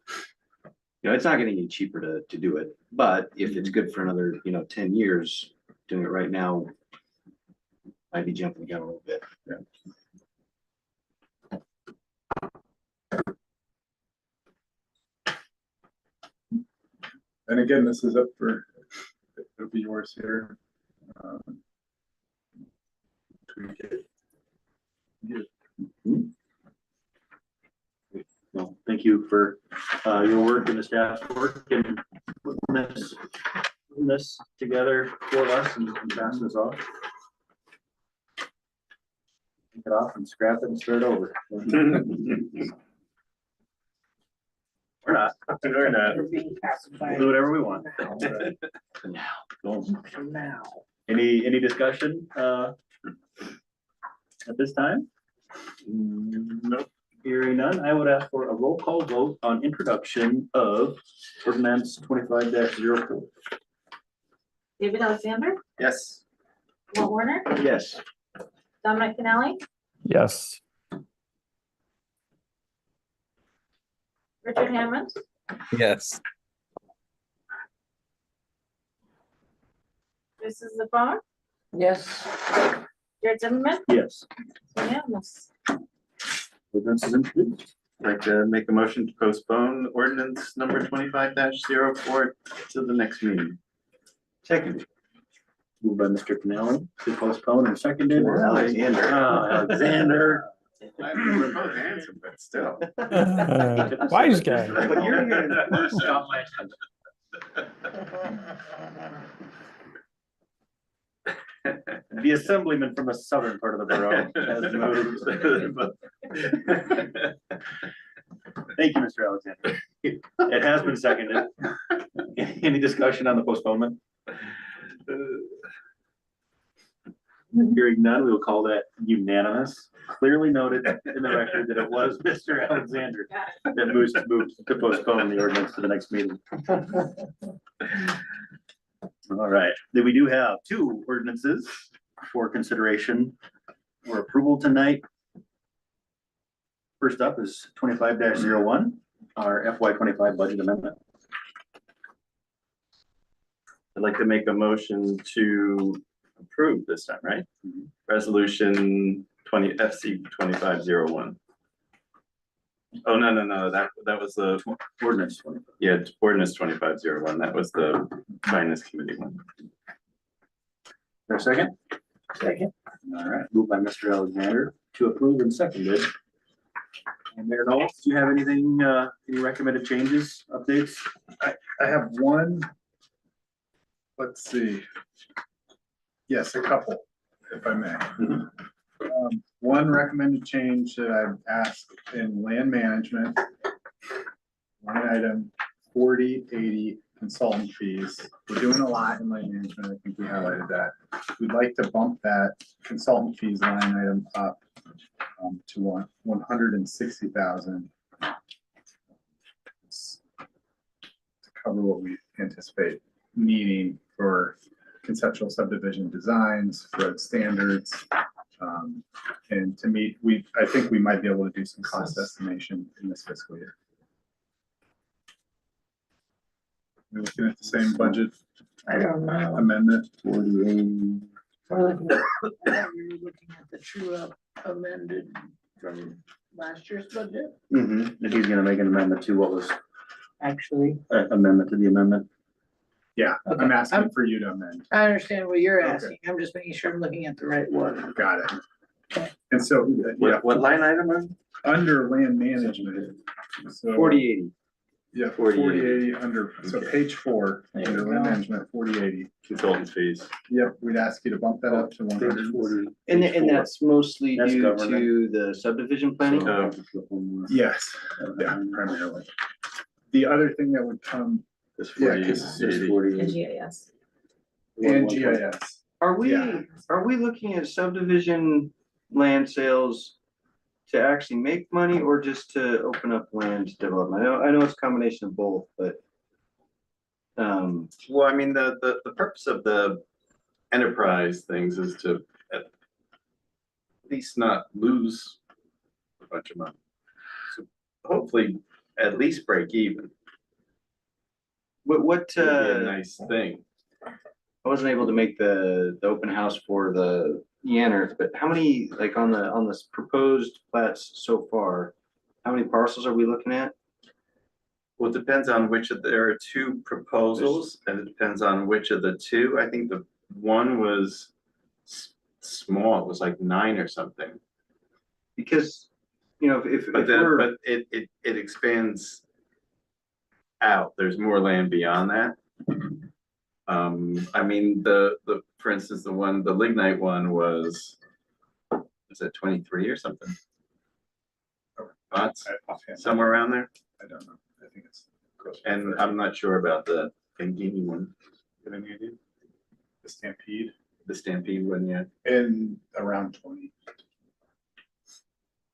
it's not getting any cheaper to do it. But if it's good for another, 10 years, doing it right now might be jumping the gun a little bit. Yeah. And again, this is up for, it'll be yours here. Well, thank you for your work and the staff's work and putting this together for us and passing this off. Take it off and scrap it and start over. We're not. We're not. We're being pacified. We'll do whatever we want. For now. Any discussion at this time? Nope. Hearing none, I would ask for a roll call vote on introduction of ordinance 25-04. David Alexander, Yes. Walt Warner, Yes. Dominic Canali, Yes. Richard Hammond, Yes. this is the phone, Yes. Jared Zimmerman, Yes. unanimous. Ordinance is introduced. I'd like to make a motion to postpone ordinance number 25-04 to the next meeting. Second. Moved by Mr. Canali to postpone and seconded. Alexander. Alexander. We're both handsome, but still. Wise guy. But you're here first. Got my attention. The assemblyman from the southern part of the borough has moved. Thank you, Mr. Alexander. It has been seconded. Any discussion on the postponement? Hearing none, we will call that unanimous. Clearly noted in the record that it was Mr. Alexander that moved to postpone the ordinance to the next meeting. All right, then we do have two ordinances for consideration or approval tonight. First up is 25-01, our FY 25 budget amendment. I'd like to make a motion to approve this time, right? Resolution 20 FC 2501. Oh, no, that was the Ordinance 25. yeah, ordinance 2501. That was the finance committee one. For a second? Second. All right, moved by Mr. Alexander to approve and seconded. And Mayor Knowles, do you have anything, any recommended changes, updates? I have one. Let's see. Yes, a couple, if I may. One recommended change that I've asked in land management. Line item 4080 consultant fees. We're doing a lot in land management. I think we highlighted that. We'd like to bump that consultant fees line item up to 160,000. To cover what we anticipate needing for conceptual subdivision designs, road standards. And to meet, I think we might be able to do some cost estimation in this fiscal year. We're looking at the same budget I don't know. amendment. 48. We're looking at, you're looking at the true up amended from last year's budget, If he's gonna make an amendment to what was actually. amendment to the amendment. Yeah, Okay. I'm asking for you to amend. I understand what you're Okay. asking. I'm just making sure I'm looking at the right one. Got it. And so, yeah, What line item is? under land management. So 4080. Yeah, 4080. 4080 under, so page 4, There under you land go. management, 4080. Consultant fees. Yep, we'd ask you to bump that up to 100. And that's mostly That's due government. to the subdivision planning? Yes, yeah, primarily. The other thing that would come, This Yeah, 40, 'cause eighty. And GIS. and GIS. Are we Yeah. looking at subdivision land sales to actually make money or just to open up land development? I know it's a combination of both, but. Well, I mean, the purpose of the enterprise things is to at least not lose a bunch of money. So hopefully, at least break even. what, Would be a nice thing. I wasn't able to make the open house for the Yanners, but how many, like on this proposed plats so far, how many parcels are we looking at? Well, it depends on which of, there are two proposals, and it depends on which of the two. I think the one was small, it was like 9 or something. Because, if But then, we're, but it expands out. There's more land beyond that. I mean, for instance, the lignite one was that 23 or something? Lots, somewhere around there. I don't know, I think it's. And I'm not sure about the Pangini one. Got any idea? The Stampede, The Stampede one, yeah. and around 20.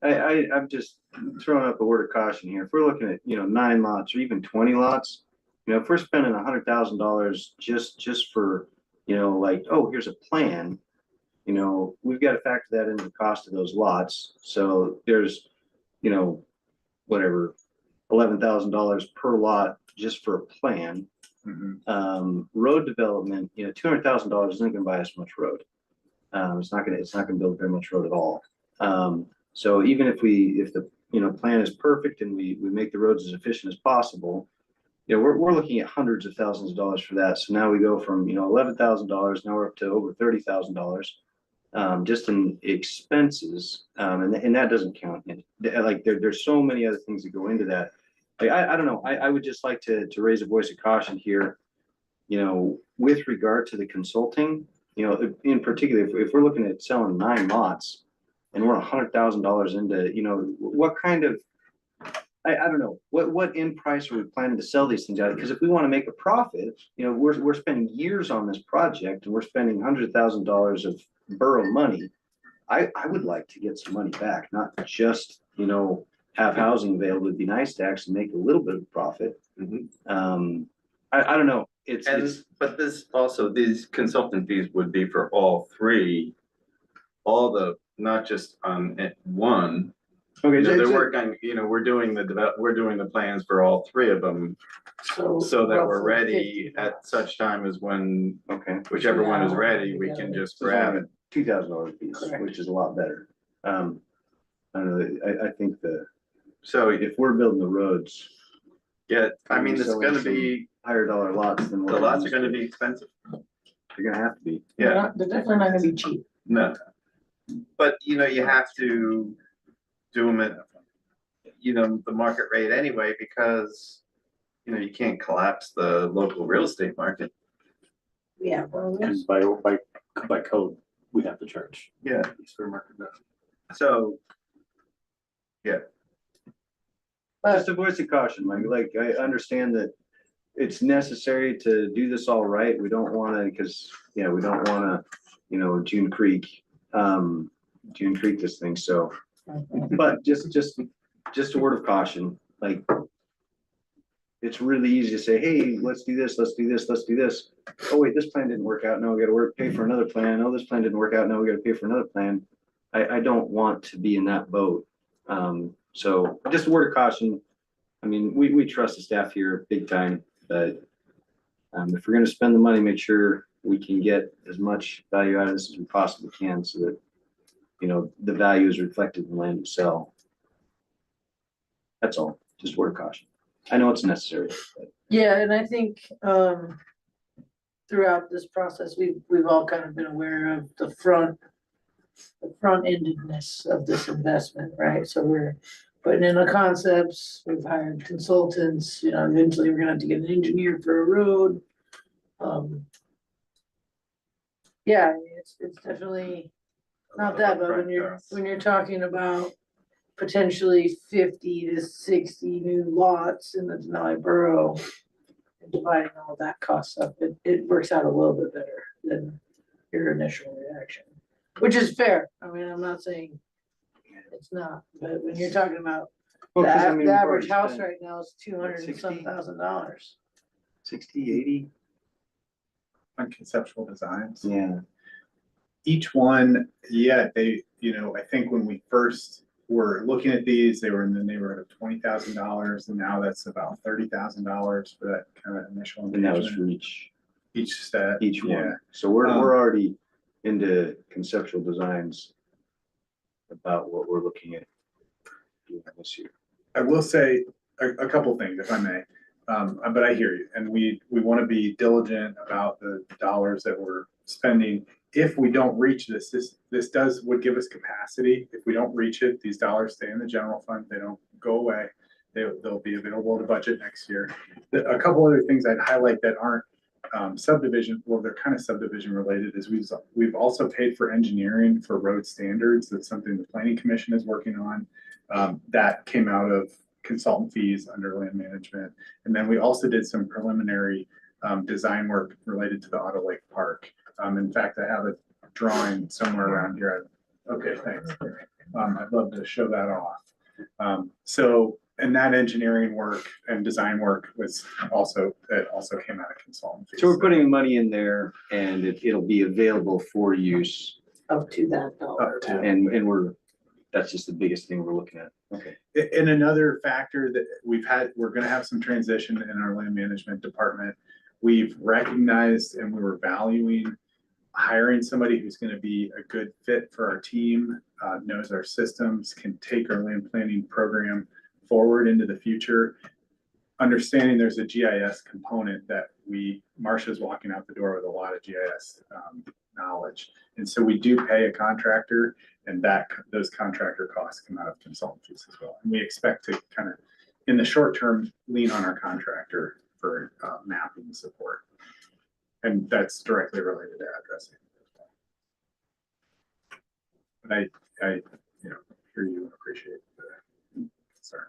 I'm just throwing up a word of caution here. If we're looking at, 9 lots or even 20 lots, if we're spending $100,000 just for, oh, here's a plan, we've got to factor that into the cost of those lots. So there's, whatever, $11,000 per lot just for a plan. Road development, $200,000 isn't gonna buy us much road. It's not gonna build very much road at all. So even if the plan is perfect and we make the roads as efficient as possible, we're looking at hundreds of thousands of dollars for that. So now we go from $11,000, now we're up to over $30,000. just in expenses, and that doesn't count. Like, there's so many other things that go into that. Like, I don't know, I would just like to raise a voice of caution here, you know, with regard to the consulting, you know, in particular, if we're looking at selling 9 lots and we're $100,000 into, you know, what kind of, I don't know, what end price are we planning to sell these things at? Because if we want to make a profit, you know, we're spending years on this project and we're spending $100,000 of borough money. I would like to get some money back, not just, you know, have housing available. It'd be nice to actually make a little bit of profit. I don't know. But this also, these consultant fees would be for all three, not just on one. Okay, They're working, you know, we're doing the plans for all 3 of them, so that we're ready at such time as when, whichever one is ready, we can just grab it. $2,000 piece, which is a lot better. I don't know, I think so if we're building the roads. Yeah, I mean, it's gonna be higher dollar lots than. The lots are gonna be expensive. They're gonna have to be. Yeah. They're definitely not gonna be cheap. No. But, you know, you have to do them at, you know, the market rate anyway, because, you know, you can't collapse the local real estate market. Yeah. Well, And by code, we have to charge. Yeah. Fair market value. So, yeah. Just a voice of caution, like I understand that it's necessary to do this all right. We don't wanna, because, yeah, we don't wanna, you know, June Creek this thing, so. But just a word of caution, like, it's really easy to say, hey, let's do this, let's do this, let's do this. Oh, wait, this plan didn't work out. No, we gotta pay for another plan. Oh, this plan didn't work out. No, we gotta pay for another plan. I don't want to be in that boat. So just a word of caution. I mean, we trust the staff here big time, but if we're gonna spend the money, make sure we can get as much value out of this as we possibly can, so that, you know, the value is reflected in the land we sell. That's all, just a word of caution. I know it's necessary, but. Yeah, and I think, throughout this process, we've all kind of been aware of the front-endedness of this investment, right? So we're putting in the concepts, we've hired consultants, you know, eventually we're gonna have to get an engineer for a road. Yeah, I mean, it's definitely not that, but when you're talking about potentially 50 to 60 new lots in the Denali Borough, and dividing all that cost up, it works out a little bit better than your initial reaction, which is fair. I mean, I'm not saying it's not, but when you're talking about the average house right now is $200 and some $1,000. 60, 80? On conceptual designs. Yeah. Each one, yeah, they, you know, I think when we first were looking at these, they were in the neighborhood of $20,000, and now that's about $30,000 for that kind of initial. And that was for each set. Each one. Yeah. So we're already into conceptual designs about what we're looking at doing this year. I will say a couple things, if I may, but I hear you, and we want to be diligent about the dollars that we're spending. If we don't reach this would give us capacity. If we don't reach it, these dollars stay in the general fund. They don't go away. They'll be available to budget next year. A couple other things I'd highlight that aren't subdivision, well, they're kind of subdivision related, is we've also paid for engineering for road standards. That's something the Planning Commission is working on. That came out of consultant fees under land management. And then we also did some preliminary design work related to the Auto Lake Park. In fact, I have a drawing somewhere around here. Okay, thanks. I'd love to show that off. And that engineering work and design work also came out of consultant fees. So we're putting money in there, and it'll be available for use. Up to that dollar. And that's just the biggest thing we're looking at. Okay. And another factor that we're gonna have some transition in our land management department. We've recognized and we were valuing hiring somebody who's gonna be a good fit for our team, knows our systems, can take our land planning program forward into the future. Understanding there's a GIS component that Marcia's walking out the door with a lot of GIS knowledge. And so we do pay a contractor, and those contractor costs come out of consultant fees as well. And we expect to kind of, in the short term, lean on our contractor for mapping support. And that's directly related to addressing. But I hear you and appreciate the concern.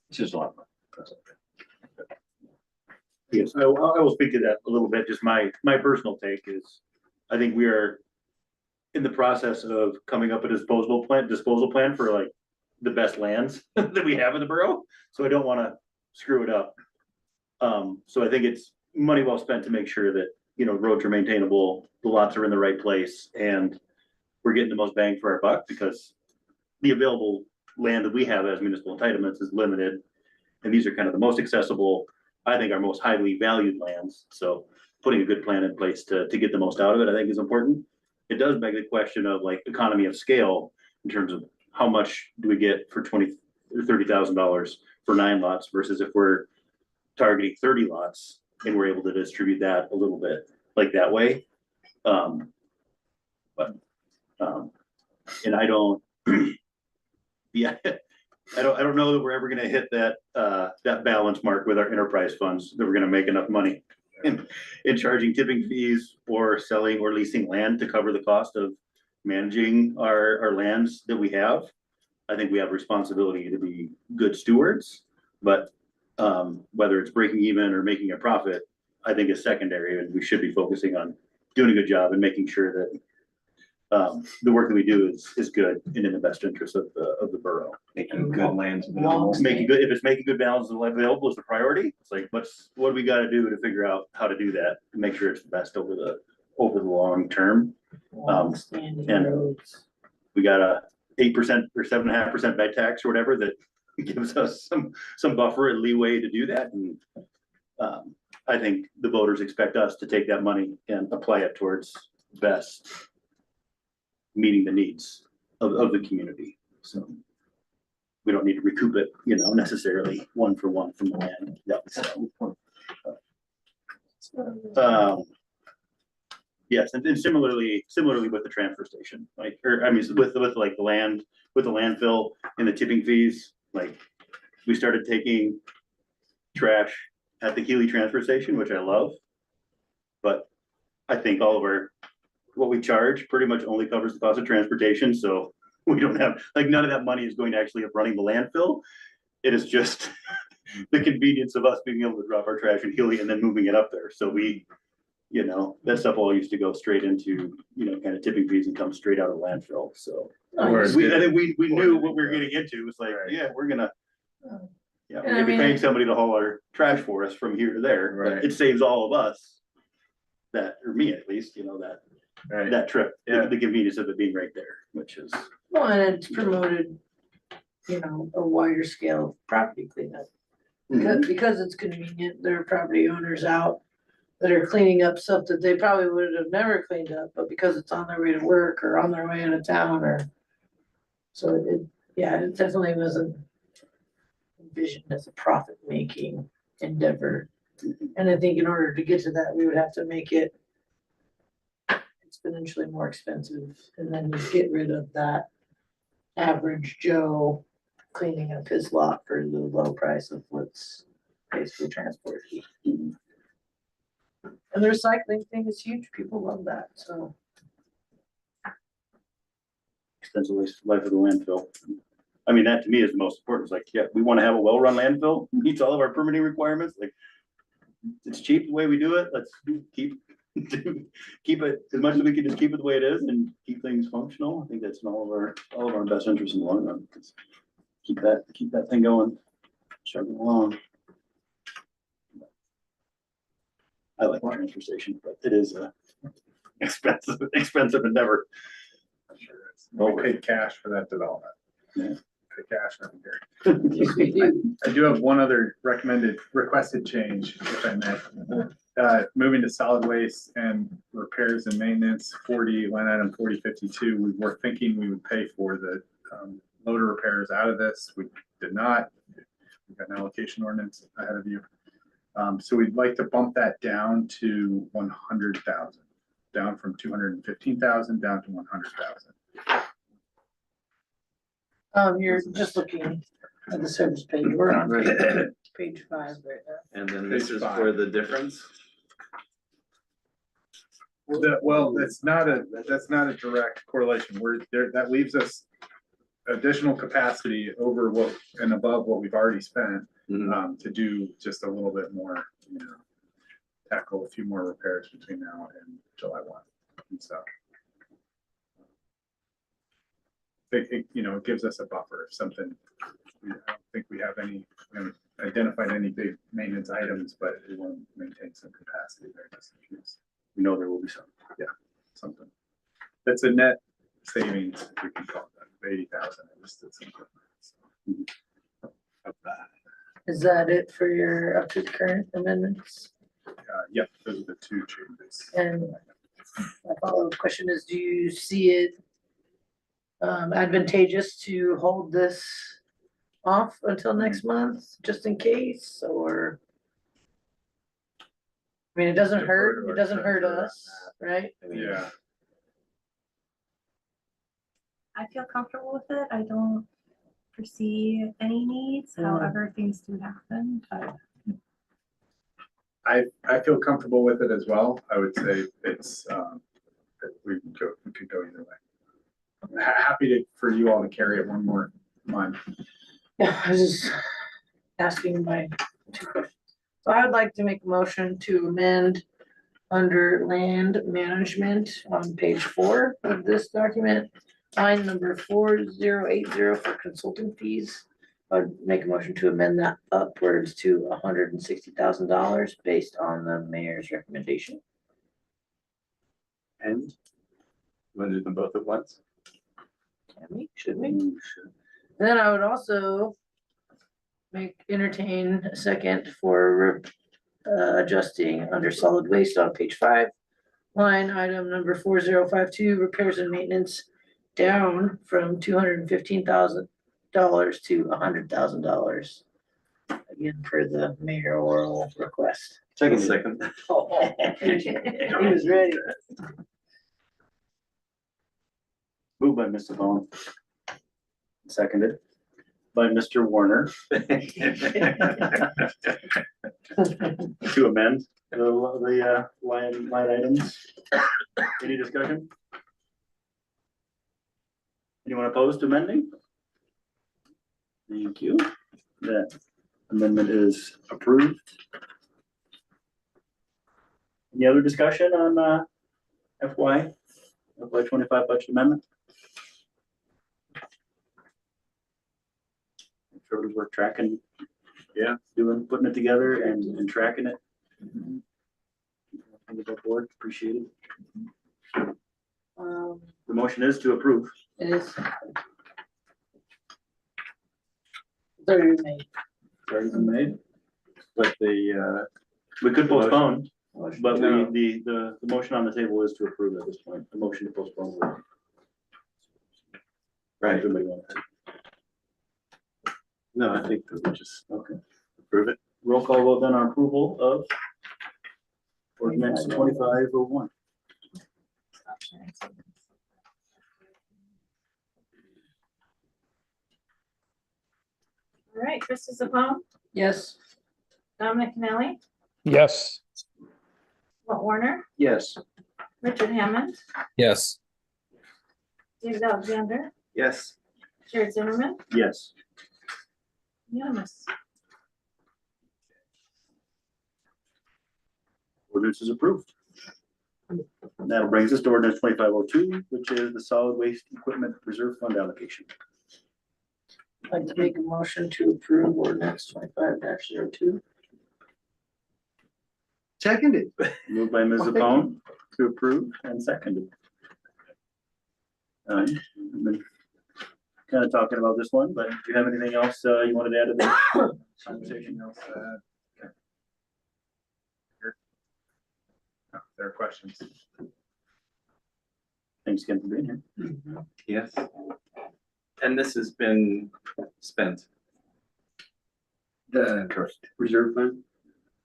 It's just a lot of money. That's okay. Yes, I will speak to that a little bit. Just my personal take is, I think we are in the process of coming up with a disposal plan for like the best lands that we have in the borough. So I don't want to screw it up. So I think it's money well spent to make sure that, roads are maintainable, the lots are in the right place, and we're getting the most bang for our buck, because the available land that we have as municipal entitlements is limited. And these are kind of the most accessible, I think, our most highly valued lands. So putting a good plan in place to get the most out of it, I think, is important. It does beg the question of like economy of scale in terms of how much do we get for $20,000 or $30,000 for 9 lots versus if we're targeting 30 lots and we're able to distribute that a little bit like that way. And I don't, yeah, I don't know that we're ever gonna hit that balance mark with our enterprise funds, that we're gonna make enough money in charging tipping fees or selling or leasing land to cover the cost of managing our lands that we have. I think we have a responsibility to be good stewards, but whether it's breaking even or making a profit, I think is secondary, and we should be focusing on doing a good job and making sure that the work that we do is good and in the best interest of the borough. Making good lands. Making good, if it's making good balance of life available is the priority, it's like, what do we gotta do to figure out how to do that, and make sure it's the best over the long term. And we got a 8% or 7.5% bed tax or whatever that gives us some buffer and leeway to do that. And I think the voters expect us to take that money and apply it towards best meeting the needs of the community. So we don't need to recoup it, necessarily one for one from the land. Yes, and then similarly with the transfer station, with like the landfill and the tipping fees, like we started taking trash at the Healy transfer station, which I love. But I think all of what we charge pretty much only covers the cost of transportation. So we don't have, none of that money is going to actually up running the landfill. It is just the convenience of us being able to drop our trash in Healy and then moving it up there. So we, that stuff all used to go straight into, kind of tipping fees and come straight out of landfill. So I think we knew what we were getting into. It was like, we're gonna be paying somebody to haul our trash for us from here to there. Right. But it saves all of us or me at least, that trip, the convenience of it being right there, which is. Well, and it's promoted, a wider scale property cleanup. Because it's convenient, there are property owners out that are cleaning up stuff that they probably would have never cleaned up, but because it's on their way to work or on their way out of town so it definitely wasn't envisioned as a profit-making endeavor. And I think in order to get to that, we would have to make it exponentially more expensive, and then you get rid of that average Joe cleaning up his lot for the low price of what's basically transport. And the recycling thing is huge. People love that, so. Extensive life of the landfill. I mean, that to me is the most important. It's like, we want to have a well-run landfill, meets all of our permitting requirements. Like, it's cheap the way we do it. Let's keep it as much as we can, just keep it the way it is and keep things functional. I think that's in all of our best interest in the long run. Keep that thing going, chugging along. I like the transfer station, but it is a expensive endeavor. We paid cash for that development. Yeah. Pay cash every year. I do have one other requested change, if I may. Moving to solid waste and repairs and maintenance, line item 4052. We were thinking we would pay for the loader repairs out of this. We did not. We've got an allocation ordinance ahead of you. So we'd like to bump that down to 100,000, down from 215,000 down to 100,000. You're just looking at the service page. We're on page 5 right now. And then this Page is five. for the difference. Well, that's not a direct correlation. That leaves us additional capacity over what and above what we've already spent, to do just a little bit more, tackle a few more repairs between now and July 1 and stuff. It gives us a buffer if something, I don't think we haven't identified any big maintenance items, but we want to maintain some capacity there just in case. We know there will be some. Yeah, something. That's a net savings, if we can call it that, 80,000. I just did some quick math. Of that. Is that it for your up to the current amendments? Yep, those are the two changes. And my follow-up question is, do you see it advantageous to hold this off until next month, just in case, or? I mean, it doesn't hurt, it doesn't hurt us, right? I mean, Yeah, I feel comfortable with it. I don't foresee any needs, however, things do happen, but I feel comfortable with it as well. I would say it's, we could go either way. Happy for you all to carry it one more month. Yeah, I was just asking my 2 questions. So I would like to make a motion to amend under land management on page 4 of this document, line number 4080 for consulting fees. I'd make a motion to amend that upwards to $160,000 based on the mayor's recommendation. And want to do them both at once? Can we? Should we? Then I would also entertain a second for adjusting under solid waste on page 5. Line item number 4052, repairs and maintenance, down from $215,000 to $100,000. Again, for the mayoral request. Second. He was ready. Moved by Mr. Bone. Seconded by Mr. Warner. To amend the line items. Any discussion? Anyone opposed to amending? Thank you. That amendment is approved. Any other discussion on FY 25 budget amendment? I'm sure we're tracking, putting it together and tracking it. On the board, appreciate it. The motion is to approve. It is. Thirty made. Already been made, but we could postpone, but the motion on the table is to approve at this point, the motion to postpone. Right. Everybody want to? No, I think that we just Okay. approve it. Roll call vote then on approval of ordinance 2501. All right, Krista Sapone, Yes. Dominic Canelli, Yes. Walt Warner, Yes. Richard Hammond, Yes. David Alexander, Yes. Jared Zimmerman, Yes. unanimous. Ordinance is approved. And that brings us to ordinance 2502, which is the solid waste equipment reserve fund allocation. I'd like to make a motion to approve ordinance 25-02. Seconded. Moved by Ms. Zapone to approve and seconded. I've been kind of talking about this one, but do you have anything else you wanted to add to the conversation? Okay. No, there are questions. Thanks again for being here. Yes. And this has been spent. The reserve fund?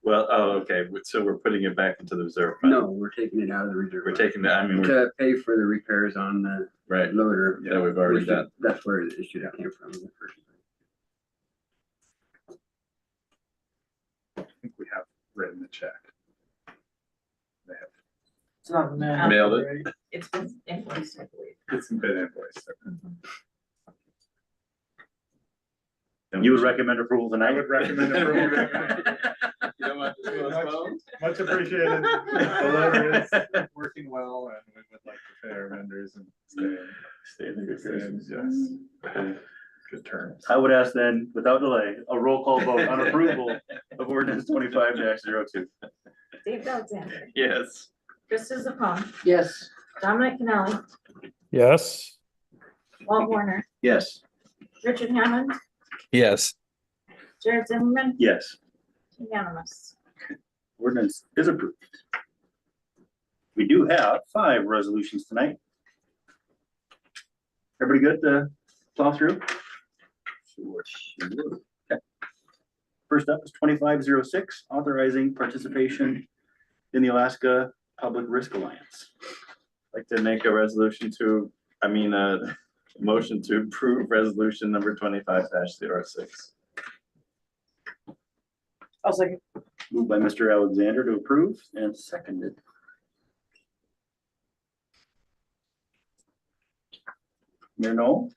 Well, oh, okay, so we're putting it back into the reserve fund. No, we're taking it out of the reserve. We're taking the, I mean, we're, To pay for the repairs on the right, loader. yeah, we've already done. That's where the issue came from in the first place. I think we have written the check. They have, It's not mailed. Mailed it. right? It's been invoiced, I believe. it's been invoiced. You would recommend approval I tonight? would recommend approval. You don't want to postpone? Much appreciated. The loader is working well and we would like to pay our vendors and Stay in the good graces. yes. Good terms. I would ask then, without delay, a roll call vote on approval of ordinance 25-02. David Alexander, Yes. Krista Zapone, Yes. Dominic Canali, Yes, Walt Warner, Yes. Richard Hammond, Yes. Jared Zimmerman, Yes, unanimous. ordinance is approved. We do have 5 resolutions tonight. Everybody good to plow through? Okay. First up is 2506, authorizing participation in the Alaska Public Risk Alliance. I'd like to make a resolution to, a motion to approve resolution number 25-06. I'll second. Moved by Mr. Alexander to approve and seconded. Mayor Noel?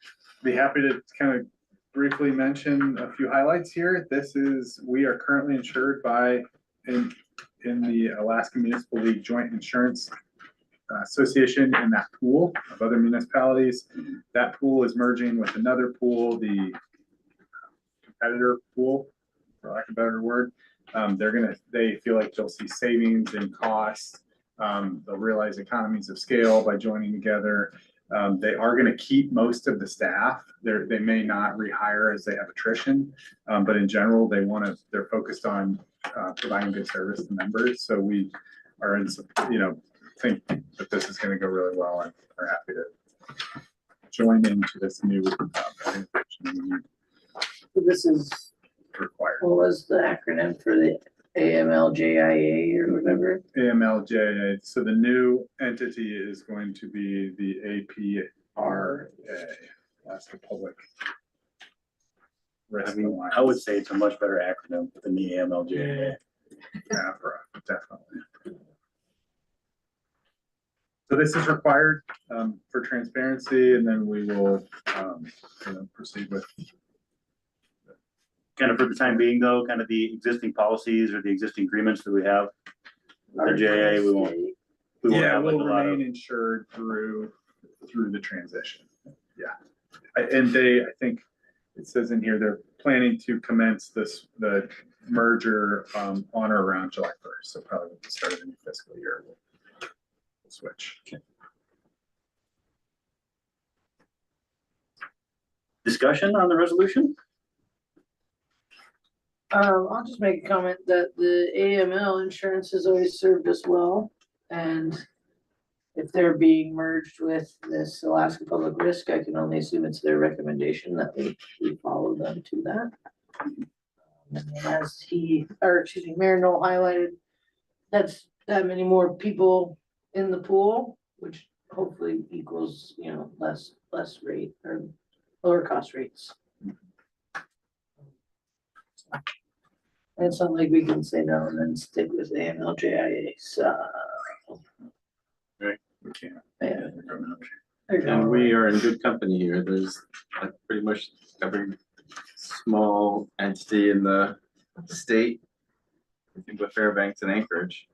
Be happy to kind of briefly mention a few highlights here. We are currently insured by, in the Alaska Municipal League Joint Insurance Association in that pool of other municipalities. That pool is merging with another pool, the competitor pool, for lack of a better word. They feel like they'll see savings in costs. They'll realize economies of scale by joining together. They are going to keep most of the staff. They may not rehire as they have attrition, but in general, they're focused on providing good service to members. So we are in, think that this is going to go really well and are happy to join into this new organization This is, required. what was the acronym for the AMLJIA or whatever? AMLJA. So the new entity is going to be the APRA, Alaska Public Risk Alliance. I would say it's a much better acronym than the AMLJ. APRA, definitely. So this is required for transparency, and then we will proceed with. Kind of for the time being though, kind of the existing policies or the existing agreements that we have. with The JA, we won't Yeah, have like a we'll lot of. remain insured through the transition. Yeah. I think it says in here, they're planning to commence the merger on or around July 1st. So probably at the start of the new fiscal year, we'll switch. Discussion on the resolution? I'll just make a comment that the AML insurance has always served us well. And if they're being merged with this Alaska Public Risk, I can only assume it's their recommendation that we follow them to that. And as Mayor Noel highlighted, that's that many more people in the pool, which hopefully equals, less rate or lower cost rates. It's not like we can say no and then stick with AMLJIA, so. We can't. Yeah. And we are in good company here. There's pretty much every small entity in the state, I think with Fairbanks and Anchorage.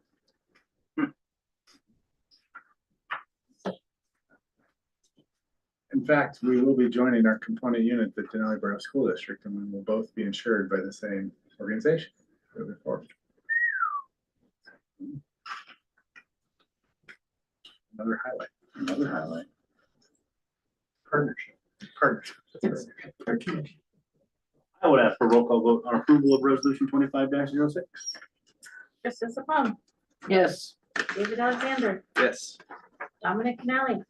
In fact, we will be joining our component unit, the Denali Borough School District, and we will both be insured by the same organization moving forward. Another highlight. Partnership. I would ask for a roll call vote on approval of resolution 25-06. Krista Zapone, Yes. David Alexander, Yes. Dominic Canali,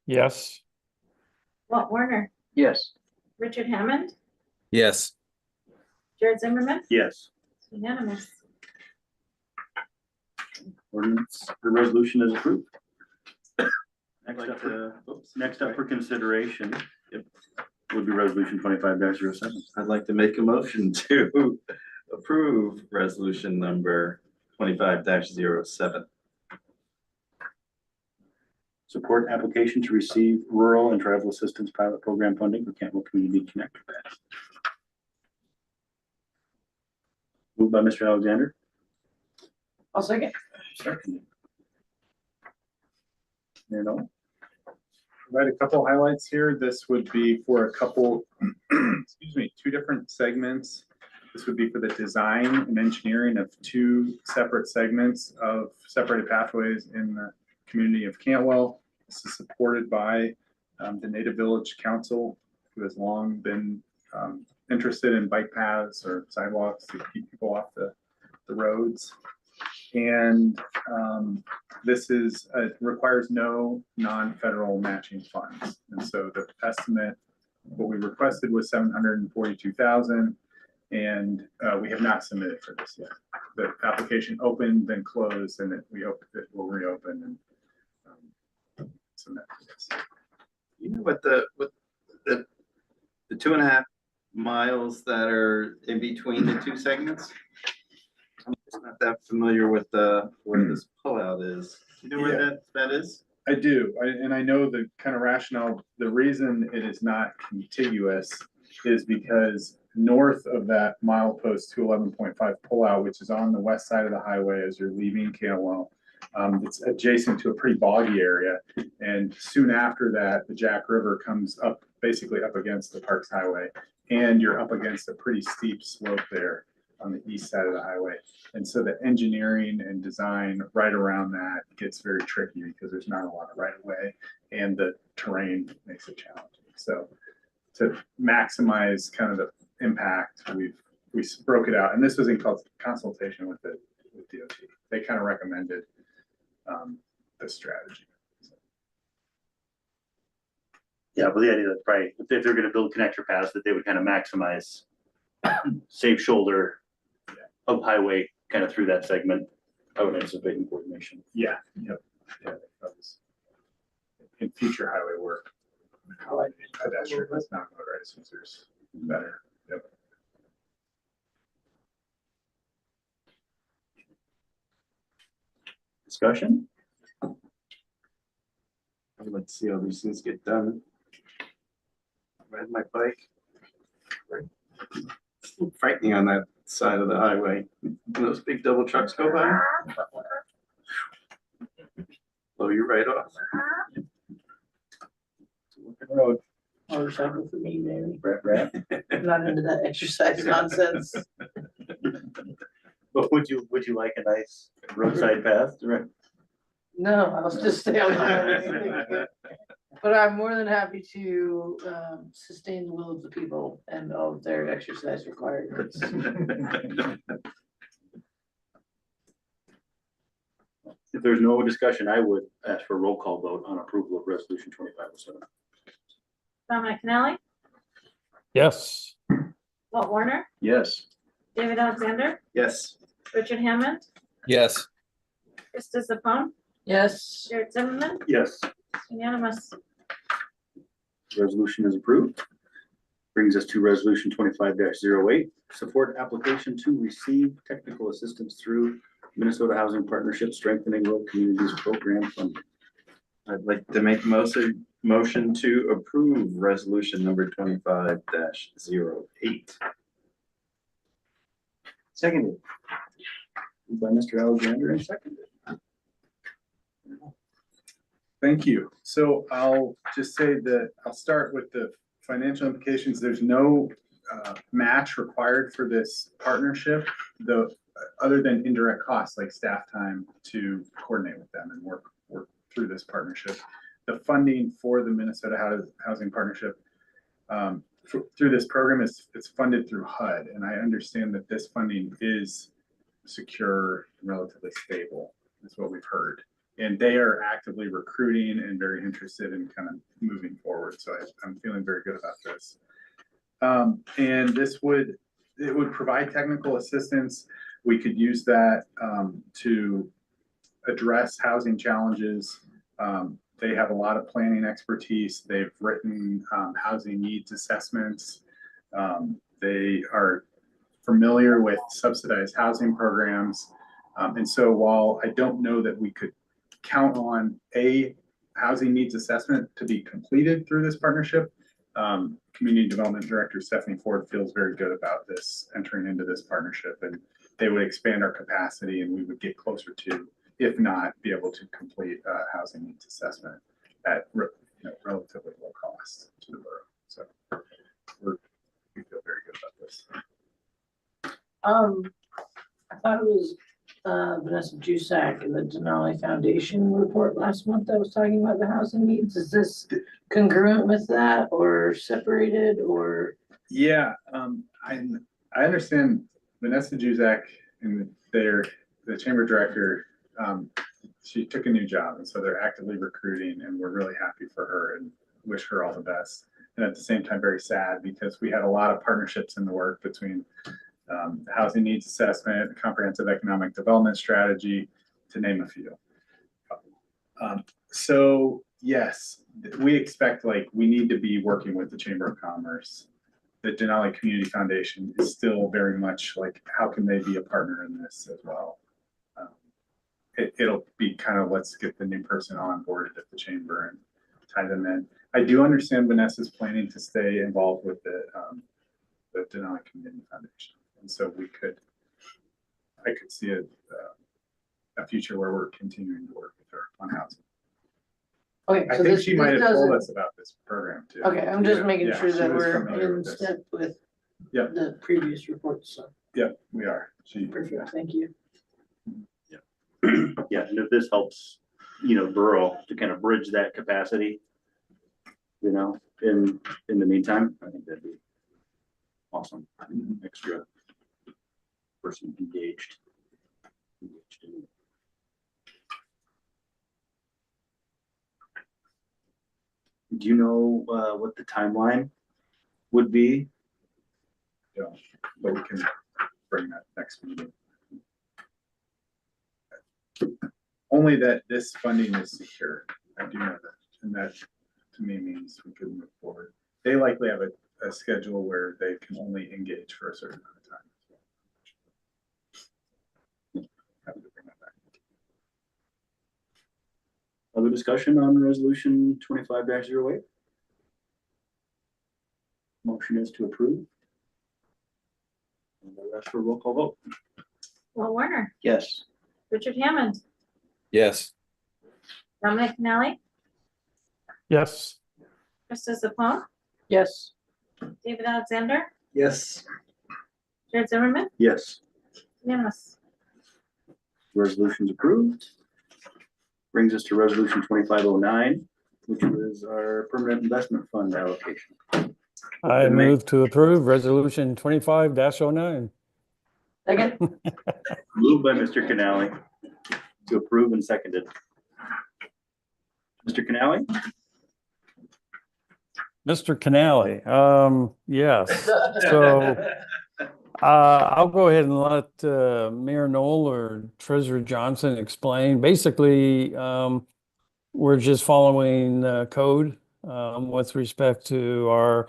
yes, Walt Warner, Yes. Richard Hammond, Yes. Jared Zimmerman, Yes. unanimous. Ordinance, the resolution is approved. Next Like up, to- oops, next up sorry. for consideration would be resolution 25-07. I'd like to make a motion to approve resolution number 25-07. Support application to receive rural and tribal assistance pilot program funding for Cantwell Community Connector Pass. Moved by Mr. Alexander. I'll second. Second. Provide a couple highlights here. This would be for a couple, excuse me, two different segments. This would be for the design and engineering of two separate segments of separated pathways in the community of Cantwell. This is supported by the Native Village Council, who has long been interested in bike paths or sidewalks to keep people off the roads. And this is, requires no non-federal matching funds. And so the estimate, what we requested was 742,000, and we have not submitted for this yet. The application opened, then closed, and it will reopen and submit for this. You know what the 2.5 miles that are in between the two segments? I'm just not that familiar with where this pullout is. You know where that is? I do, and I know the kind of rationale. The reason it is not contiguous is because north of that milepost 211.5 pullout, which is on the west side of the highway as you're leaving Cantwell, it's adjacent to a pretty boggy area. And soon after that, the Jack River comes up, basically up against the Parks Highway, and you're up against a pretty steep slope there on the east side of the highway. And so the engineering and design right around that gets very tricky because there's not a lot of right of way and the terrain makes it challenging. So to maximize kind of the impact, we broke it out, and this was in consultation with DOT. They kind of recommended this strategy. Yeah, but the idea that probably if they're gonna build connector paths, that they would kind of maximize safe shoulder of highway kind of through that segment. I would anticipate in coordination. Yeah, yep. Yeah, that was in future highway work. Pedestrian, that's not motorized users better. Yep. Discussion? I'd like to see how these things get done. Ride my bike. It's frightening on that side of the highway. When those big double trucks go by. Blow you right off. Road. Motorcycle for me, maybe. Brett? I'm not into that exercise nonsense. But would you like a nice roadside path? No, I'll just stay on the highway. But I'm more than happy to sustain the will of the people and all of their exercise requirements. If there's no discussion, I would ask for a roll call vote on approval of resolution 2507. Dominic Canali, Yes. Walt Warner, Yes. David Alexander, Yes. Richard Hammond, Yes. Krista Sapone, Yes, Jared Zimmerman, Yes. unanimous. Resolution is approved. Brings us to resolution 25-08, support application to receive technical assistance through Minnesota Housing Partnership Strengthening Rural Communities Program funding. I'd like to make a motion to approve resolution number 25-08. Seconded. Moved by Mr. Alexander and seconded. Thank you. So I'll just say that I'll start with the financial implications. There's no match required for this partnership, though, other than indirect costs like staff time to coordinate with them and work through this partnership. The funding for the Minnesota Housing Partnership through this program it's funded through HUD, and I understand that this funding is secure and relatively stable. That's what we've heard. And they are actively recruiting and very interested in kind of moving forward. So I'm feeling very good about this. And it would provide technical assistance. We could use that to address housing challenges. They have a lot of planning expertise. They've written housing needs assessments. They are familiar with subsidized housing programs. And so while I don't know that we could count on a housing needs assessment to be completed through this partnership, Community Development Director Stephanie Ford feels very good about this, entering into this partnership, and they would expand our capacity and we would get closer to, if not be able to complete a housing needs assessment at relatively low cost to the borough. So we feel very good about this. I thought it was Vanessa Jusak in the Denali Foundation report last month that was talking about the housing needs. Is this congruent with that or separated or? Yeah, I understand Vanessa Jusak and the chamber director, she took a new job, and so they're actively recruiting, and we're really happy for her and wish her all the best. And at the same time, very sad because we had a lot of partnerships in the work between the housing needs assessment, the comprehensive economic development strategy, to name a few. So yes, we expect, like, we need to be working with the Chamber of Commerce. The Denali Community Foundation is still very much like, how can they be a partner in this as well? It'll be kind of, let's get the new person on board at the chamber and tie them in. I do understand Vanessa's planning to stay involved with the Denali Community Foundation. And so I could see a future where we're continuing to work with her on housing. Okay, I so think this she might have told doesn't. us about this program too. Okay, I'm just making Yeah, sure she that was we're familiar in with this. step with Yep. the previous reports. So Yep, we are. perfect, thank you. Yeah, and if this helps, borough to kind of bridge that capacity, in the meantime, I think that'd be awesome. Extra person engaged in it. Do you know what the timeline would be? Yeah, but we can bring that next meeting. Only that this funding is secure. I do know that, and that to me means we could move forward. They likely have a schedule where they can only engage for a certain amount of time. Happy to bring that back. Other discussion on resolution 25-08? Motion is to approve. And the rest for roll call vote. Will Warner, Yes. Richard Hammond, Yes. Dominic Canali, Yes. Krista Sapone, Yes. David Alexander, Yes. Jared Zimmerman, Yes. unanimous. Resolution's approved. Brings us to resolution 2509, which was our permanent investment fund allocation. I move to approve resolution 25-09. Second. Moved by Mr. Canali to approve and seconded. Mr. Canali? Mr. Canali, yes. So I'll go ahead and let Mayor Knoll or Treasurer Johnson explain. Basically, we're just following code with respect to our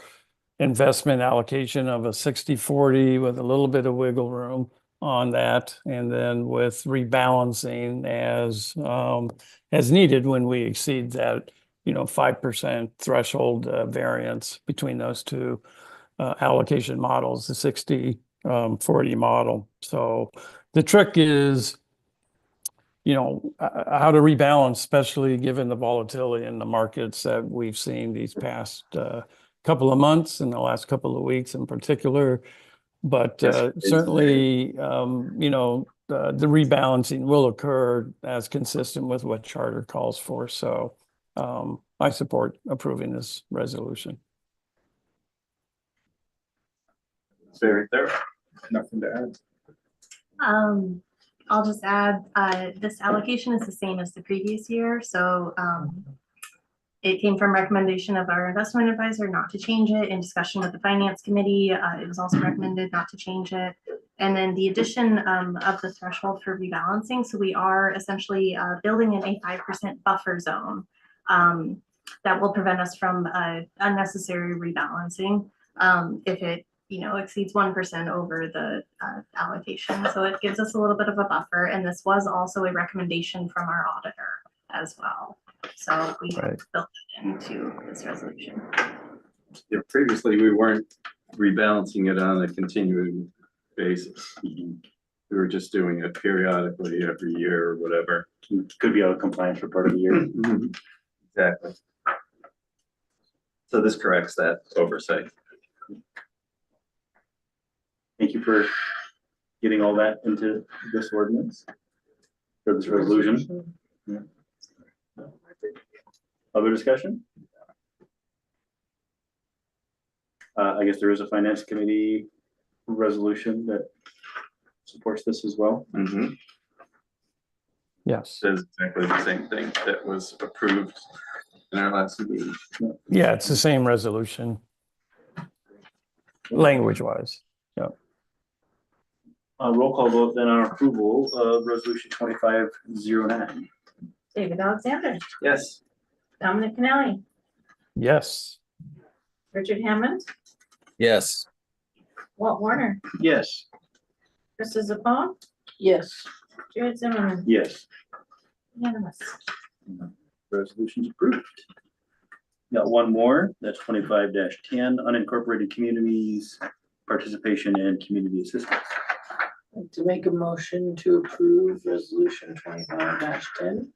investment allocation of a 60-40 with a little bit of wiggle room on that, and then with rebalancing as needed when we exceed that 5% threshold variance between those two allocation models, the 60-40 model. So the trick is how to rebalance, especially given the volatility in the markets that we've seen these past couple of months and the last couple of weeks in particular. But certainly, the rebalancing will occur as consistent with what charter calls for. So I support approving this resolution. Very thorough. Nothing to add. I'll just add, this allocation is the same as the previous year, so it came from recommendation of our investment advisor not to change it. In discussion with the finance committee, it was also recommended not to change it. And then the addition of the threshold for rebalancing. So we are essentially building in a 5% buffer zone that will prevent us from unnecessary rebalancing if it exceeds 1% over the allocation. So it gives us a little bit of a buffer. And this was also a recommendation from our auditor as well. So we Right. built it into this resolution. Yeah, previously, we weren't rebalancing it on a continuing basis. We were just doing it periodically every year or whatever. Could be out of compliance for part of the year. Exactly. So this corrects that oversight. Thank you for getting all that into this ordinance, for this resolution. Yeah. Other discussion? I guess there is a finance committee resolution that supports this as well. Yes. Says exactly the same thing that was approved in our last meeting. Yeah, it's the same resolution. Language wise. Roll call vote then on approval of resolution 2509. David Alexander, Yes. Dominic Canali, Yes. Richard Hammond, Yes. Walt Warner, Yes. Krista Zapone, Yes. Jared Zimmerman, Yes. unanimous. Resolution's approved. Got one more, that's 25-10, unincorporated communities, participation and community assistance. To make a motion to approve resolution 25-10.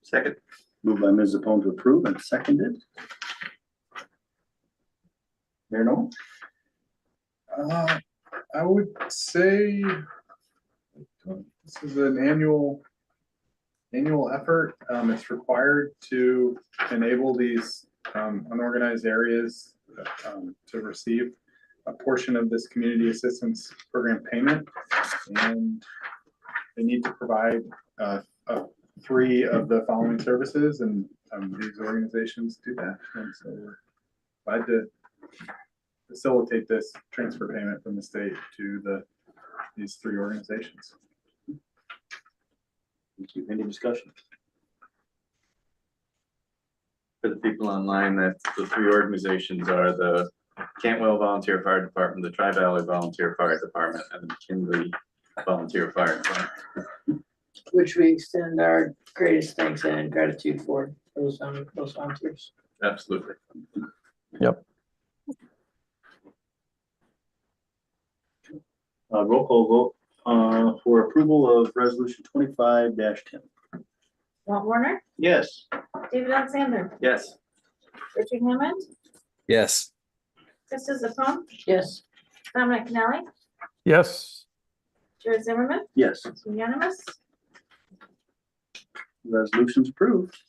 Second. Moved by Ms. Zapone to approve and seconded. There no? I would say this is an annual effort. It's required to enable these unorganized areas to receive a portion of this community assistance program payment. And they need to provide 3 of the following services, and these organizations do that. And so we're glad to facilitate this transfer payment from the state to these 3 organizations. Thank you. Any discussion? For the people online, that the 3 organizations are the Cantwell Volunteer Fire Department, the Tri-Valley Volunteer Fire Department, and the McKinley Volunteer Fire Department. Which we extend our greatest thanks and gratitude for those volunteers. Absolutely. Yep. Roll call vote for approval of resolution 25-10. Walt Warner, Yes. David Alexander, Yes. Richard Hammond, Yes. Krista Zapone, Yes. Dominic Canali, Yes. Jared Zimmerman, Yes. unanimous. Resolution's approved.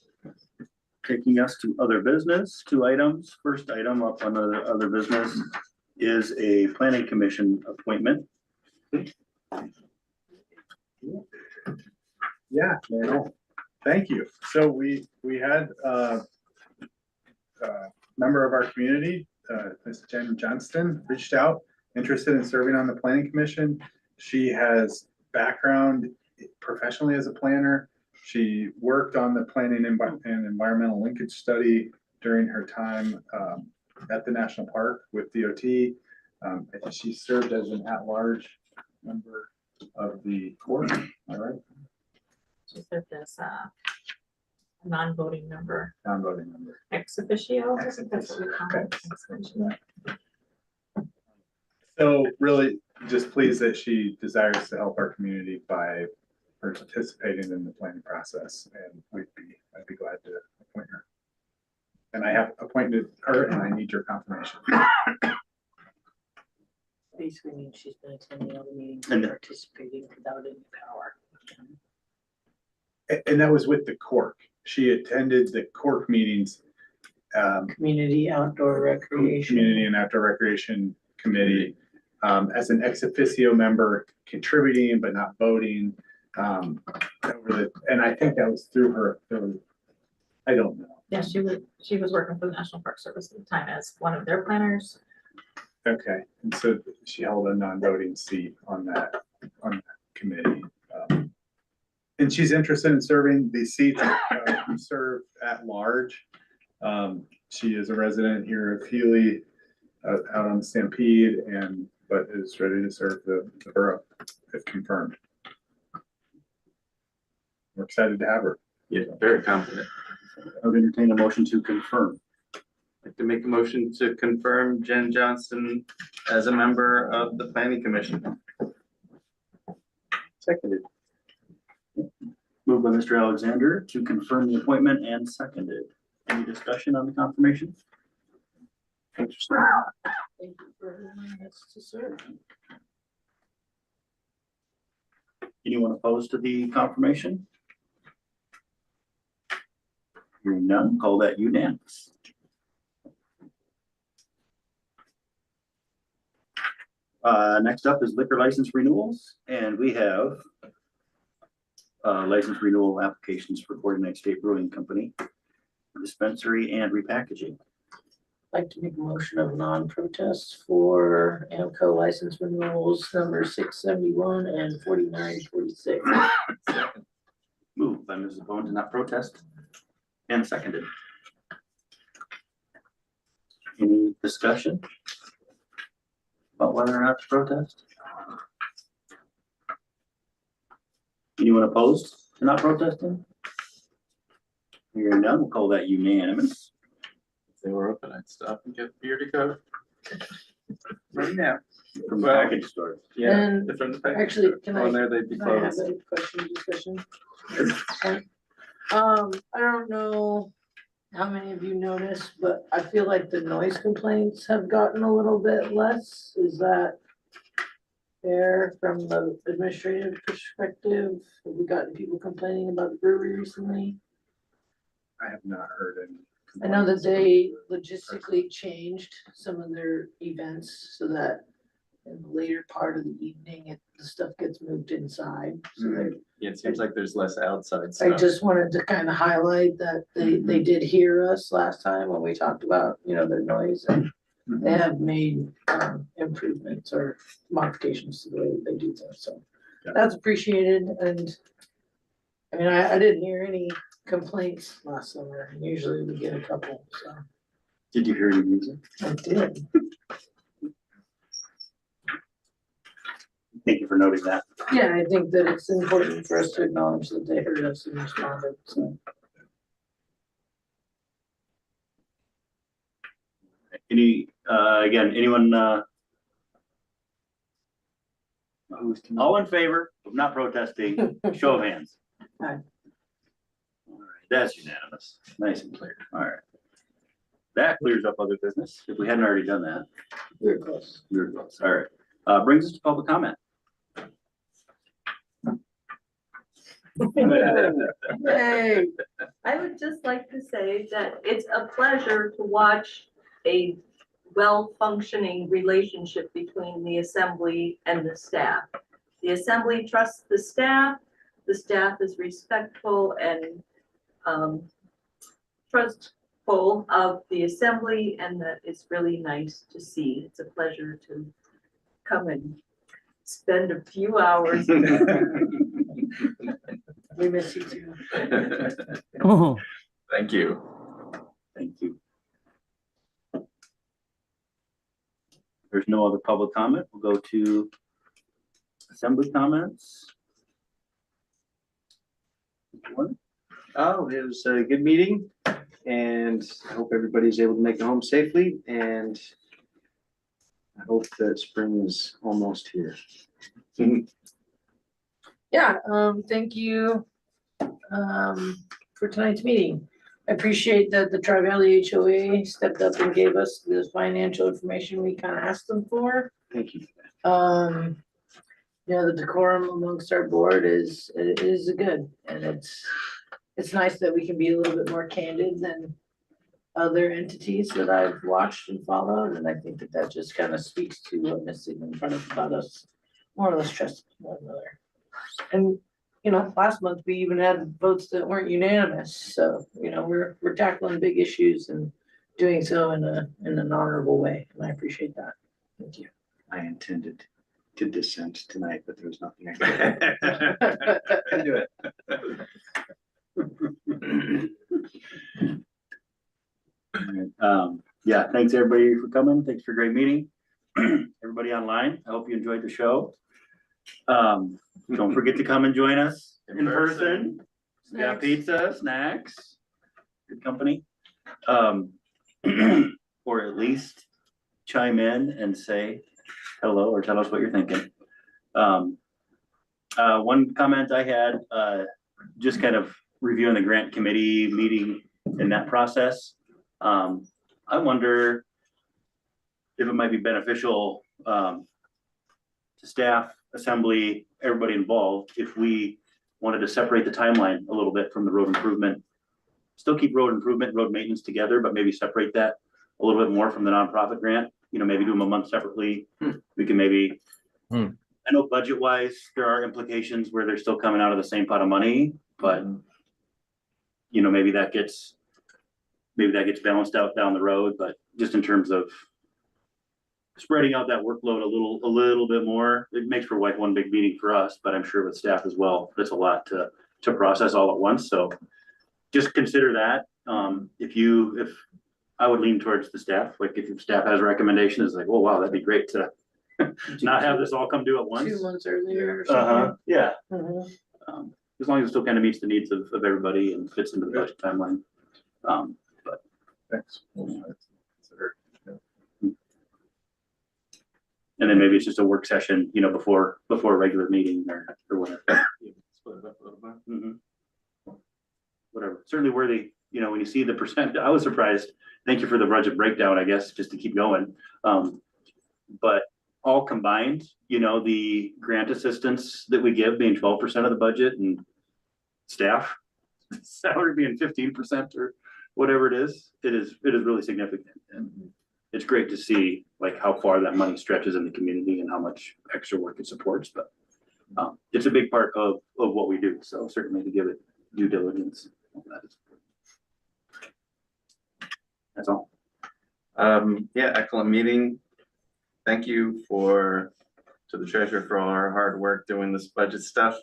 Taking us to other business, 2 items. First item up on the other business is a planning commission appointment. Yeah, no, thank you. So we had a member of our community, Ms. Jen Johnston, reached out, interested in serving on the planning commission. She has background professionally as a planner. She worked on the planning and environmental linkage study during her time at the national park with DOT. I think she served as an at-large member of the court. All right. She served as a non-voting member, Non-voting member. ex officio, I think that's what we call it. Ex officio. So really just pleased that she desires to help our community by participating in the planning process, and I'd be glad to appoint her. And I have appointed her and I need your confirmation. Basically means she's been attending all the meetings And- and participating without any power. And that was with the Cork. She attended the Cork meetings, Community outdoor recreation. Community and Outdoor Recreation Committee, as an ex officio member, contributing but not voting. And I think that was through her, I don't know. Yeah, she was working for the National Park Service at the time as one of their planners. Okay, and so she held a non-voting seat on that committee. And she's interested in serving the seats, who serve at large. She is a resident here of Healy, out on Stampede, but is ready to serve the borough if confirmed. We're excited to have her. Yeah, very confident. I would entertain a motion to confirm. I'd like to make a motion to confirm Jen Johnson as a member of the planning commission. Seconded. Moved by Mr. Alexander to confirm the appointment and seconded. Any discussion on the confirmation? Interesting. Thank you for allowing us to serve. Anyone opposed to the confirmation? Hearing none, call that unanimous. Next up is liquor license renewals, and we have license renewal applications for Coordinate State Brewing Company, dispensary and repackaging. I'd like to make a motion of non-protest for AMCO license renewals number 671 and 4946. Moved by Mrs. Bone to not protest and seconded. Any discussion about whether or not to protest? Anyone opposed to not protesting? Hearing none, we'll call that unanimous. If they were open, I'd stop and get beer to go. Right now. From the Well, package store. Yeah. And from the package actually, store. can I- On there, they'd be Can I have closed. a discussion? I don't know how many of you noticed, but I feel like the noise complaints have gotten a little bit less. Is that fair from the administrative perspective? Have we gotten people complaining about the brewery recently? I have not heard any. I know that they logistically changed some of their events so that in the later part of the evening, the stuff gets moved inside. So they Yeah, it seems like there's less outside I stuff. just wanted to kind of highlight that they did hear us last time when we talked about, their noise, and they have made improvements or modifications to the way that they do things, so that's appreciated, and I mean, I didn't hear any complaints last summer, and usually we get a couple, so Did you hear any music? I did. Thank you for noting that. Yeah, I think that it's important for us to acknowledge that they heard us and responded, so. Again, anyone, all in favor of not protesting, show of hands. Aye. All right, that's unanimous, nice and clear, all right. That clears up other business, if we hadn't already done that. We're close. We were close, all right. Brings us to public comment. Hey, I would just like to say that it's a pleasure to watch a well-functioning relationship between the assembly and the staff. The assembly trusts the staff is respectful and trustful of the assembly, and that it's really nice to see. It's a pleasure to come and spend a few hours. we miss you too. Thank you. Thank you. There's no other public comment. We'll go to assembly comments. Oh, it was a good meeting, and I hope everybody's able to make it home safely, and I hope that spring is almost here. Yeah, thank you for tonight's meeting. I appreciate that the Tri-Valley HOA stepped up and gave us the financial information we kind of asked them for. Thank you. The decorum amongst our board is good, and it's nice that we can be a little bit more candid than other entities that I've watched and followed, and I think that just kind of speaks to what Ms. Sigmund brought up about us more or less trusting one another. And last month we even had votes that weren't unanimous, so we're tackling big issues and doing so in an honorable way, and I appreciate that. Thank you. I intended to dissent tonight, but there was nothing I could do. Yeah, thanks everybody for coming. Thanks for a great meeting. Everybody online, I hope you enjoyed the show. Don't forget to come and join us in person. We got Snacks. pizza, snacks, good company. Or at least chime in and say hello or tell us what you're thinking. One comment I had, just kind of reviewing the grant committee meeting in that process. I wonder if it might be beneficial, to staff, assembly, everybody involved, if we wanted to separate the timeline a little bit from the road improvement. Still keep road improvement, road maintenance together, but maybe separate that a little bit more from the nonprofit grant, maybe do them a month separately. We can maybe, I know budget wise, there are implications where they're still coming out of the same pot of money, but maybe that gets balanced out down the road, but just in terms of spreading out that workload a little bit more, it makes for like one big meeting for us, but I'm sure with staff as well, that's a lot to process all at once. So just consider that. If I would lean towards the staff, like if staff has recommendations, like, oh, wow, that'd be great to not have this all come due at once. 2 months earlier or something. Yeah. Mhm. As long as it still kind of meets the needs of everybody and fits into the budget timeline. Thanks. And then maybe it's just a work session, before a regular meeting or whatever. Split it up a little bit. Mhm. Whatever, certainly worthy, when you see the percent, I was surprised. Thank you for the budget breakdown, I guess, just to keep going. But all combined, the grant assistance that we give being 12% of the budget and staff salary being 15% or whatever it is really significant. And it's great to see like how far that money stretches in the community and how much extra work it supports, but it's a big part of what we do. So certainly to give it due diligence. That's all. Yeah, excellent meeting. Thank you to the treasurer for all our hard work doing this budget stuff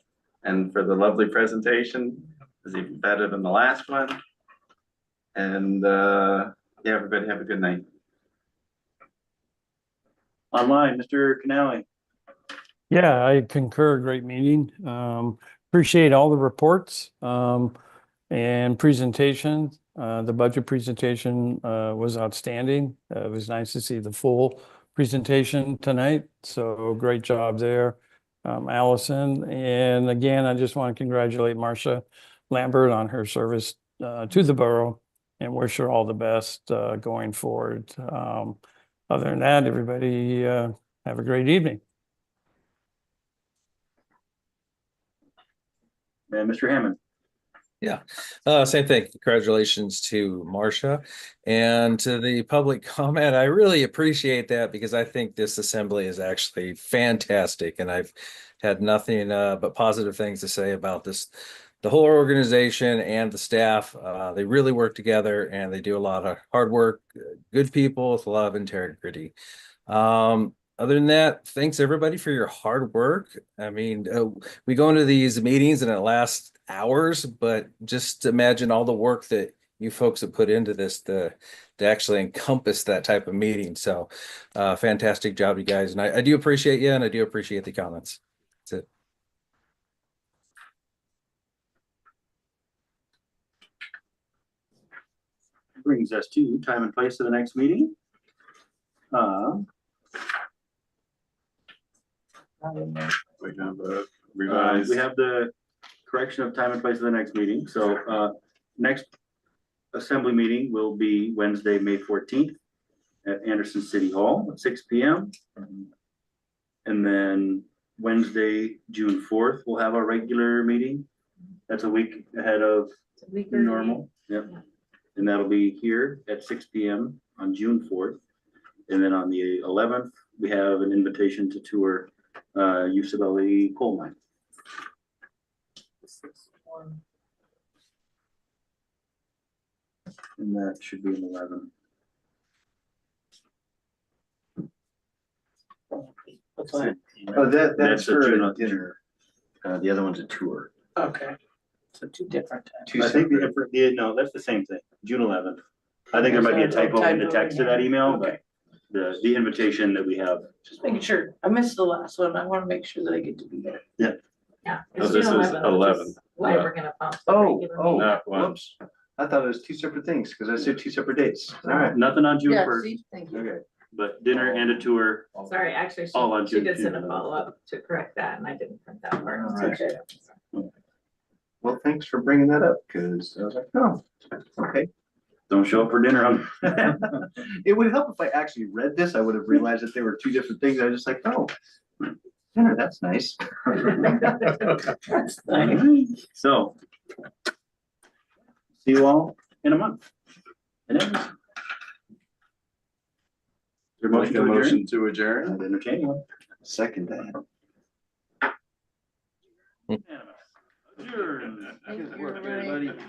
and for the lovely presentation. It was even better than the last one. And yeah, everybody have a good night. Online, Mr. Canali. Yeah, I concur. Great meeting. Appreciate all the reports and presentations. The budget presentation was outstanding. It was nice to see the full presentation tonight. So great job there, Allison. And again, I just want to congratulate Marcia Lambert on her service to the borough and wish her all the best going forward. Other than that, everybody have a great evening. And Mr. Hammond. Yeah, same thing. Congratulations to Marcia and to the public comment. I really appreciate that because I think this assembly is actually fantastic, and I've had nothing but positive things to say about this. The whole organization and the staff, they really work together and they do a lot of hard work, good people with a lot of integrity. Other than that, thanks everybody for your hard work. I mean, we go into these meetings and it lasts hours, but just imagine all the work that you folks have put into this to actually encompass that type of meeting. So fantastic job, you guys. And I do appreciate you and I do appreciate the comments. That's it. Brings us to time and place of the next meeting. We have a revised. We have the correction of time and place of the next meeting. So next assembly meeting will be Wednesday, May 14th at Anderson City Hall at 6 p.m. And then Wednesday, June 4th, we'll have our regular meeting. That's a week ahead of normal. Yep. And that'll be here at 6 p.m. on June 4th. And then on the 11th, we have an invitation to tour Usabelli coal mine. And that should be an 11. What's that? Oh, that's That's a for Juno- dinner. The other one's a tour. Okay. So two different times. Two I think separate. no, that's the same thing, June 11th. I think there might be a typo in the text of that email, but the invitation that we have. Just making sure. I missed the last one. I want to make sure that I get to be there. Yeah. Oh, it's this June is 11th, which 11. is Why Yeah. we're gonna bump. the Oh, regular oh, meeting. Not one. whoops. I thought it was two separate things, because I said two separate dates. All right. Nothing on June Yeah, 1st, see, thank you. Okay. but dinner and a tour. Sorry, actually, All on she June- did send a June 11th. follow-up to correct that, and I didn't print that part. All right. Okay. Well, thanks for bringing that up, because I was like, oh, okay. Don't show up for dinner on. It would help if I actually read this. I would have realized that they were two different things. I was just like, oh, dinner, that's nice. That's nice. So. See you all in a month. And then. Your Make motion a to adjourn? motion to adjourn. I'd entertain one. Second that. Adjourn. Thank you, Good work, everybody. everybody.